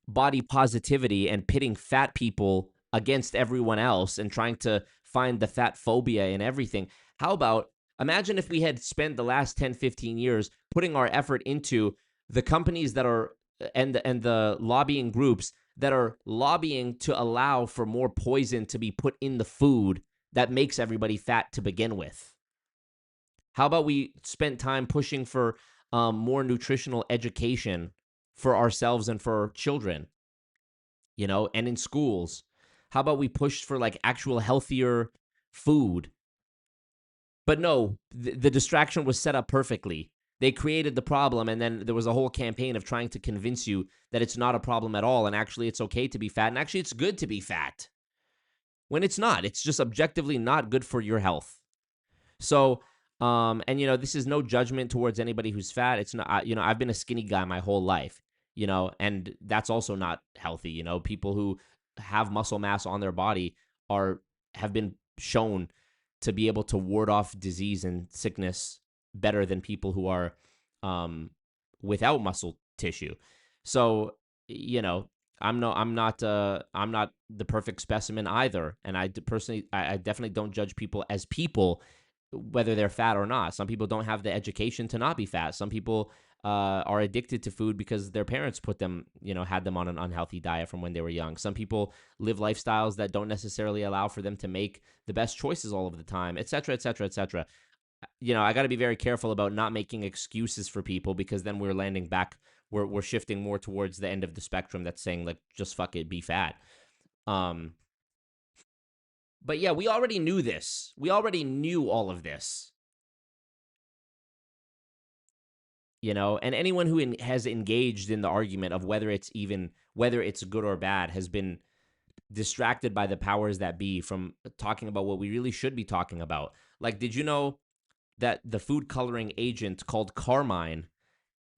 body positivity and pitting fat people against everyone else and trying to find the fat phobia in everything, how about imagine if we had spent the last 10, 15 years putting our effort into the companies that are and the lobbying groups that are lobbying to allow for more poison to be put in the food that makes everybody fat to begin with. How about we spent time pushing for more nutritional education for ourselves and for children, and in schools? How about we pushed for like actual healthier food? But no, the distraction was set up perfectly. They created the problem, and then there was a whole campaign of trying to convince you that it's not a problem at all, and actually it's okay to be fat, and actually it's good to be fat. When it's not. It's just objectively not good for your health. So, this is no judgment towards anybody who's fat. It's not, I've been a skinny guy my whole life, and that's also not healthy. People who have muscle mass on their body have been shown to be able to ward off disease and sickness better than people who are without muscle tissue. So, I'm not the perfect specimen either, and I definitely don't judge people as people, whether they're fat or not. Some people don't have the education to not be fat. Some people are addicted to food because their parents had them on an unhealthy diet from when they were young. Some people live lifestyles that don't necessarily allow for them to make the best choices all of the time, et cetera, et cetera, et cetera. I got to be very careful about not making excuses for people, because then we're landing back. We're shifting more towards the end of the spectrum that's saying, like, just fuck it, be fat. But yeah, we already knew this. We already knew all of this. And anyone who has engaged in the argument of whether it's good or bad has been distracted by the powers that be from talking about what we really should be talking about. Like, did you know that the food coloring agent called carmine,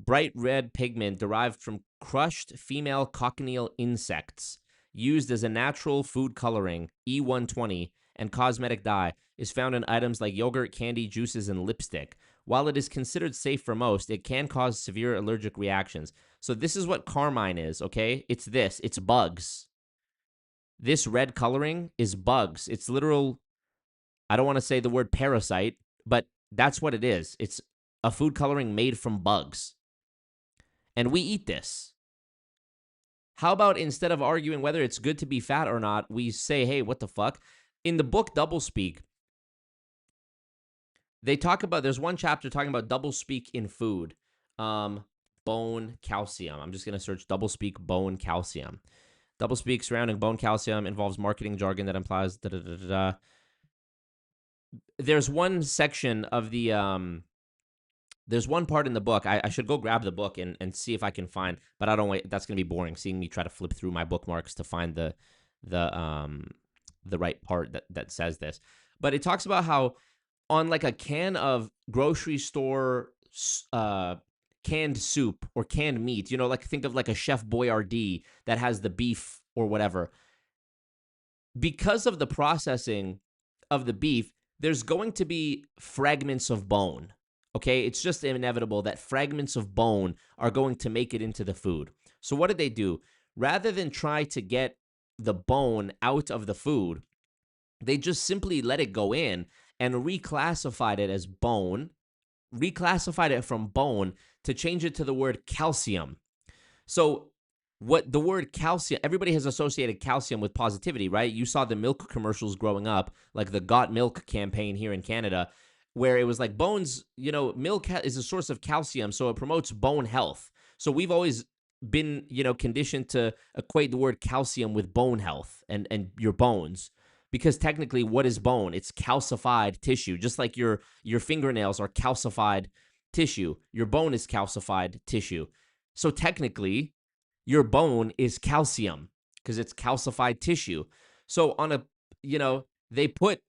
bright red pigment derived from crushed female cochineal insects, used as a natural food coloring, E120, and cosmetic dye, is found in items like yogurt, candy, juices, and lipstick. While it is considered safe for most, it can cause severe allergic reactions. So this is what carmine is, okay? It's bugs. This red coloring is bugs. It's literal, I don't want to say the word parasite, but that's what it is. It's a food coloring made from bugs. And we eat this. How about instead of arguing whether it's good to be fat or not, we say, hey, what the fuck? In the book Doublespeak, they talk about, there's one chapter talking about doublespeak in food. Bone calcium. I'm just going to search doublespeak bone calcium. Doublespeak surrounding bone calcium involves marketing jargon that implies da-da-da-da-da. There's one section of the, there's one part in the book. I should go grab the book and see if I can find, but I don't wait. That's going to be boring, seeing me try to flip through my bookmarks to find the right part that says this. But it talks about how on like a can of grocery store canned soup or canned meat, you know, like think of like a Chef Boyardee that has the beef or whatever. Because of the processing of the beef, there's going to be fragments of bone. Okay, it's just inevitable that fragments of bone are going to make it into the food. So what did they do? Rather than try to get the bone out of the food, they just simply let it go in and reclassified it as bone, reclassified it from bone to change it to the word calcium. So what the word calcium, everybody has associated calcium with positivity, right? You saw the milk commercials growing up, like the Got Milk campaign here in Canada, where it was like bones, you know, milk is a source of calcium, so it promotes bone health. So we've always been, you know, conditioned to equate the word calcium with bone health and your bones. Because technically, what is bone? It's calcified tissue. Just like your fingernails are calcified tissue. Your bone is calcified tissue. So technically, your bone is calcium because it's calcified tissue. So on a, you know, they put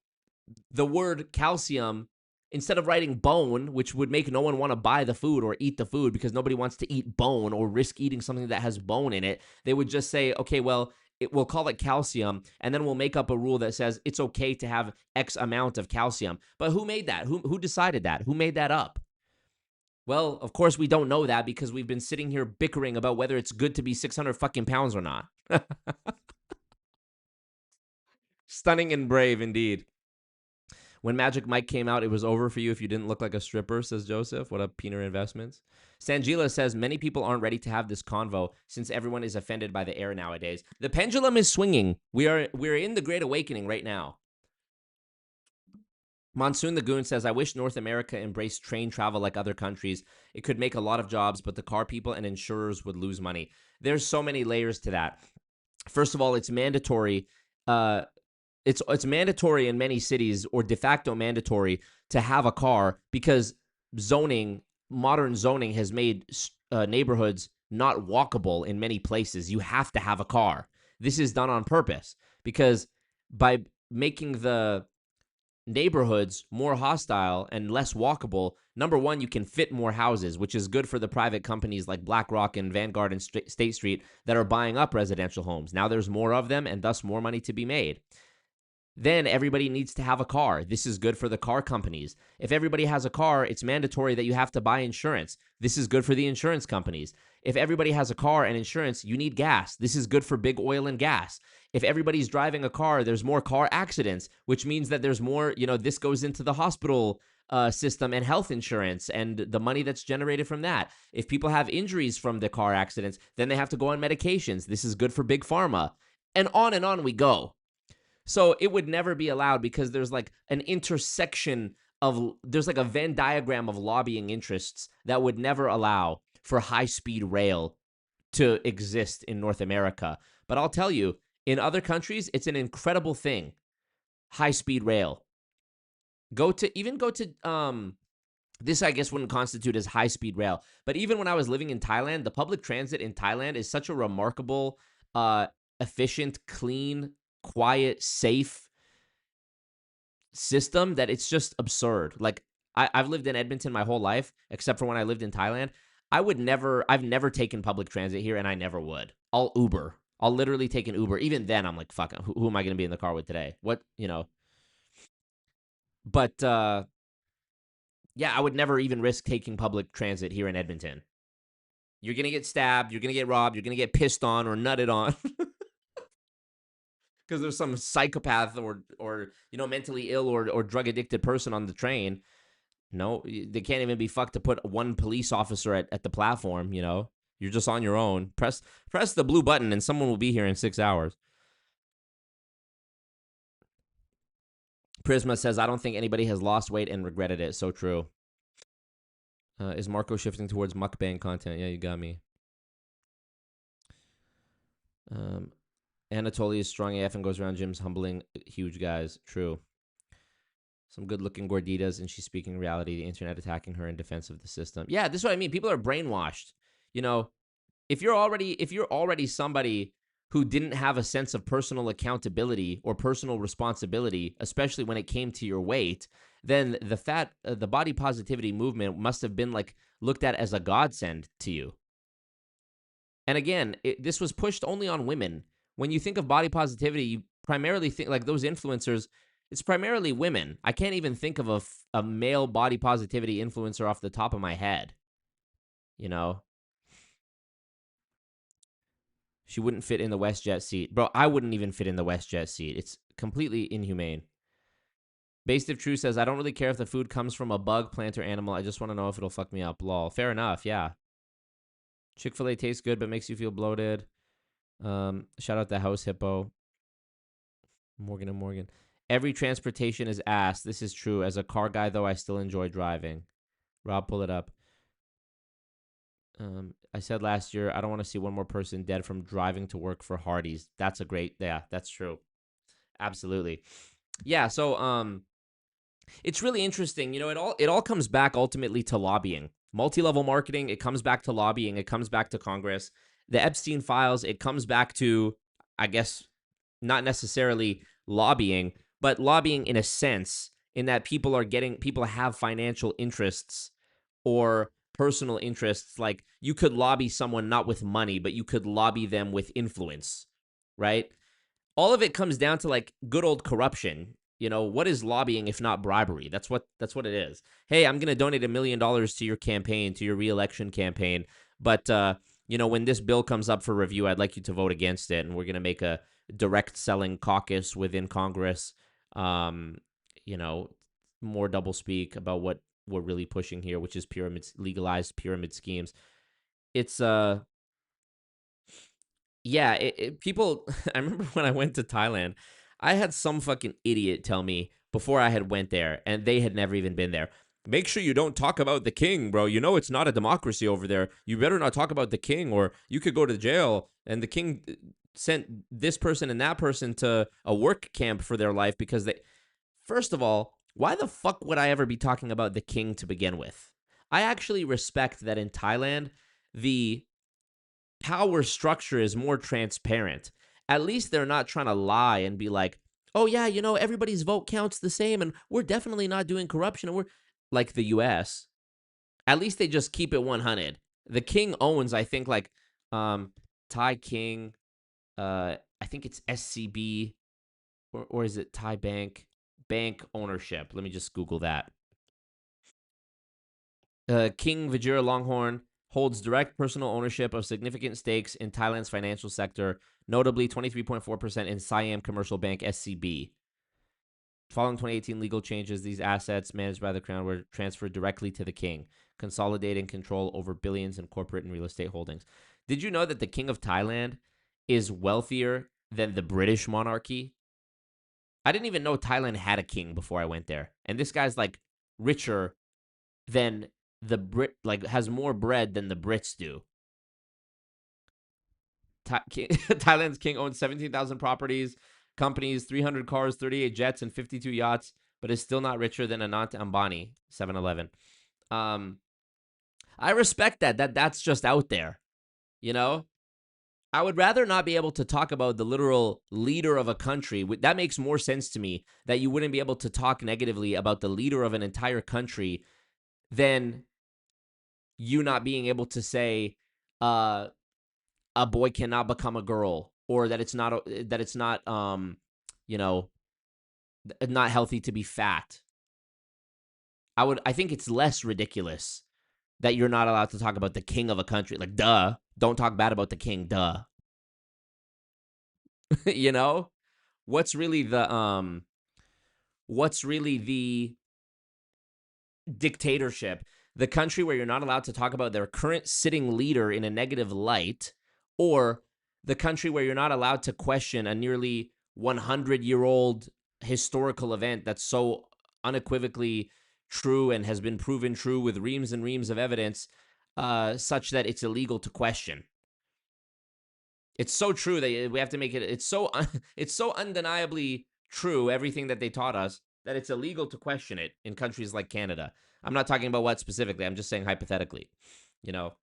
the word calcium instead of writing bone, which would make no one want to buy the food or eat the food because nobody wants to eat bone or risk eating something that has bone in it. They would just say, okay, well, we'll call it calcium, and then we'll make up a rule that says it's okay to have X amount of calcium. But who made that? Who decided that? Who made that up? Well, of course we don't know that because we've been sitting here bickering about whether it's good to be 600 fucking pounds or not. Stunning and brave indeed. When Magic Mike came out, it was over for you if you didn't look like a stripper, says Joseph. What up, Peener Investments? Sangila says, many people aren't ready to have this convo since everyone is offended by the air nowadays. The pendulum is swinging. We're in the Great Awakening right now. Monsoon the Goon says, I wish North America embraced train travel like other countries. It could make a lot of jobs, but the car people and insurers would lose money. There's so many layers to that. First of all, it's mandatory. It's mandatory in many cities, or de facto mandatory, to have a car because modern zoning has made neighborhoods not walkable in many places. You have to have a car. This is done on purpose because by making the neighborhoods more hostile and less walkable, number one, you can fit more houses, which is good for the private companies like BlackRock and Vanguard and State Street that are buying up residential homes. Now there's more of them and thus more money to be made. Then everybody needs to have a car. This is good for the car companies. If everybody has a car, it's mandatory that you have to buy insurance. This is good for the insurance companies. If everybody has a car and insurance, you need gas. This is good for big oil and gas. If everybody's driving a car, there's more car accidents, which means that there's more, this goes into the hospital system and health insurance and the money that's generated from that. If people have injuries from the car accidents, then they have to go on medications. This is good for big pharma. And on we go. So it would never be allowed because there's like an intersection there's like a Venn diagram of lobbying interests that would never allow for high-speed rail to exist in North America. But I'll tell you, in other countries, it's an incredible thing. High-speed rail. Go to this I guess wouldn't constitute as high-speed rail. But even when I was living in Thailand, the public transit in Thailand is such a remarkable efficient, clean, quiet, safe system that it's just absurd. Like, I've lived in Edmonton my whole life, except for when I lived in Thailand. I've never taken public transit here, and I never would. I'll Uber. I'll literally take an Uber. Even then, I'm like, fuck, who am I going to be in the car with today? What, you know? But, yeah, I would never even risk taking public transit here in Edmonton. You're going to get stabbed. You're going to get robbed. You're going to get pissed on or nutted on. Because there's some psychopath or you know, mentally ill or drug-addicted person on the train. No, they can't even be fucked to put one police officer at the platform, you know. You're just on your own. Press the blue button and someone will be here in 6 hours. Prisma says, I don't think anybody has lost weight and regretted it. So true. Is Marco shifting towards mukbang content? Yeah, you got me. Anatoly is strong AF and goes around gyms humbling huge guys. True. Some good-looking gorditas, and she's speaking reality. The internet attacking her in defense of the system. Yeah, this is what I mean. People are brainwashed. You know, if you're already somebody who didn't have a sense of personal accountability or personal responsibility, especially when it came to your weight, then the body positivity movement must have been like looked at as a godsend to you. And again, this was pushed only on women. When you think of body positivity, you primarily think like those influencers. It's primarily women. I can't even think of a male body positivity influencer off the top of my head. You know? She wouldn't fit in the WestJet seat. Bro, I wouldn't even fit in the WestJet seat. It's completely inhumane. Based of True says, I don't really care if the food comes from a bug, plant, or animal. I just want to know if it'll fuck me up. Lol. Fair enough, yeah. Chick-fil-A tastes good but makes you feel bloated. Shout out to House Hippo. Morgan and Morgan. Every transportation is ass. This is true. As a car guy, though, I still enjoy driving. Rob, pull it up. I said last year, I don't want to see one more person dead from driving to work for Hardee's. That's a great, yeah, that's true. Absolutely. Yeah, so it's really interesting. You know, it all comes back ultimately to lobbying. Multi-level marketing, it comes back to lobbying. It comes back to Congress. The Epstein files, it comes back to, I guess, not necessarily lobbying, but lobbying in a sense, in that people have financial interests or personal interests. Like, you could lobby someone not with money, but you could lobby them with influence, right? All of it comes down to like good old corruption. You know, what is lobbying if not bribery? That's what it is. Hey, I'm going to donate $1 million to your campaign, to your re-election campaign, but you know, when this bill comes up for review, I'd like you to vote against it, and we're going to make a direct selling caucus within Congress. You know, more doublespeak about what we're really pushing here, which is legalized pyramid schemes. It's yeah, people. I remember when I went to Thailand, I had some fucking idiot tell me before I had went there, and they had never even been there. Make sure you don't talk about the king, bro. You know it's not a democracy over there. You better not talk about the king, or you could go to jail. And the king sent this person and that person to a work camp for their life because they... First of all, why the fuck would I ever be talking about the king to begin with? I actually respect that in Thailand, the power structure is more transparent. At least they're not trying to lie and be like, oh yeah, you know, everybody's vote counts the same and we're definitely not doing corruption, and we're like the US. At least they just keep it 100. The king owns, I think, like Thai King, I think it's SCB, or is it Thai Bank ownership? Let me just Google that. King Vajira Longhorn holds direct personal ownership of significant stakes in Thailand's financial sector, notably 23.4% in Siam Commercial Bank, SCB. Following 2018 legal changes, these assets managed by the crown were transferred directly to the king, consolidating control over billions in corporate and real estate holdings. Did you know that the king of Thailand is wealthier than the British monarchy? I didn't even know Thailand had a king before I went there. And this guy's like richer than has more bread than the Brits do. Thailand's king owns 17,000 properties, companies, 300 cars, 38 jets, and 52 yachts, but is still not richer than Anant Ambani, 7-Eleven. I respect that. That's just out there, you know? I would rather not be able to talk about the literal leader of a country. That makes more sense to me, that you wouldn't be able to talk negatively about the leader of an entire country than you not being able to say a boy cannot become a girl, or that it's not you know, not healthy to be fat. I think it's less ridiculous that you're not allowed to talk about the king of a country. Like, duh. Don't talk bad about the king, duh. You know? What's really the dictatorship? The country where you're not allowed to talk about their current sitting leader in a negative light, or the country where you're not allowed to question a nearly 100-year-old historical event that's so unequivocally true and has been proven true with reams and reams of evidence, such that it's illegal to question. It's so true that we have to make it. It's so undeniably true, everything that they taught us, that it's illegal to question it in countries like Canada. I'm not talking about what specifically. I'm just saying hypothetically. You know,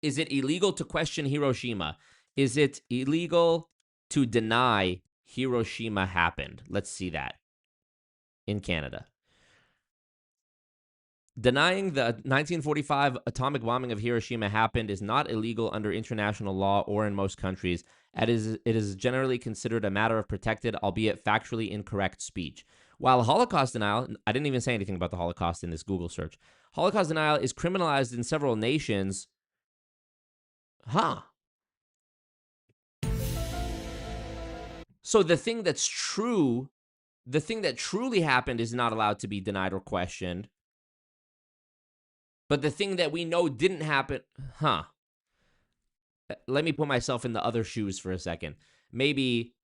is it illegal to question Hiroshima? Is it illegal to deny Hiroshima happened? Let's see that in Canada. Denying the 1945 atomic bombing of Hiroshima happened is not illegal under international law or in most countries. It is generally considered a matter of protected, albeit factually incorrect speech. While Holocaust denial, I didn't even say anything about the Holocaust in this Google search. Holocaust denial is criminalized in several nations. So the thing that's true, the thing that truly happened is not allowed to be denied or questioned. But the thing that we know didn't happen, Let me put myself in the other shoes for a second. Maybe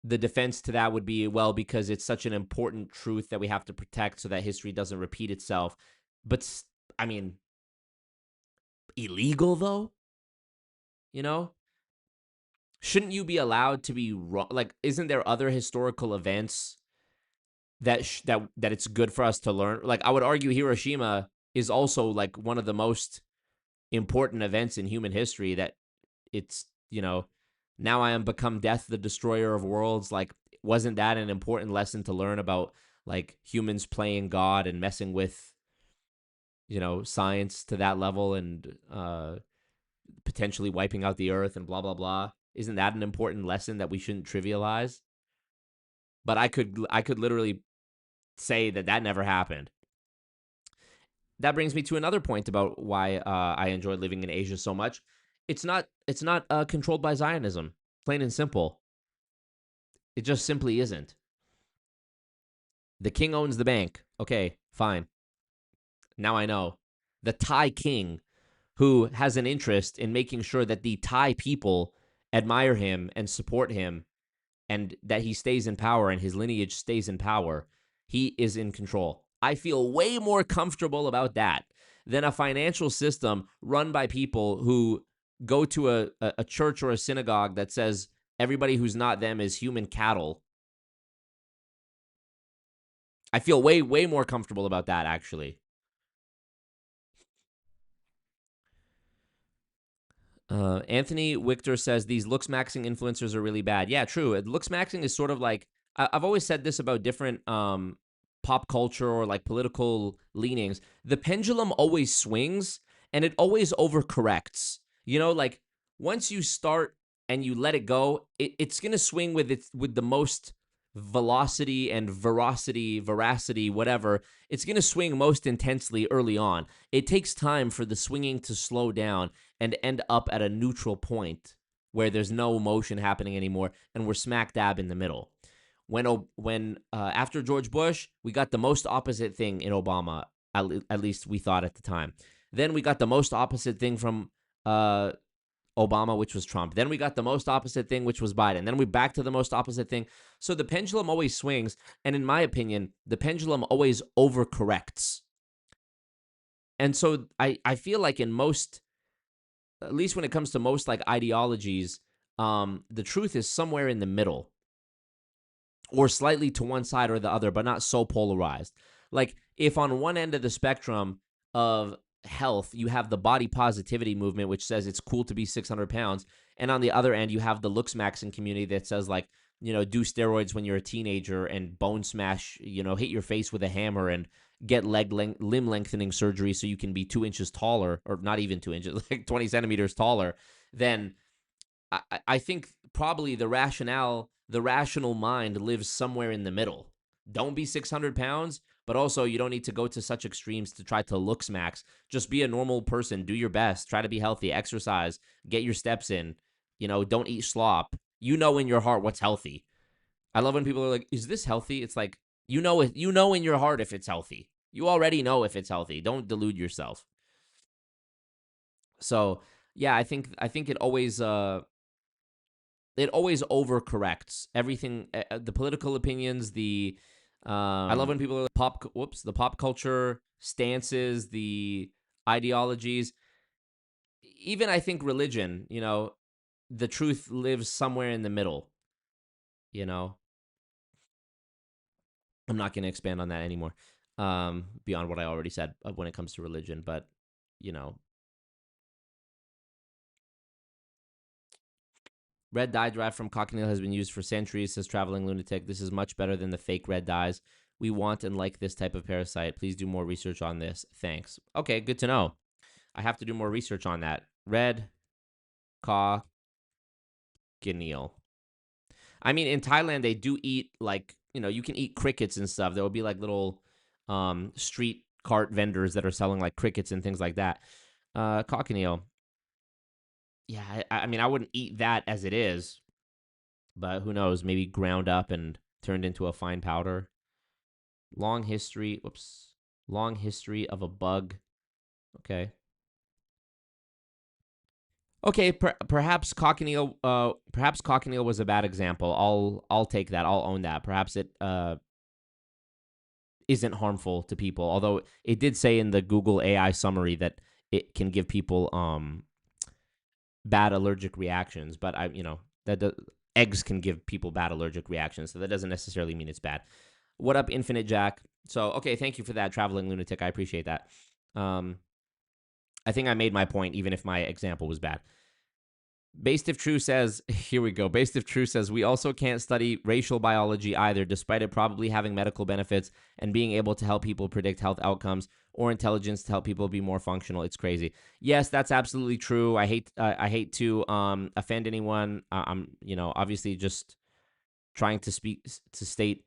the defense to that would be, well, because it's such an important truth that we have to protect so that history doesn't repeat itself. But, I mean, illegal though? You know? Shouldn't you be allowed to be wrong? Like, isn't there other historical events that it's good for us to learn? Like, I would argue Hiroshima is also like one of the most important events in human history, that it's, you know, now I am become death, the destroyer of worlds. Like, wasn't that an important lesson to learn about, like, humans playing God and messing with, you know, science to that level and potentially wiping out the earth and blah, blah, blah? Isn't that an important lesson that we shouldn't trivialize? But I could literally say that never happened. That brings me to another point about why I enjoy living in Asia so much. It's not controlled by Zionism, plain and simple. It just simply isn't. The king owns the bank. Okay, fine. Now I know. The Thai king, who has an interest in making sure that the Thai people admire him and support him, and that he stays in power and his lineage stays in power, he is in control. I feel way more comfortable about that than a financial system run by people who go to a church or a synagogue that says everybody who's not them is human cattle. I feel way more comfortable about that, actually. Anthony Wichter says these looks maxing influencers are really bad. Yeah, true. Looks maxing is sort of like, I've always said this about different pop culture or like political leanings. The pendulum always swings and it always overcorrects. You know, like once you start and you let it go, it's going to swing with the most velocity and veracity, whatever. It's going to swing most intensely early on. It takes time for the swinging to slow down and end up at a neutral point where there's no motion happening anymore, and we're smack dab in the middle. When after George Bush, we got the most opposite thing in Obama, at least we thought at the time. Then we got the most opposite thing from Obama, which was Trump. Then we got the most opposite thing, which was Biden. Then we back to the most opposite thing. So the pendulum always swings, and in my opinion, the pendulum always overcorrects. And so I feel like in most, at least when it comes to most like ideologies, the truth is somewhere in the middle, or slightly to one side or the other, but not so polarized. Like if on one end of the spectrum of health, you have the body positivity movement, which says it's cool to be 600 pounds. And on the other end, you have the looks maxing community that says, like, you know, do steroids when you're a teenager and bone smash, you know, hit your face with a hammer and get limb lengthening surgery so you can be 2 inches taller, or not even 2 inches, like 20 centimeters taller. Then I think probably the rational mind lives somewhere in the middle. Don't be 600 pounds, but also you don't need to go to such extremes to try to looks max. Just be a normal person. Do your best. Try to be healthy. Exercise. Get your steps in. You know, don't eat slop. You know in your heart what's healthy. I love when people are like, is this healthy? It's like, you know in your heart if it's healthy. You already know if it's healthy. Don't delude yourself. So, yeah, I think it always overcorrects everything, the political opinions, I love when people are the pop culture stances, the ideologies, even I think religion, you know, the truth lives somewhere in the middle, you know. I'm not going to expand on that anymore, beyond what I already said when it comes to religion, but, you know. Red dye derived from cochineal has been used for centuries, says Traveling Lunatic. This is much better than the fake red dyes. We want and like this type of parasite. Please do more research on this. Thanks. Okay, good to know. I have to do more research on that. Red cochineal. I mean, in Thailand, they do eat, like, you know, you can eat crickets and stuff. There will be like little street cart vendors that are selling like crickets and things like that. Cochineal. Yeah, I mean, I wouldn't eat that as it is, but who knows? Maybe ground up and turned into a fine powder. Long history of a bug. Okay. Okay, perhaps cochineal was a bad example. I'll take that. I'll own that. Perhaps it isn't harmful to people, although it did say in the Google AI summary that it can give people bad allergic reactions, but eggs can give people bad allergic reactions, so that doesn't necessarily mean it's bad. What up, Infinite Jack? So, okay, thank you for that, Traveling Lunatic. I appreciate that. I think I made my point, even if my example was bad. Based If True says, here we go. Based If True says, we also can't study racial biology either, despite it probably having medical benefits and being able to help people predict health outcomes or intelligence to help people be more functional. It's crazy. Yes, that's absolutely true. I hate to offend anyone. I'm, obviously just trying to state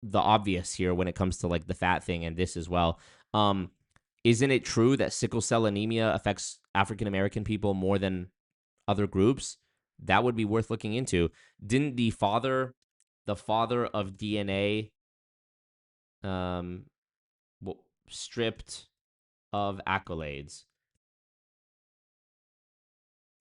the obvious here when it comes to like the fat thing and this as well. Isn't it true that sickle cell anemia affects African American people more than other groups? That would be worth looking into. Didn't the father of DNA stripped of accolades?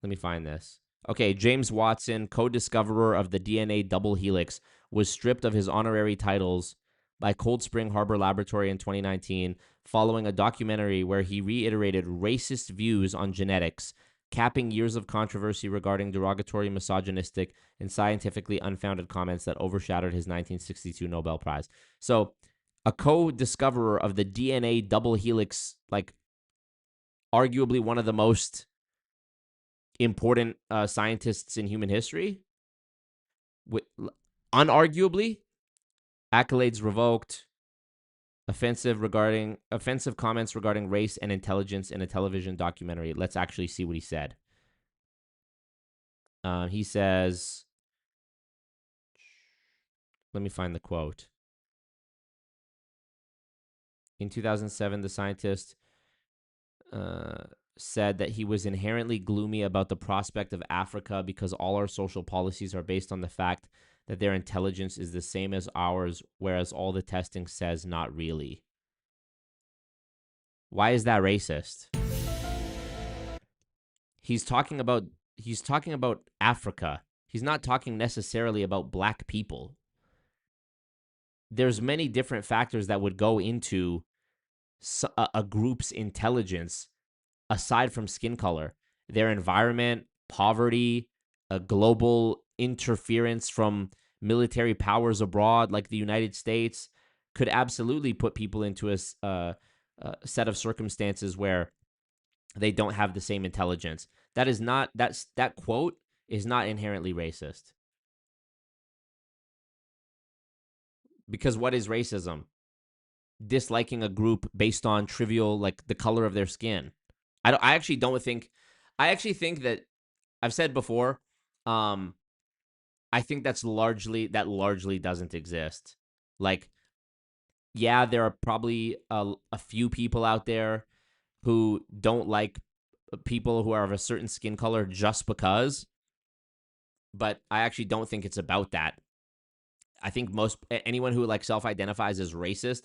Let me find this. Okay, James Watson, co-discoverer of the DNA double helix, was stripped of his honorary titles by Cold Spring Harbor Laboratory in 2019 following a documentary where he reiterated racist views on genetics, capping years of controversy regarding derogatory, misogynistic, and scientifically unfounded comments that overshadowed his 1962 Nobel Prize. So, a co-discoverer of the DNA double helix, like arguably one of the most important scientists in human history, unarguably, accolades revoked, offensive comments regarding race and intelligence in a television documentary. Let's actually see what he said. He says, let me find the quote. In 2007, the scientist said that he was inherently gloomy about the prospect of Africa because all our social policies are based on the fact that their intelligence is the same as ours, whereas all the testing says not really. Why is that racist? He's talking about Africa. He's not talking necessarily about black people. There's many different factors that would go into a group's intelligence aside from skin color. Their environment, poverty, a global interference from military powers abroad like the United States could absolutely put people into a set of circumstances where they don't have the same intelligence. That quote is not inherently racist. Because what is racism? Disliking a group based on trivial, like the color of their skin. I actually think that I've said before, I think that largely doesn't exist. Like, yeah, there are probably a few people out there who don't like people who are of a certain skin color just because, but I actually don't think it's about that. I think anyone who like self-identifies as racist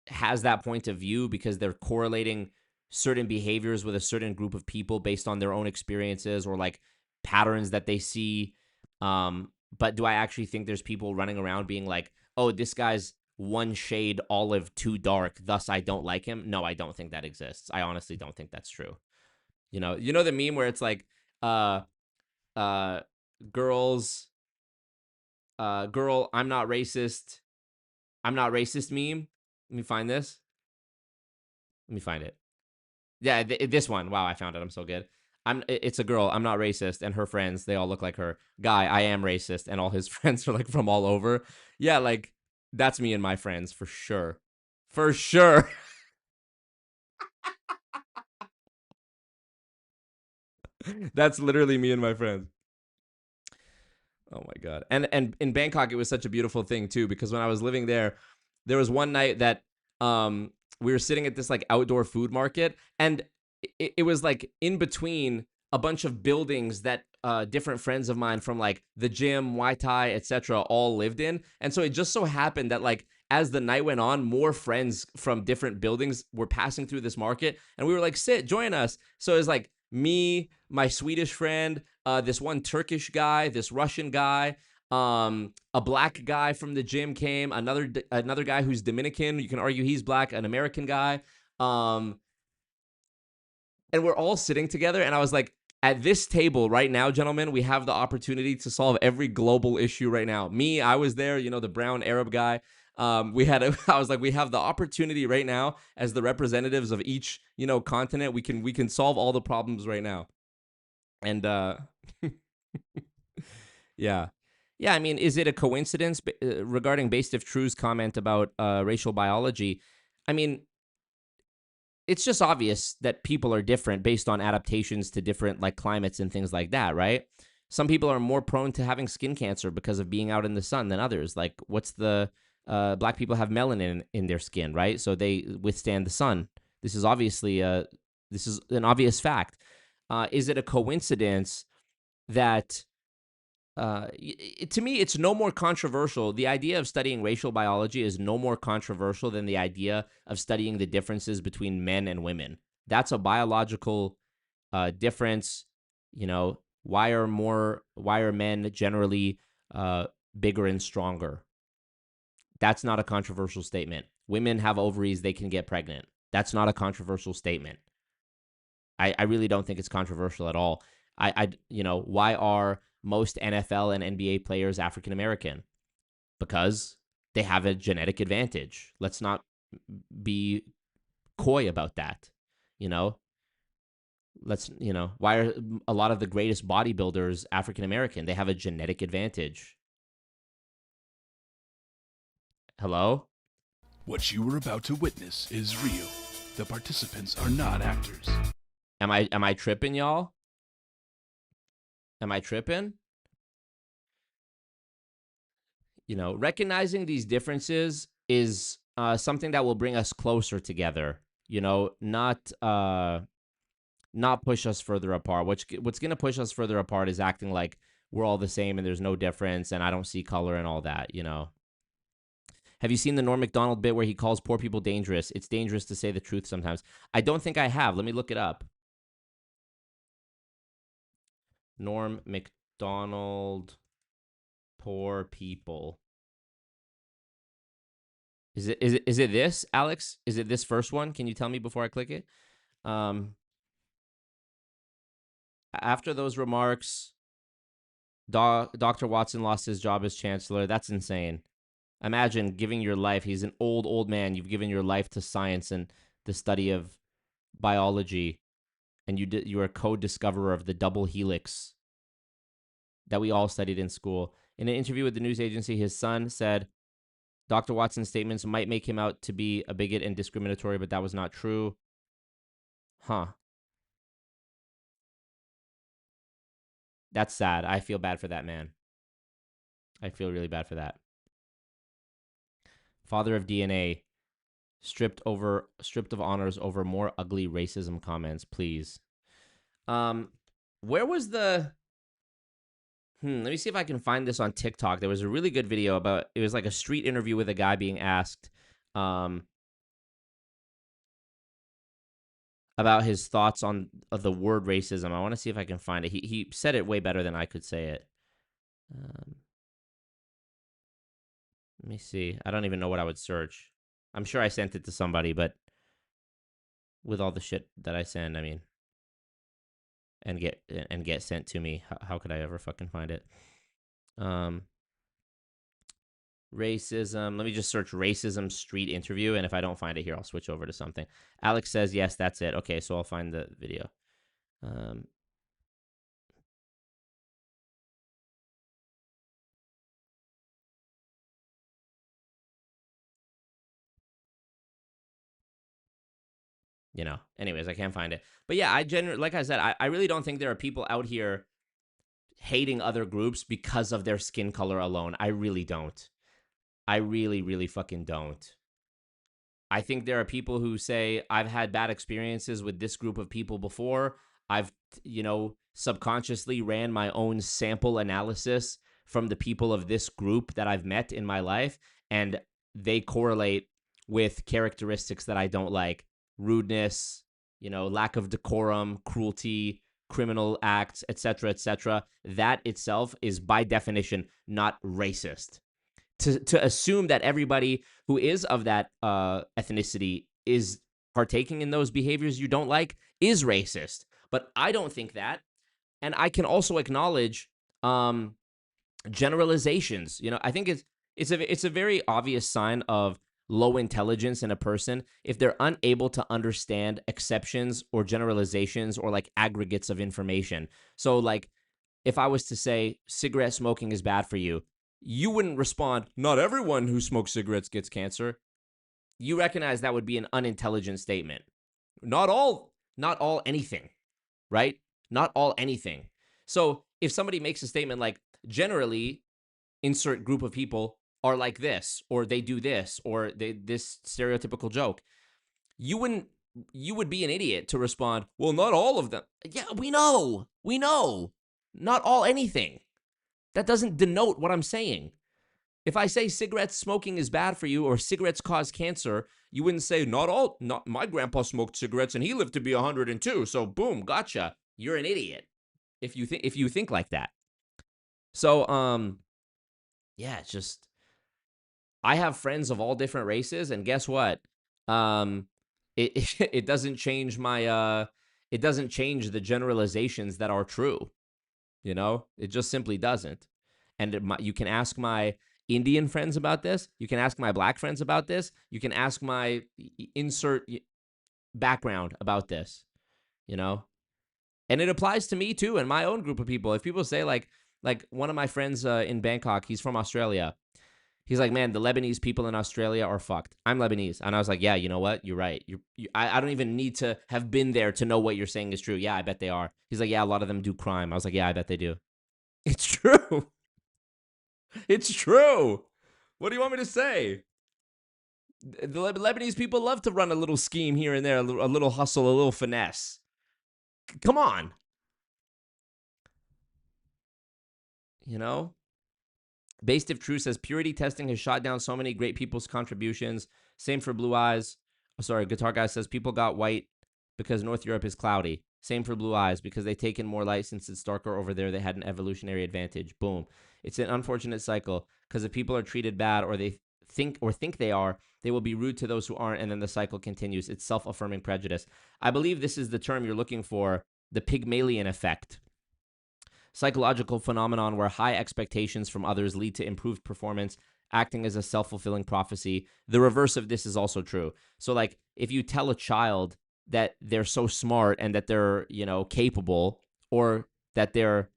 has that point of view because they're correlating certain behaviors with a certain group of people based on their own experiences or like patterns that they see. But do I actually think there's people running around being like, oh, this guy's one shade olive too dark, thus I don't like him? No, I don't think that exists. I honestly don't think that's true. You know the meme where it's like, girl, I'm not racist meme. Let me find this. Let me find it. Yeah, this one. Wow, I found it. I'm so good. It's a girl, I'm not racist, and her friends, they all look like her. Guy, I am racist, and all his friends are like from all over. Yeah, like that's me and my friends for sure. For sure. That's literally me and my friends. Oh my God. And in Bangkok, it was such a beautiful thing too, because when I was living there was one night that we were sitting at this like outdoor food market, and it was like in between a bunch of buildings that different friends of mine from like the gym, Muay Thai, etc. all lived in. And so it just so happened that like as the night went on, more friends from different buildings were passing through this market, and we were like, join us. So it was like me, my Swedish friend, this one Turkish guy, this Russian guy, a black guy from the gym came, another guy who's Dominican, you can argue he's black, an American guy, and we're all sitting together, and I was like, at this table right now, gentlemen, we have the opportunity to solve every global issue right now. Me, I was there, the brown Arab guy. I was like, we have the opportunity right now as the representatives of each, continent. We can solve all the problems right now. And yeah. I mean, is it a coincidence regarding Based If True's comment about racial biology? I mean, it's just obvious that people are different based on adaptations to different like climates and things like that, right? Some people are more prone to having skin cancer because of being out in the sun than others. Like, black people have melanin in their skin, right? So they withstand the sun. This is obviously this is an obvious fact. Is it a coincidence that to me, it's no more controversial. The idea of studying racial biology is no more controversial than the idea of studying the differences between men and women. That's a biological difference. Why are men generally bigger and stronger? That's not a controversial statement. Women have ovaries, they can get pregnant. That's not a controversial statement. I really don't think it's controversial at all. Why are most NFL and NBA players African American? Because they have a genetic advantage. Let's not be coy about that. Why are a lot of the greatest bodybuilders African American? They have a genetic advantage. Hello?
What you were about to witness is real. The participants are not actors.
Am I tripping, y'all? Am I tripping? Recognizing these differences is something that will bring us closer together. Not push us further apart. What's going to push us further apart is acting like we're all the same and there's no difference and I don't see color and all that, Have you seen the Norm Macdonald bit where he calls poor people dangerous? It's dangerous to say the truth sometimes. I don't think I have. Let me look it up. Norm Macdonald, poor people. Is it this, Alex? Is it this first one? Can you tell me before I click it? After those remarks, Dr. Watson lost his job as chancellor. That's insane. Imagine giving your life. He's an old man. You've given your life to science and the study of biology, and you are a co-discoverer of the double helix that we all studied in school. In an interview with the news agency, his son said Dr. Watson's statements might make him out to be a bigot and discriminatory, but that was not true. Huh. That's sad. I feel bad for that man. I feel really bad for that. Father of DNA, stripped of honors over more ugly racism comments, please. Where was the... let me see if I can find this on TikTok. There was a really good video about... It was like a street interview with a guy being asked about his thoughts on the word racism. I want to see if I can find it. He said it way better than I could say it. Let me see. I don't even know what I would search. I'm sure I sent it to somebody, but with all the shit that I send, I mean, and get sent to me, how could I ever fucking find it? Racism. Let me just search racism street interview, and if I don't find it here, I'll switch over to something. Alex says yes, that's it. Okay, so I'll find the video. You know, anyways, I can't find it. But yeah, like I said, I really don't think there are people out here hating other groups because of their skin color alone. I really don't. I really, really fucking don't. I think there are people who say, I've had bad experiences with this group of people before. I've, subconsciously ran my own sample analysis from the people of this group that I've met in my life, and they correlate with characteristics that I don't like. Rudeness, lack of decorum, cruelty, criminal acts, etc., etc. That itself is by definition not racist. To assume that everybody who is of that ethnicity is partaking in those behaviors you don't like is racist. But I don't think that. And I can also acknowledge generalizations. I think it's a very obvious sign of low intelligence in a person if they're unable to understand exceptions or generalizations or like aggregates of information. So like if I was to say cigarette smoking is bad for you, you wouldn't respond, not everyone who smokes cigarettes gets cancer. You recognize that would be an unintelligent statement. Not all anything, right? Not all anything. So if somebody makes a statement like generally insert group of people are like this, or they do this, or this stereotypical joke, you would be an idiot to respond, well, not all of them. Yeah, we know. Not all anything. That doesn't denote what I'm saying. If I say cigarette smoking is bad for you or cigarettes cause cancer, you wouldn't say, not my grandpa smoked cigarettes and he lived to be 102, so boom, gotcha. You're an idiot if you think like that. So, yeah, it's just, I have friends of all different races, and guess what? It doesn't change it doesn't change the generalizations that are true. It just simply doesn't. And you can ask my Indian friends about this. You can ask my black friends about this. You can ask my insert background about this, And it applies to me too and my own group of people. If people say like one of my friends in Bangkok, he's from Australia. He's like, man, the Lebanese people in Australia are fucked. I'm Lebanese. And I was like, yeah, you know what? You're right. I don't even need to have been there to know what you're saying is true. Yeah, I bet they are. He's like, yeah, a lot of them do crime. I was like, yeah, I bet they do. It's true. It's true. What do you want me to say? The Lebanese people love to run a little scheme here and there, a little hustle, a little finesse. Come on. Based if True says purity testing has shot down so many great people's contributions. Same for Blue Eyes. Guitar Guy says people got white because North Europe is cloudy. Same for Blue Eyes because they take in more light since it's darker over there. They had an evolutionary advantage. Boom. It's an unfortunate cycle because if people are treated bad or they think they are, they will be rude to those who aren't, and then the cycle continues. It's self-affirming prejudice. I believe this is the term you're looking for, the Pygmalion effect. Psychological phenomenon where high expectations from others lead to improved performance acting as a self-fulfilling prophecy. The reverse of this is also true. So like if you tell a child that they're so smart and that they're, capable, or that they're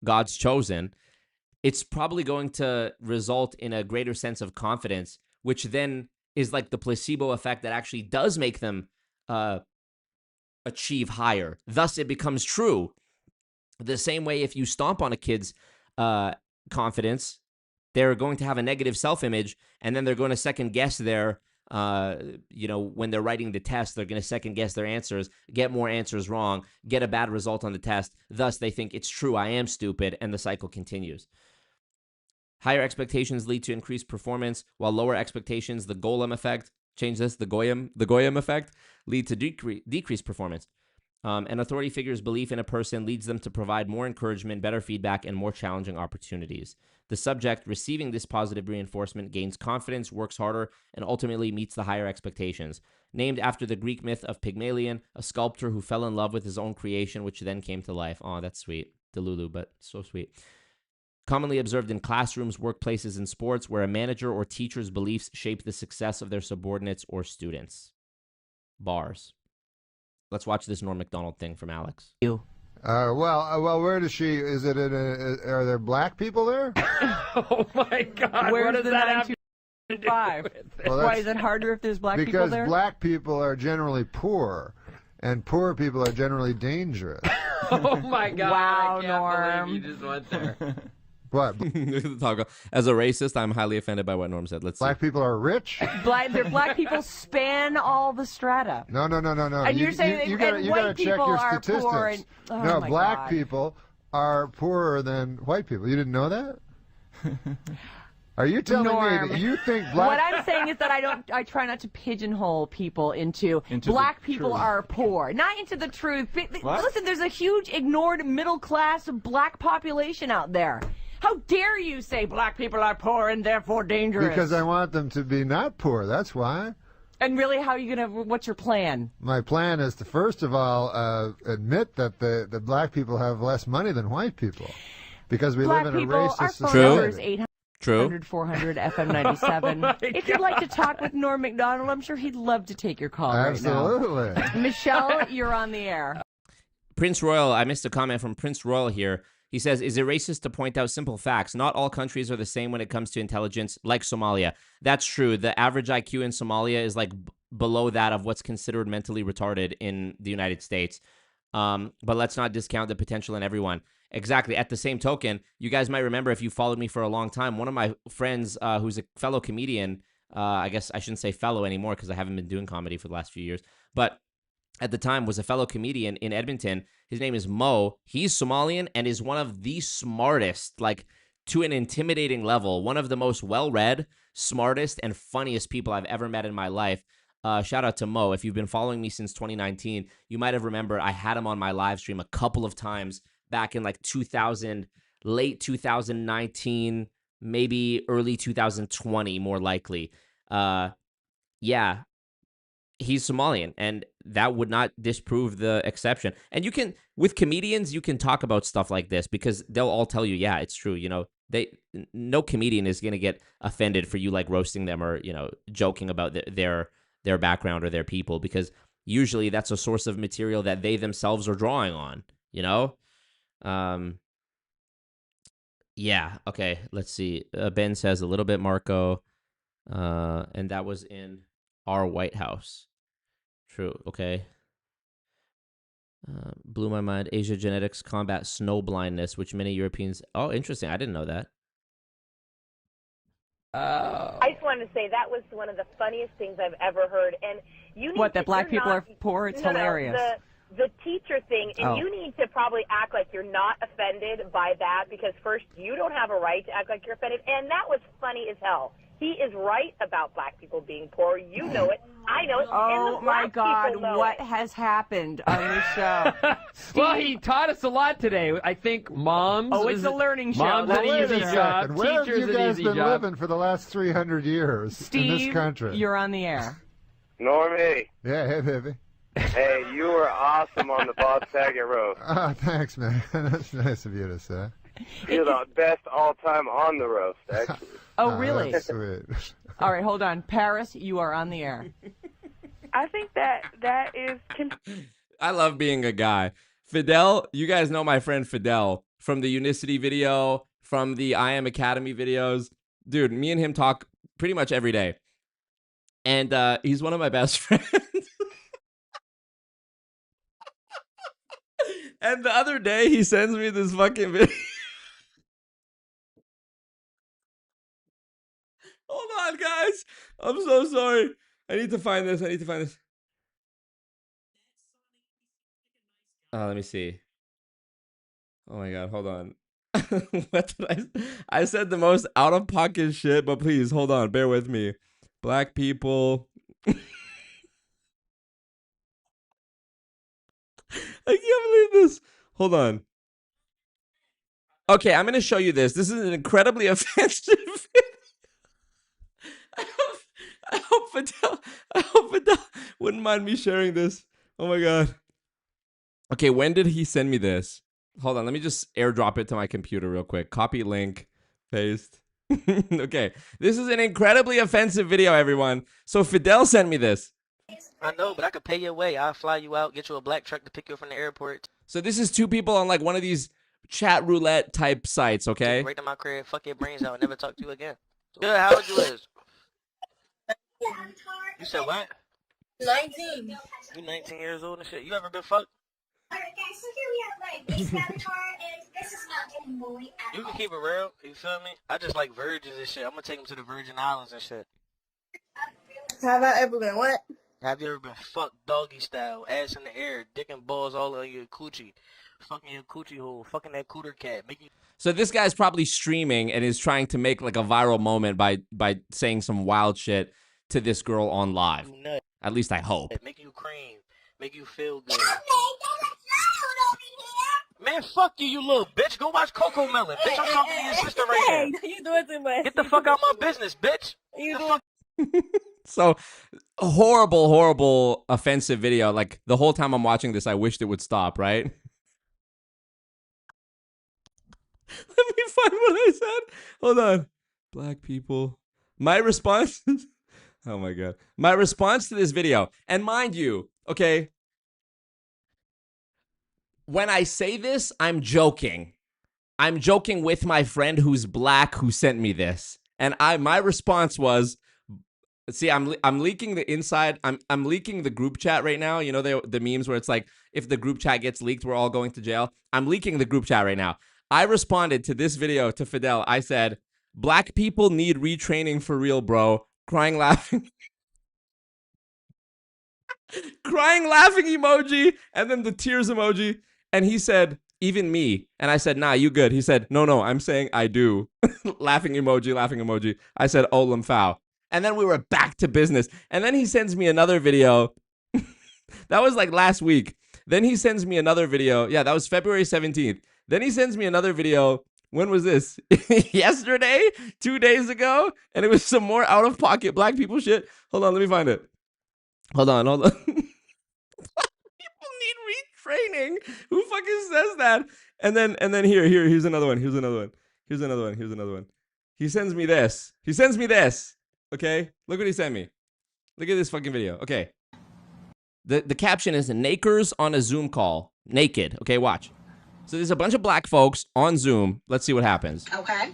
God's chosen, it's probably going to result in a greater sense of confidence, which then is like the placebo effect that actually does make them achieve higher. Thus, it becomes true. The same way if you stomp on a kid's confidence, they're going to have a negative self-image, and then they're going to second guess their, when they're writing the test, they're going to second guess their answers, get more answers wrong, get a bad result on the test. Thus, they think it's true, I am stupid, and the cycle continues. Higher expectations lead to increased performance, while lower expectations, the Golem effect, change this, the Goyim effect, lead to decreased performance. An authority figure's belief in a person leads them to provide more encouragement, better feedback, and more challenging opportunities. The subject receiving this positive reinforcement gains confidence, works harder, and ultimately meets the higher expectations. Named after the Greek myth of Pygmalion, a sculptor who fell in love with his own creation, which then came to life. Oh, that's sweet. Delulu, but so sweet. Commonly observed in classrooms, workplaces, and sports, where a manager or teacher's beliefs shape the success of their subordinates or students. Bars. Let's watch this Norm Macdonald thing from Alex.
Well, where does she? Is it are there black people there?
Oh my God!
Where
what does that have to do?
Well,
why is it harder if there's black people there?
Because black people are generally poor, and poor people are generally dangerous.
Oh my God!
Wow,
I can't
Norm.
believe you just went there.
What?
As a racist, I'm highly offended by what Norm said. Let's see.
Black people are rich?
Black people span all the strata.
No.
And you're saying
you gotta check your statistics.
Poor and,
no, black people are poorer than white people. You didn't know that? Are you telling me that you think black...
What I'm saying is that I try not to pigeonhole people into black people are poor. Not into the truth. Listen, there's a huge ignored middle class black population out there. How dare you say black people are poor and therefore dangerous?
Because I want them to be not poor, that's why.
And really, what's your plan?
My plan is to, first of all, admit that the black people have less money than white people. Because we live in a racist society.
True.
400 FM 97. If you'd like to talk with Norm Macdonald, I'm sure he'd love to take your call
Absolutely.
right now. Michelle, you're on the air.
Prince Royal, I missed a comment from Prince Royal here. He says, is it racist to point out simple facts? Not all countries are the same when it comes to intelligence, like Somalia. That's true. The average IQ in Somalia is like below that of what's considered mentally retarded in the United States. But let's not discount the potential in everyone. Exactly. At the same token, you guys might remember, if you followed me for a long time, one of my friends who's a fellow comedian, I guess I shouldn't say fellow anymore because I haven't been doing comedy for the last few years, but at the time was a fellow comedian in Edmonton. His name is Mo. He's Somalian and is one of the smartest, like to an intimidating level, one of the most well-read, smartest, and funniest people I've ever met in my life. Shout out to Mo. If you've been following me since 2019, you might have remembered I had him on my live stream a couple of times back in like late 2019, maybe early 2020, more likely. Yeah, he's Somalian, and that would not disprove the exception. And you can, with comedians, you can talk about stuff like this because they'll all tell you, yeah, it's true. You know, no comedian is going to get offended for you like roasting them or, joking about their background or their people, because usually that's a source of material that they themselves are drawing on, Yeah, okay, let's see. Ben says a little bit, Marco, and that was in our White House. True, okay. Blew my mind. Asia genetics combat snow blindness, which many Europeans... Oh, interesting. I didn't know that.
I just wanted to say that was one of the funniest things I've ever heard. And you need
that black people are poor? It's hilarious.
The teacher thing, and you need to probably act like you're not offended by that, because first, you don't have a right to act like you're offended, and that was funny as hell. He is right about black people being poor. You know it. I know it.
Oh, my God. What has happened on this show?
Well, he taught us a lot today. I think moms...
Oh, it's a learning show.
Mom's an easy job.
Where have you guys been
job.
living for the last 300 years in this country?
Steve, you're on the air.
Normie.
Yeah, hey, baby.
Hey, you were awesome on the Bob Saget roast.
Oh, thanks, man. That's nice of you to say.
You're the best all-time on the roast, actually.
Oh, really?
That's sweet.
All right, hold on. Paris, you are on the air.
I think that is...
I love being a guy. Fidel, you guys know my friend Fidel from the Unicity video, from the I Am Academy videos. Dude, me and him talk pretty much every day. And he's one of my best friends. And the other day, he sends me this fucking video. Hold on, guys. I'm so sorry. I need to find this. Let me see. Oh my god, hold on. What did I said the most out-of-pocket shit, but please, hold on. Bear with me. Black people. I can't believe this. Hold on. Okay, I'm going to show you this. This is an incredibly offensive I hope Fidel wouldn't mind me sharing this. Oh my god. Okay, when did he send me this? Hold on, let me just airdrop it to my computer real quick. Copy link, paste. Okay, this is an incredibly offensive video, everyone. So Fidel sent me this.
I know, but I could pay your way. I'll fly you out, get you a black truck to pick you up from the airport.
So this is two people on like one of these chat roulette type sites, okay?
Right to my crib, fuck your brains out, never talk to you again. Good, how old you is? You said what?
19.
You 19 years old and shit. You ever been fucked?
Alright guys, so here we have like base avatar, and this is not getting bullied at
You can
all.
keep it real, you feel me? I just like virgins and shit. I'm gonna take them to the Virgin Islands and shit.
Have I ever been what?
Have you ever been fucked doggy style, ass in the air, dick and balls all over your coochie, fucking your coochie hole, fucking that cooter cat, making.
So this guy's probably streaming and is trying to make like a viral moment by saying some wild shit to this girl on live. At least I hope.
Make you cream, make you feel good. Man, fuck you, you little bitch. Go watch Coco Melon. Bitch, I'm talking to your sister right now.
You doing too much.
Get the fuck out my business, bitch.
You doing...
So, a horrible, offensive video. Like, the whole time I'm watching this, I wished it would stop, right? Let me find what I said. Hold on. Black people. My response... Oh my god. My response to this video, and mind you, okay, when I say this, I'm joking. I'm joking with my friend who's black who sent me this. And my response was, see, I'm leaking the inside. I'm leaking the group chat right now. You know the memes where it's like, if the group chat gets leaked, we're all going to jail. I'm leaking the group chat right now. I responded to this video to Fidel. I said, black people need retraining for real, bro. Crying, laughing. Crying, laughing emoji. And then the tears emoji. And he said, even me. And I said, nah, you good. He said, no, I'm saying I do. Laughing emoji. I said, Olam Fow. And then we were back to business. And then he sends me another video. That was like last week. Then he sends me another video. Yeah, that was February 17th. Then he sends me another video. When was this? Yesterday? 2 days ago? And it was some more out-of-pocket black people shit. Hold on, let me find it. Hold on. Black people need retraining. Who fucking says that? And then here's another one. Here's another one. He sends me this. Okay? Look what he sent me. Look at this fucking video. Okay. The caption is Nakers on a Zoom call. Naked. Okay, watch. So there's a bunch of black folks on Zoom. Let's see what happens.
Okay.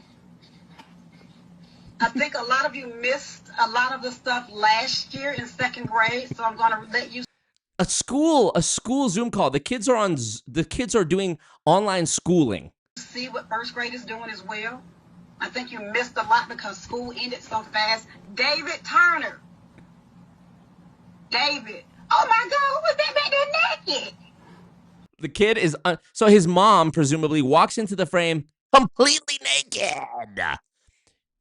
I think a lot of you missed a lot of the stuff last year in second grade, so I'm going to let you.
A school Zoom call. The kids are doing online schooling.
See what first grade is doing as well. I think you missed a lot because school ended so fast. David Turner. David. Oh my God, who was that back there naked?
The kid is, so his mom presumably walks into the frame completely naked.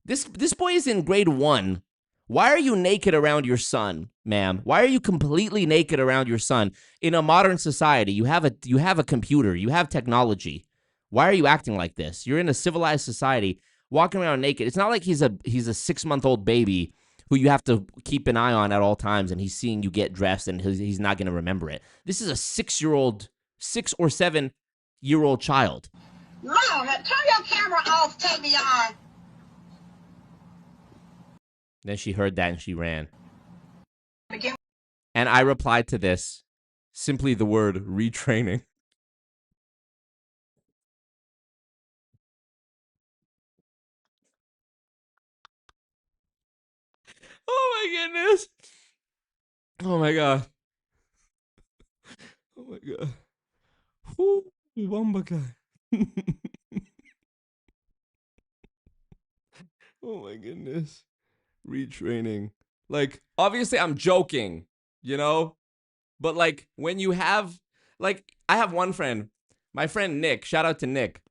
This boy is in grade 1. Why are you naked around your son, ma'am? Why are you completely naked around your son? In a modern society, you have a computer, you have technology. Why are you acting like this? You're in a civilized society, walking around naked. It's not like he's a 6-month-old baby who you have to keep an eye on at all times, and he's seeing you get dressed, and he's not going to remember it. This is a 6 or 7-year-old child.
Lord, turn your camera off, Tavion.
Then she heard that and she ran.
Begin.
And I replied to this, simply the word retraining. Oh my goodness. Oh my god. Oh my god. Ooh, Wamba guy. Oh my goodness. Retraining. Like, obviously I'm joking, you know? But like, when you have, like, I have one friend, my friend Nick, shout out to Nick.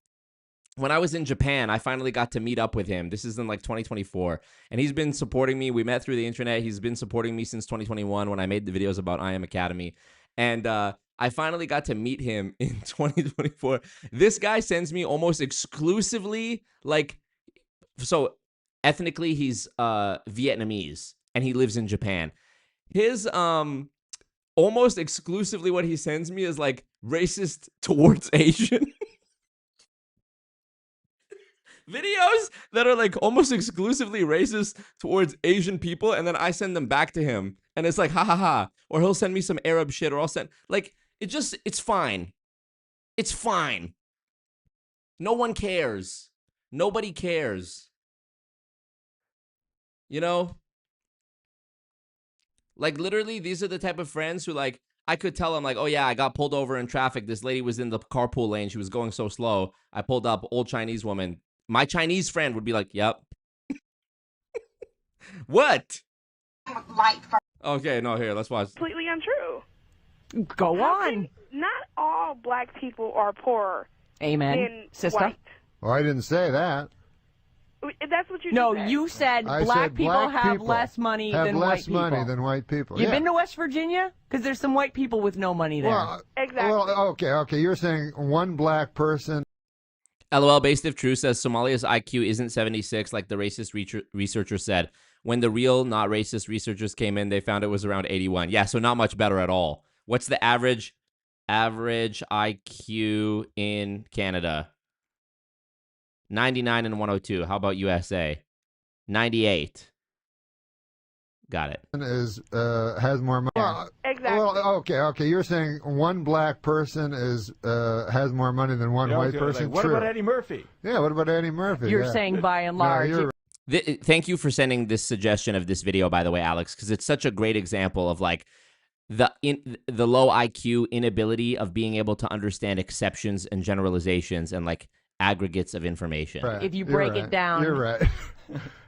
When I was in Japan, I finally got to meet up with him. This is in like 2024. And he's been supporting me. We met through the internet. He's been supporting me since 2021 when I made the videos about I Am Academy. And I finally got to meet him in 2024. This guy sends me almost exclusively, like, so ethnically he's Vietnamese and he lives in Japan. His almost exclusively what he sends me is like racist towards Asian. Videos that are like almost exclusively racist towards Asian people, and then I send them back to him, and it's like ha ha ha, or he'll send me some Arab shit, or I'll send, like, it's fine. It's fine. No one cares. Nobody cares. You know? Like, literally, these are the type of friends who, like, I could tell them, like, oh yeah, I got pulled over in traffic. This lady was in the carpool lane. She was going so slow. I pulled up, old Chinese woman. My Chinese friend would be like, yep. What? Okay, no, here, let's watch.
Completely untrue.
Go on.
Not all black people are poorer.
Amen, sister.
White.
Well, I didn't say that.
That's what you
No,
said.
you said
I
black
said
people
black
have
people
less money
have
than
less
white people.
money than white people.
You've
Yeah.
been to West Virginia? Because there's some white people with no money there.
Well,
Exactly.
well, okay. You're saying one black person.
LOL, Based If True says Somalia's IQ isn't 76 like the racist researcher said. When the real, not racist researchers came in, they found it was around 81. Yeah, so not much better at all. What's the average IQ in Canada? 99 and 102. How about USA? 98. Got it.
Has more money.
Exactly.
Well, okay. You're saying one black person has more money than one white person.
Like, what
True.
about Eddie Murphy?
Yeah. What about Eddie Murphy?
You're
Yeah.
saying by and large.
No,
Thank you for sending this suggestion of this video, by the way, Alex, because it's such a great example of like the low IQ inability of being able to understand exceptions and generalizations and like aggregates of information.
Right.
If you break it down.
You're right.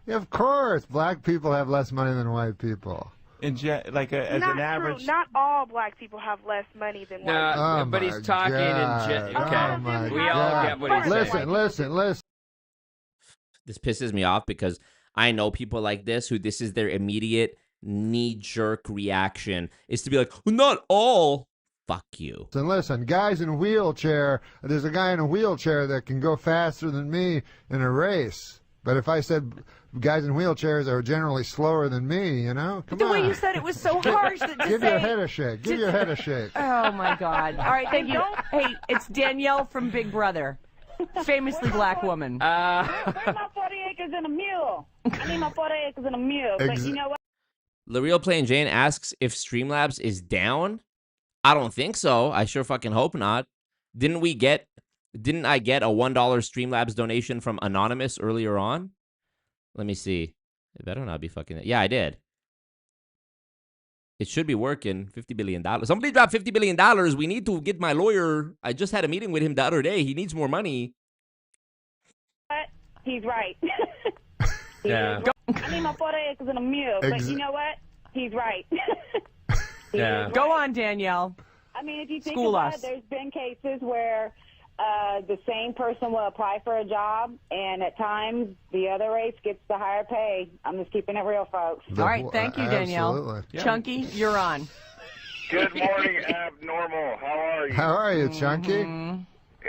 Yeah, of course, black people have less money than white people.
As
Not
an average.
true. Not all black people have less money than white people.
Oh
but
my
he's talking
God.
in okay.
Oh my
We all
God.
get what he's saying.
Listen.
This pisses me off because I know people like this who this is their immediate knee-jerk reaction is to be like, well, not all. Fuck you.
Listen, guys in a wheelchair, there's a guy in a wheelchair that can go faster than me in a race. But if I said guys in wheelchairs are generally slower than me, you know? Come
the
on.
way you said it was so harsh that to
Give
say...
your head a shake. Give your head a shake.
Oh, my God. All right, thank you. Hey, it's Danielle from Big Brother. Famously black woman.
I need my 40 acres and a mule. I need my 40 acres and a mule. But you know what?
L'Real Plain Jane asks if Streamlabs is down. I don't think so. I sure fucking hope not. Didn't I get a $1 Streamlabs donation from Anonymous earlier on? Let me see. It better not be fucking... Yeah, I did. It should be working. $50 billion. Somebody dropped $50 billion. We need to get my lawyer. I just had a meeting with him the other day. He needs more money.
But he's right.
Yeah.
I need my 40 acres and a mule. But you know what? He's right.
Yeah.
Go on, Danielle.
I mean, if you think
School
about
us.
it, there's been cases where the same person will apply for a job, and at times the other race gets the higher pay. I'm just keeping it real, folks.
All right, thank you, Danielle.
Absolutely.
Yeah.
Chunky, you're on.
Good morning, Abnormal. How are you?
How are you, Chunky?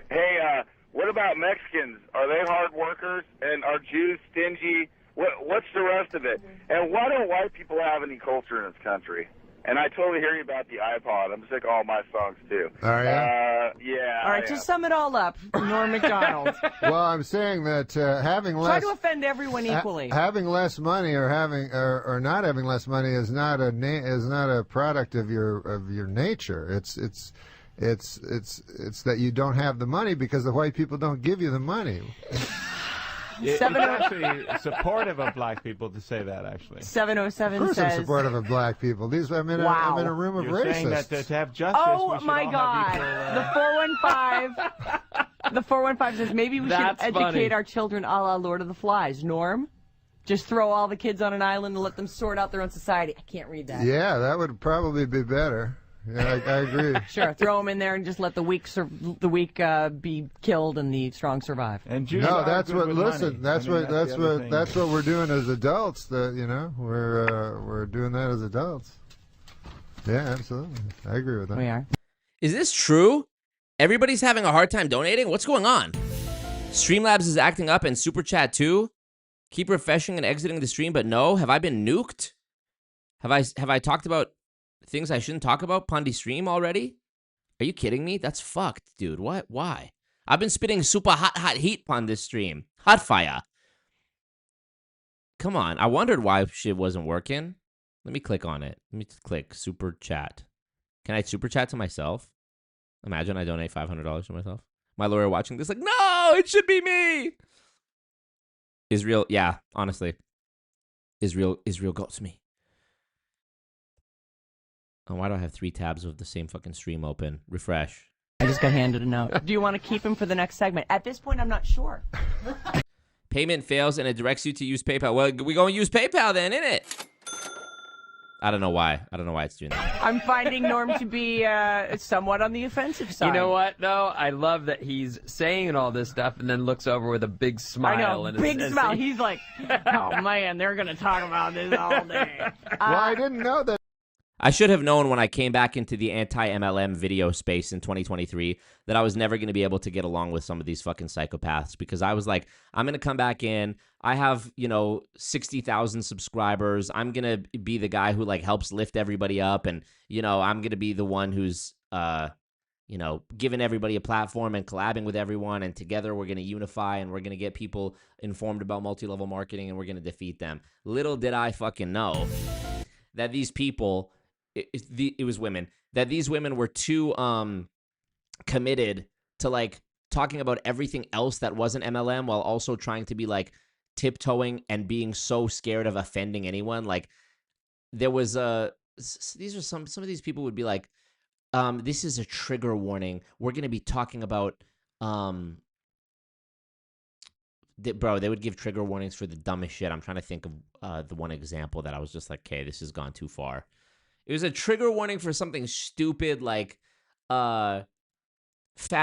Hey, what about Mexicans? Are they hard workers? And are Jews stingy? What's the rest of it? And why don't white people have any culture in this country? And I totally hear you about the iPod. I'm sick of all my songs, too.
All right.
Yeah.
All right, just sum it all up, Norm Macdonald.
Well, I'm saying that having less...
Try to offend everyone equally.
Having less money or having or not having less money is not a product of your nature. It's that you don't have the money because the white people don't give you the money.
It's actually supportive of black people to say that, actually.
707
of course
says...
I'm supportive of black people. I'm in a room of
You're
racists.
saying that to have justice,
oh,
we should
my
all
God.
have equal,
The 415 says, maybe we should educate
funny.
our children a la Lord of the Flies. Norm? Just throw all the kids on an island and let them sort out their own society. I can't read that.
Yeah, that would probably be better. Yeah, I agree.
Sure, throw them in there and just let the weak be killed and the strong survive.
And Jews
no,
are
that's
good
what.
with
Listen,
money.
that's what we're doing as adults. We're doing that as adults. Yeah, absolutely. I agree with that.
We are.
Is this true? Everybody's having a hard time donating? What's going on? Streamlabs is acting up and Super Chat too? Keep refreshing and exiting the stream, but no? Have I been nuked? Have I talked about things I shouldn't talk about? Pondy stream already? Are you kidding me? That's fucked, dude. What? Why? I've been spitting super hot heat on this stream. Hot fire. Come on. I wondered why shit wasn't working. Let me click on it. Let me click Super Chat. Can I Super Chat to myself? Imagine I donate $500 to myself. My lawyer watching this like, no, it should be me. Israel, yeah, honestly. Israel got me. Oh, why do I have 3 tabs of the same fucking stream open? Refresh.
I just got handed a note. Do you want to keep him for the next segment? At this point, I'm not sure.
Payment fails and it directs you to use PayPal. Well, we're going to use PayPal then, innit? I don't know why. I don't know why it's doing that.
I'm finding Norm to be somewhat on the offensive side.
You know what, though? I love that he's saying all this stuff and then looks over with a big smile.
I know,
and
big smile. He's like, oh, man, they're going to talk about this all day.
Well, I didn't know that.
I should have known when I came back into the anti-MLM video space in 2023 that I was never going to be able to get along with some of these fucking psychopaths, because I was like, I'm going to come back in. I have, 60,000 subscribers. I'm going to be the guy who helps lift everybody up. And, I'm going to be the one who's, giving everybody a platform and collabing with everyone. And together we're going to unify and we're going to get people informed about multi-level marketing and we're going to defeat them. Little did I fucking know that these people... It was women, that these women were too committed to talking about everything else that wasn't MLM while also trying to be tiptoeing and being so scared of offending anyone. There was these are some of these people would be like, this is a trigger warning. We're going to be talking about bro, they would give trigger warnings for the dumbest shit. I'm trying to think of the one example that I was just like, okay, this has gone too far. It was a trigger warning for something stupid like fat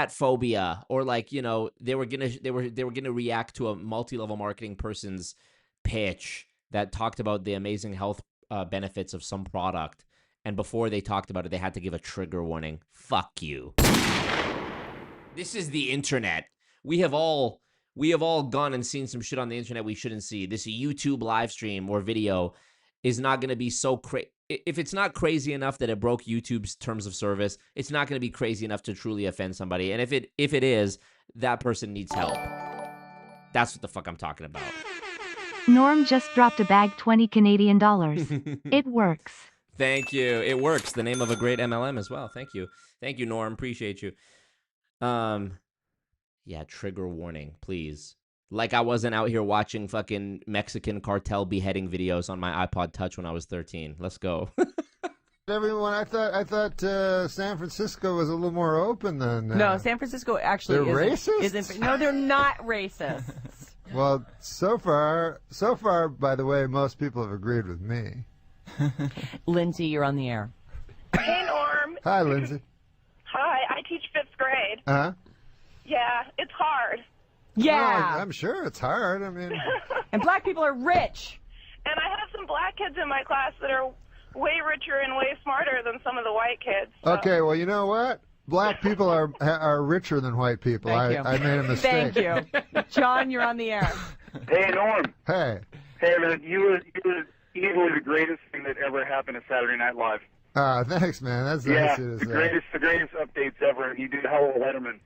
phobia, or they were gonna react to a multi-level marketing person's pitch that talked about the amazing health benefits of some product, and before they talked about it, they had to give a trigger warning. Fuck you. This is the internet. We have all gone and seen some shit on the internet we shouldn't see. This YouTube live stream or video is not going to be so crazy. If it's not crazy enough that it broke YouTube's terms of service, it's not going to be crazy enough to truly offend somebody. And if it is, that person needs help. That's what the fuck I'm talking about.
Norm just dropped a bag, 20 Canadian dollars. It works.
Thank you. It works. The name of a great MLM as well. Thank you. Thank you, Norm. Appreciate you. Yeah, trigger warning, please. I wasn't out here watching fucking Mexican cartel beheading videos on my iPod Touch when I was 13. Let's go.
Everyone, I thought San Francisco was a little more open than.
No, San Francisco actually
they're
racist. No, they're not racist.
Well, so far, by the way, most people have agreed with me.
Lindsay, you're on the air.
Hey, Norm.
Hi, Lindsay.
Hi, I teach 5th grade.
Uh-huh.
Yeah, it's hard.
Yeah.
Well, I'm sure it's hard. I mean,
and black people are rich.
And I have some black kids in my class that are way richer and way smarter than some of the white kids. So.
Okay, well, you know what? Black people are richer than white people.
Thank you.
I made a mistake.
Thank you. John, you're on the air.
Hey, Norm.
Hey.
Hey, man, you were easily the greatest thing that ever happened to Saturday Night Live.
Thanks, man. That's
Yeah,
nice of you to say.
the greatest updates ever. You did Hello Letterman.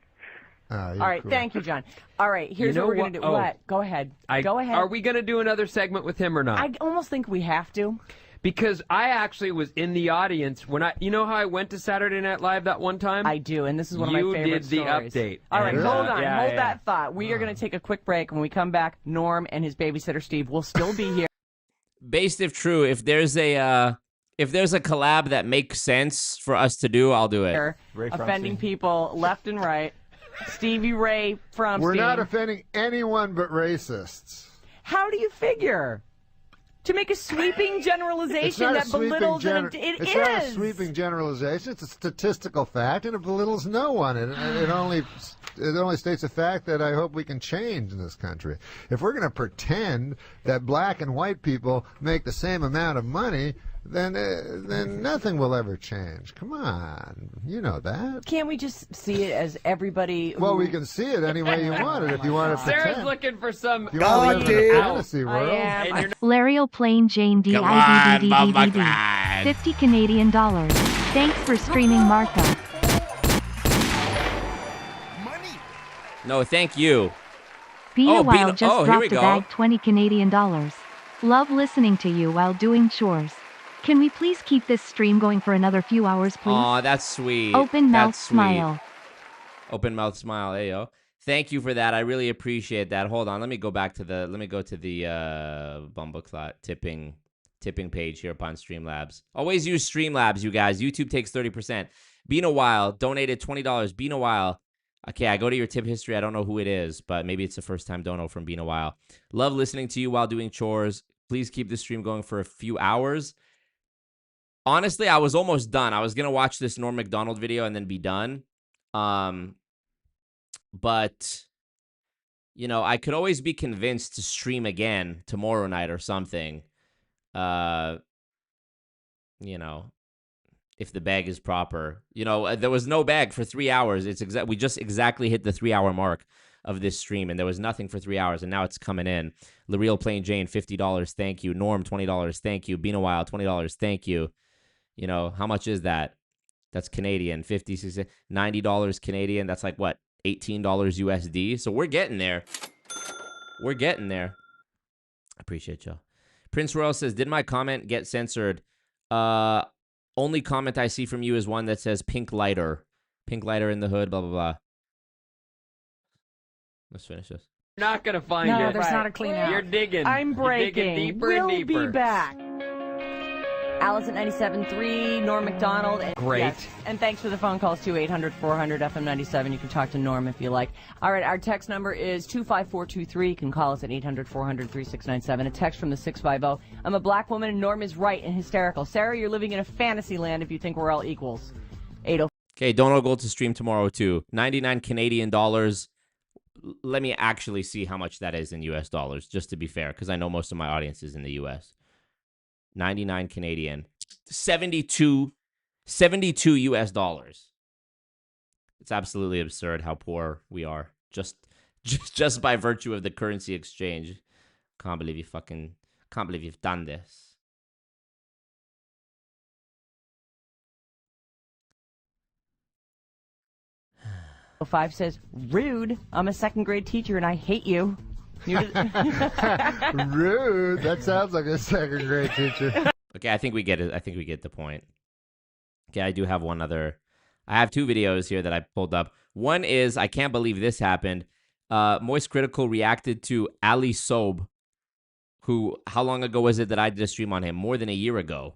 All right, cool. Thank you, John. All right, here's what we're going to do. What? Go ahead. Go ahead.
Are we going to do another segment with him or not?
I almost think we have to.
Because I actually was in the audience when you know how I went to Saturday Night Live that one time?
I do, and this is one of my favorite stories.
You did the update.
All right, hold on. Hold that thought. We are going to take a quick break. When we come back, Norm and his babysitter Steve will still be here.
Based if true, if there's a collab that makes sense for us to do, I'll do it.
Offending people left and right. Stevie Ray from
We're not offending anyone but racists.
How do you figure? To make a sweeping generalization that belittles
it's not a sweeping generalization. It's a statistical fact, and it belittles no one. It only states a fact that I hope we can change in this country. If we're going to pretend that black and white people make the same amount of money, then nothing will ever change. Come on, you know that.
Can't we just see it as everybody?
Well, we can see it any way you want it. If you want to pretend.
Sarah's looking for some.
Fantasy world.
Larry O'Plain Jane D. 50 Canadian dollars. Thanks for streaming, Martha.
No, thank you.
Bina Wow just dropped a bag 20 Canadian dollars. Love listening to you while doing chores. Can we please keep this stream going for another few hours, please?
Aw, that's sweet.
Open mouth smile.
Open mouth smile, ayo. Thank you for that. I really appreciate that. Hold on, let me go to the Bumbleclot tipping page here upon Streamlabs. Always use Streamlabs, you guys. YouTube takes 30%. Been a while, donated $20. Been a while. Okay, I go to your tip history. I don't know who it is, but maybe it's the first time dono from Been a While. Love listening to you while doing chores. Please keep the stream going for a few hours. Honestly, I was almost done. I was going to watch this Norm Macdonald video and then be done. But, you know, I could always be convinced to stream again tomorrow night or something. You know, if the bag is proper. You know, there was no bag for 3 hours. We just exactly hit the 3-hour mark of this stream, and there was nothing for 3 hours, and now it's coming in. L'Real Plain Jane, $50, thank you. Norm, $20, thank you. Been a While, $20, thank you. You know, how much is that? That's Canadian, $50, $90 Canadian. That's like, what, $18 USD? So we're getting there. We're getting there. I appreciate y'all. Prince Royal says, did my comment get censored? Only comment I see from you is one that says pink lighter. Pink lighter in the hood, blah, blah, blah. Let's finish this.
You're not going to find it.
No, there's not a clean out.
You're digging.
I'm breaking.
You're digging deeper and deeper.
We'll be back. Alice at 97.3, Norm Macdonald.
Great.
Yes, and thanks for the phone calls, too, 800-400-FM97. You can talk to Norm if you like. All right, our text number is 25423. You can call us at 800-400-3697. A text from the 650. I'm a black woman, and Norm is right and hysterical. Sarah, you're living in a fantasy land if you think we're all equals. 805.
Okay, Donald go to stream tomorrow, too. 99 Canadian dollars. Let me actually see how much that is in U.S. dollars, just to be fair, because I know most of my audience is in the U.S. 99 Canadian, 72 U.S. dollars. It's absolutely absurd how poor we are, just by virtue of the currency exchange. Can't believe you've done this.
Five says, rude. I'm a second grade teacher and I hate you.
Rude. That sounds like a second grade teacher.
Okay, I think we get it. I think we get the point. Okay, I do have one other. I have two videos here that I pulled up. One is, I can't believe this happened. Moist Critical reacted to Ali Sobe, who, how long ago was it that I did a stream on him? More than a year ago.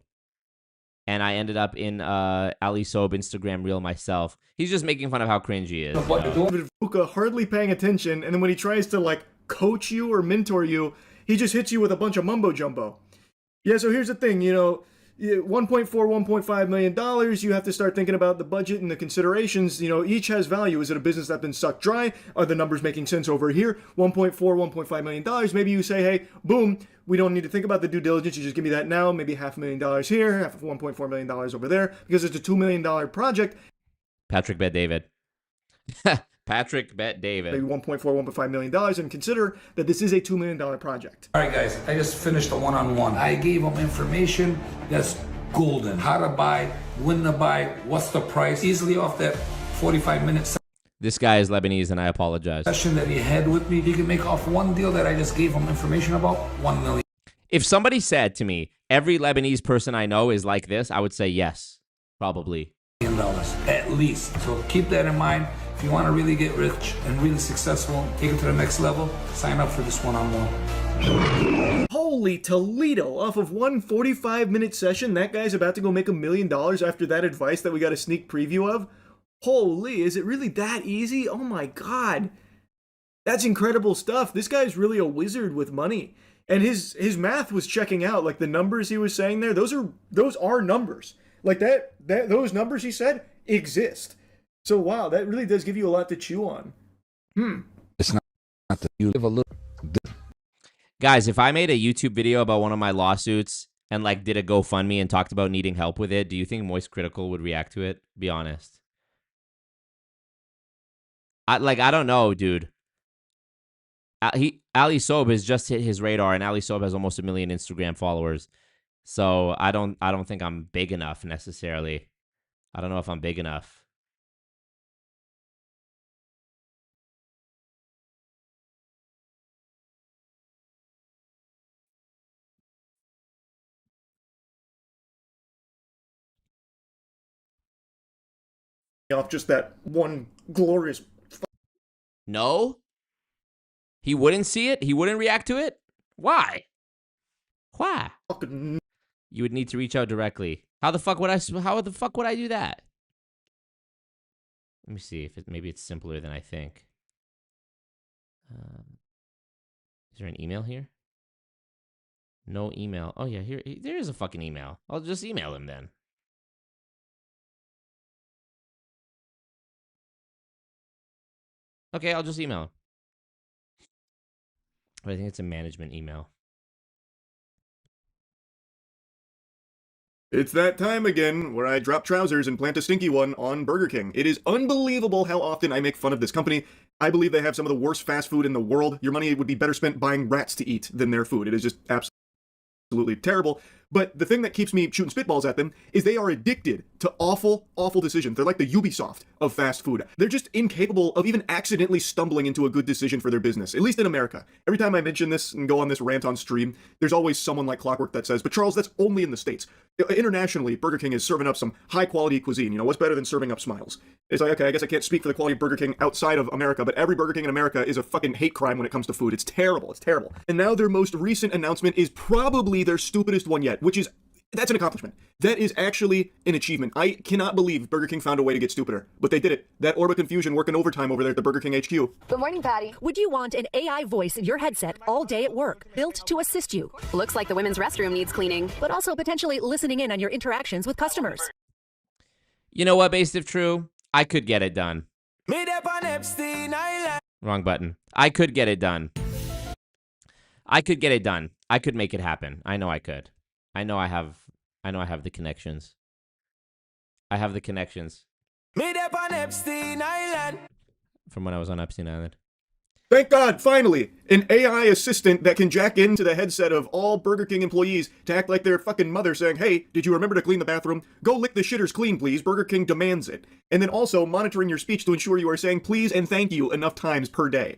And I ended up in Ali Sobe Instagram reel myself. He's just making fun of how cringe he is.
Vuka hardly paying attention, and then when he tries to, like, coach you or mentor you, he just hits you with a bunch of mumbo jumbo. Yeah, so here's the thing, you know, $1.5 million, you have to start thinking about the budget and the considerations. You know, each has value. Is it a business that's been sucked dry? Are the numbers making sense over here? $1.5 million. Maybe you say, hey, boom, we don't need to think about the due diligence. You just give me that now. Maybe $500,000 here, $1.4 million over there, because it's a $2 million project.
Patrick Bet David. Patrick Bet David.
Maybe $1.5 million, and consider that this is a $2 million project.
All right, guys, I just finished a one-on-one. I gave them information that's golden. How to buy, when to buy, what's the price. Easily off that 45-minute
This guy is Lebanese, and I apologize.
session that he had with me, he can make off one deal that I just gave him information about, $1 million.
If somebody said to me, every Lebanese person I know is like this, I would say yes, probably.
At least. So keep that in mind. If you want to really get rich and really successful, take it to the next level, sign up for this one-on-one.
Holy Toledo! Off of one 45-minute session, that guy's about to go make $1 million after that advice that we got a sneak preview of? Holy, is it really that easy? Oh my god. That's incredible stuff. This guy's really a wizard with money. And his math was checking out. Like the numbers he was saying there, those are numbers. Like those numbers he said exist. So wow, that really does give you a lot to chew on.
It's not that you live a little.
Guys, if I made a YouTube video about one of my lawsuits and like did a GoFundMe and talked about needing help with it, do you think Moist Critical would react to it? Be honest. I don't know, dude. Ali Sob has just hit his radar, and Ali Sob has almost 1 million Instagram followers. So I don't think I'm big enough necessarily. I don't know if I'm big enough.
Off just that one glorious.
No? He wouldn't see it? He wouldn't react to it? Why? Why? You would need to reach out directly. How the fuck would I do that? Let me see if maybe it's simpler than I think. Is there an email here? No email. Oh yeah, there is a fucking email. I'll just email him then. Okay, I'll just email him. But I think it's a management email.
It's that time again where I drop trousers and plant a stinky one on Burger King. It is unbelievable how often I make fun of this company. I believe they have some of the worst fast food in the world. Your money would be better spent buying rats to eat than their food. It is just absolutely terrible. But the thing that keeps me shooting spitballs at them is they are addicted to awful, awful decisions. They're like the Ubisoft of fast food. They're just incapable of even accidentally stumbling into a good decision for their business, at least in America. Every time I mention this and go on this rant on stream, there's always someone like Clockwork that says, but Charles, that's only in the States. Internationally, Burger King is serving up some high-quality cuisine. You know, what's better than serving up smiles? It's like, okay, I guess I can't speak for the quality of Burger King outside of America, but every Burger King in America is a fucking hate crime when it comes to food. It's terrible. It's terrible. And now their most recent announcement is probably their stupidest one yet, which is that's an accomplishment. That is actually an achievement. I cannot believe Burger King found a way to get stupider, but they did it. That Orba Confusion working overtime over there at the Burger King HQ.
Good morning, Patty. Would you want an AI voice in your headset all day at work, built to assist you? Looks like the women's restroom needs cleaning, but also potentially listening in on your interactions with customers.
You know what, Based If True? I could get it done. Wrong button. I could get it done. I could get it done. I could make it happen. I know I could. I know I have the connections. I have the connections. From when I was on Epstein Island.
Thank God, finally, an AI assistant that can jack into the headset of all Burger King employees to act like their fucking mother saying, hey, did you remember to clean the bathroom? Go lick the shitters clean, please. Burger King demands it. And then also monitoring your speech to ensure you are saying please and thank you enough times per day.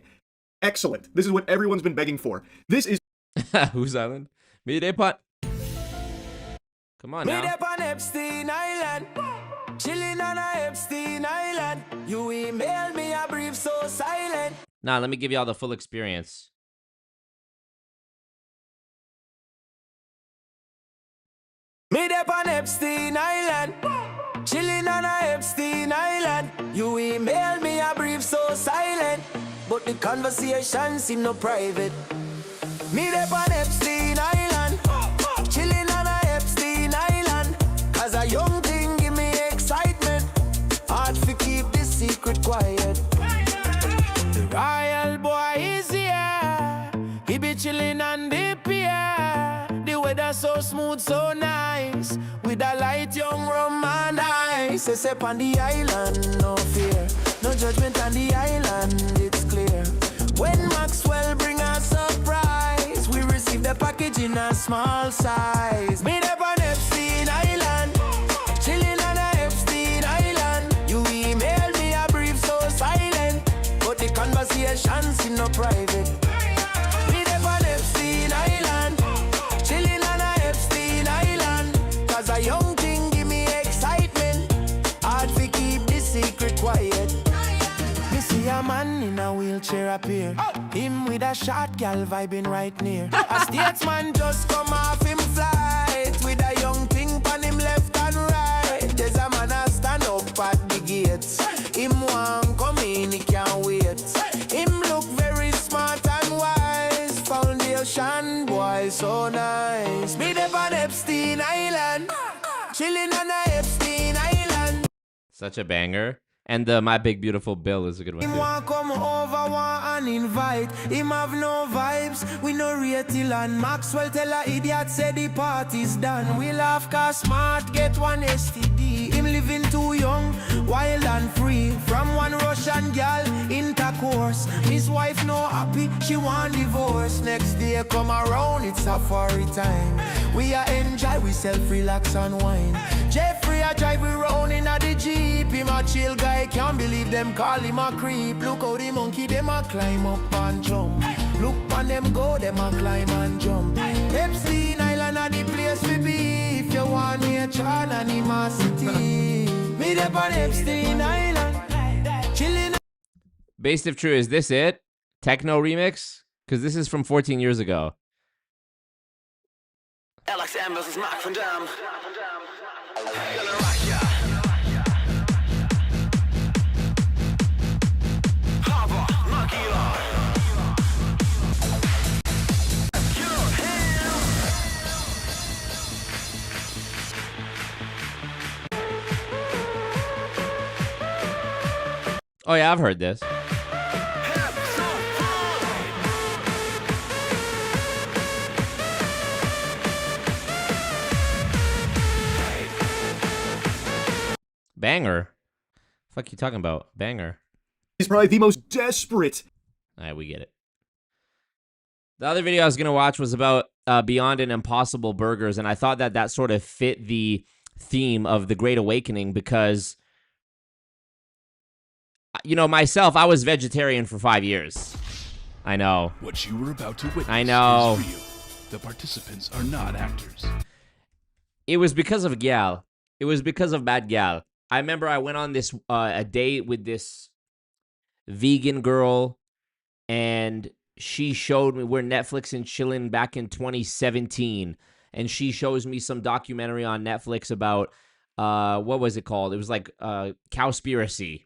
Excellent. This is what everyone's been begging for. This is...
Who's Island? Midday Pot. Come on now.
On Epstein Island, chilling on a Epstein Island. You email me a brief so silent.
Nah, let me give y'all the full experience.
Me up on Epstein Island, chilling on a Epstein Island. You email me a brief so silent, but the conversation seem no private. Me up on Epstein Island, chilling on a Epstein Island. As a young thing, give me excitement. Hard to keep this secret quiet. The royal boy is here. He be chilling on the pier. The weather so smooth, so nice. With a light young rum and ice. Say step on the island, no fear. No judgment on the island, it's clear. When Maxwell bring a surprise, we receive the package in a small size. Made up on Epstein Island. him no private. Me there on Epstein Island, chilling on a Epstein Island. Cause a young thing give me excitement. Hard to keep this secret quiet. Me see a man in a wheelchair appear. Him with a short gal vibing right near. A statesman just come off him flight with a young thing on him left and right. There's a man a stand up at the gates. Him want come in, he can't wait. Him look very smart and wise. Foundation boy, so nice. Me there on Epstein Island, chilling on a Epstein Island.
Such a banger. And My Big Beautiful Bill is a good one
Him
too.
want come over, want and invite. Him have no vibes, we no rate till. And Maxwell tell a idiot say the party's done. We laugh cause smart get one STD. Him living too young, wild and free. From one Russian gal, intercourse. His wife no happy, she want divorce. Next day come around, it's safari time. We a enjoy, we self-relax and wine. Jeffrey a drive around in a the Jeep. Him a chill guy, can't believe them call him a creep. Look how the monkey them a climb up and jump. Look on them go, them a climb and jump. Epstein Island a the place we be. If you want nature and animosity, me there on Epstein Island, chilling.
Based if true, is this it? Techno remix? Because this is from 14 years ago.
LXM versus Mark van Dam.
Oh yeah, I've heard this. Banger. Fuck you talking about? Banger.
He's probably the most desperate.
Alright, we get it. The other video I was going to watch was about Beyond and Impossible Burgers, and I thought that that sort of fit the theme of The Great Awakening because, you know, myself, I was vegetarian for 5 years. I know.
What you were about to witness
I know.
is real. The participants are not actors.
It was because of a gal. It was because of bad gal. I remember I went on this a date with this vegan girl, and she showed me, we're Netflix and chilling back in 2017, and she shows me some documentary on Netflix about, what was it called? It was like Cowspiracy.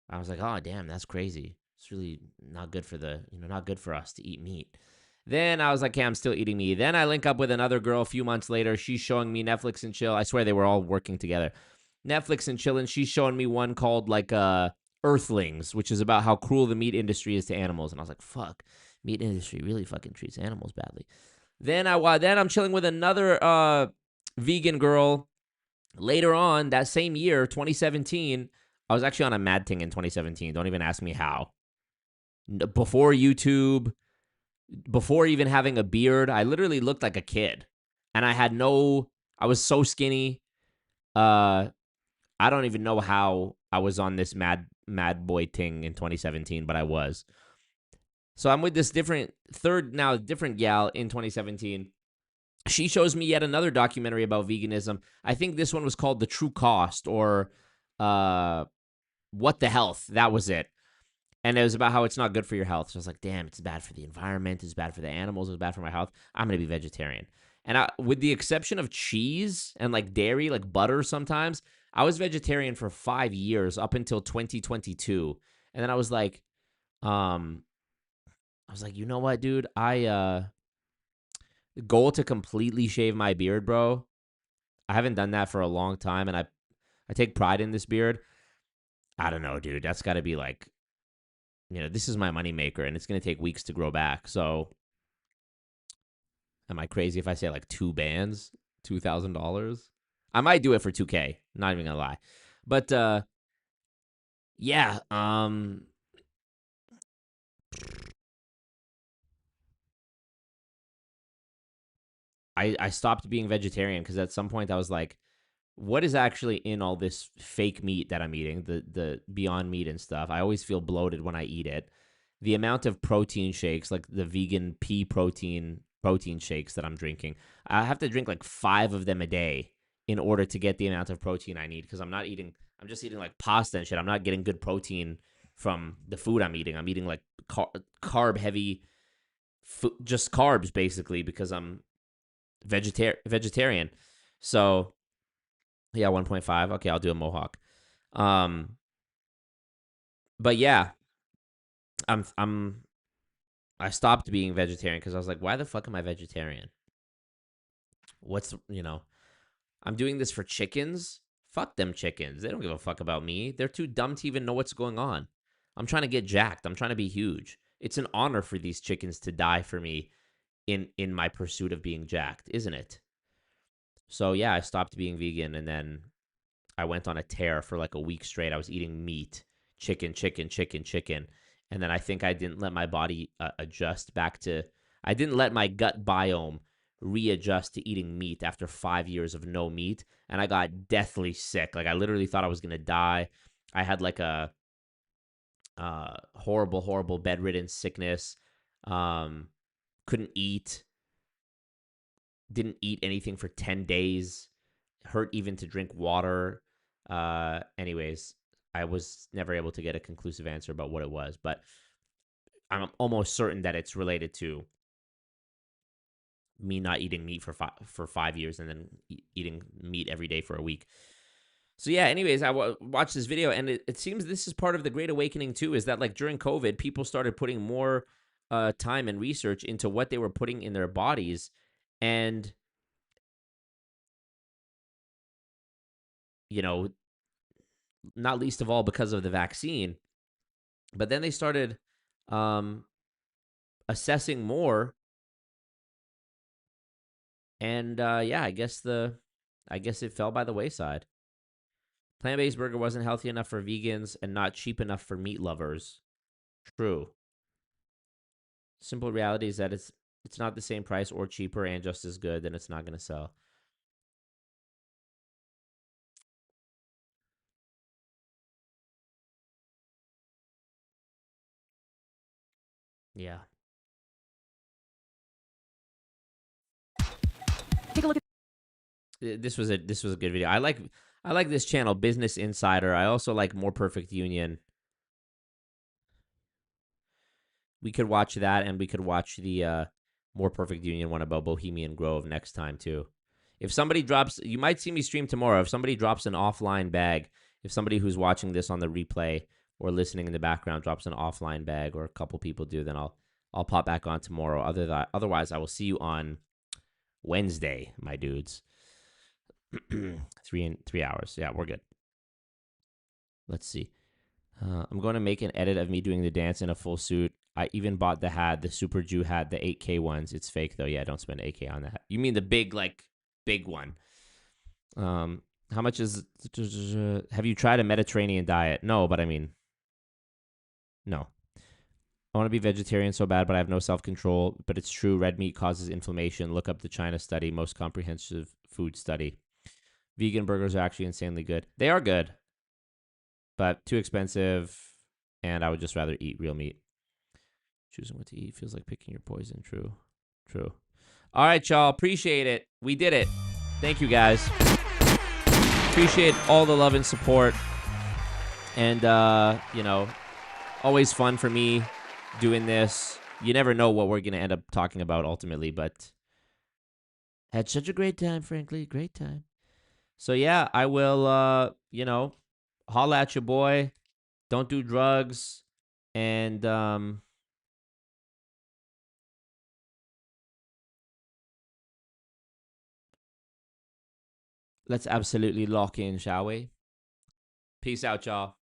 I was like, oh, damn, that's crazy. It's really not good for not good for us to eat meat. Then I was like, okay, I'm still eating meat. Then I link up with another girl a few months later. She's showing me Netflix and chill. I swear they were all working together. Netflix and chill, and she's showing me one called like Earthlings, which is about how cruel the meat industry is to animals. And I was like, fuck, meat industry really fucking treats animals badly. Then I'm chilling with another vegan girl. Later on that same year, 2017, I was actually on a mad thing in 2017. Don't even ask me how. Before YouTube, before even having a beard, I literally looked like a kid. And I was so skinny. I don't even know how I was on this mad boy thing in 2017, but I was. So I'm with this different gal in 2017. She shows me yet another documentary about veganism. I think this one was called The True Cost or What the Health. That was it. And it was about how it's not good for your health. So I was like, damn, it's bad for the environment. It's bad for the animals. It's bad for my health. I'm going to be vegetarian. And with the exception of cheese and like dairy, like butter sometimes, I was vegetarian for 5 years up until 2022. And then I was like, you know what, dude? The goal to completely shave my beard, bro. I haven't done that for a long time, and I take pride in this beard. I don't know, dude. That's got to be like, this is my moneymaker, and it's going to take weeks to grow back. So am I crazy if I say like 2 bands, $2,000? I might do it for $2K. Not even going to lie. But yeah, I stopped being vegetarian because at some point I was like, what is actually in all this fake meat that I'm eating, the Beyond Meat and stuff? I always feel bloated when I eat it. the amount of protein shakes, like the vegan pea protein shakes that I'm drinking, I have to drink like 5 of them a day in order to get the amount of protein I need, because I'm just eating like pasta and shit. I'm not getting good protein from the food I'm eating. I'm eating like carb heavy food, just carbs basically, because I'm vegetarian. So yeah, 1.5. Okay, I'll do a mohawk. But yeah, I stopped being vegetarian because I was like, why the fuck am I vegetarian? I'm doing this for chickens. Fuck them chickens. They don't give a fuck about me. They're too dumb to even know what's going on. I'm trying to get jacked. I'm trying to be huge. It's an honor for these chickens to die for me in my pursuit of being jacked, isn't it? So yeah, I stopped being vegan, and then I went on a tear for like a week straight. I was eating meat, chicken. And then I think I didn't let my body adjust back to... I didn't let my gut biome readjust to eating meat after 5 years of no meat. And I got deathly sick. Like, I literally thought I was going to die. I had like a horrible bedridden sickness. Couldn't eat. Didn't eat anything for 10 days. Hurt even to drink water. Anyways, I was never able to get a conclusive answer about what it was, but I'm almost certain that it's related to me not eating meat for 5 years and then eating meat every day for a week. So yeah, anyways, I watched this video, and it seems this is part of the Great Awakening too, is that like during COVID, people started putting more time and research into what they were putting in their bodies, and not least of all because of the vaccine. But then they started assessing more, and yeah, I guess it fell by the wayside. Plant-based burger wasn't healthy enough for vegans and not cheap enough for meat lovers. True. Simple reality is that it's not the same price or cheaper and just as good, then it's not going to sell. Yeah.
Take a look at
this was a good video. I like this channel, Business Insider. I also like More Perfect Union. We could watch that, and we could watch the More Perfect Union one about Bohemian Grove next time too. If somebody drops, you might see me stream tomorrow. If somebody drops an offline bag, if somebody who's watching this on the replay or listening in the background drops an offline bag, or a couple people do, then I'll pop back on tomorrow. Otherwise, I will see you on Wednesday, my dudes. 3 hours. Yeah, we're good. Let's see. I'm going to make an edit of me doing the dance in a full suit. I even bought the hat, the Super Jew hat, the 8K ones. It's fake though. Yeah, don't spend 8K on that. You mean the big one? How much is? Have you tried a Mediterranean diet? No, but I mean, no. I want to be vegetarian so bad, but I have no self-control. But it's true, red meat causes inflammation. Look up the China study, most comprehensive food study. Vegan burgers are actually insanely good. They are good, but too expensive, and I would just rather eat real meat. Choosing what to eat feels like picking your poison. True. All right, y'all. Appreciate it. We did it. Thank you, guys. Appreciate all the love and support. And, always fun for me doing this. You never know what we're going to end up talking about ultimately, but had such a great time, frankly. Great time. So, yeah, I will, holla at your boy. Don't do drugs. And, let's absolutely lock in, shall we? Peace out, y'all.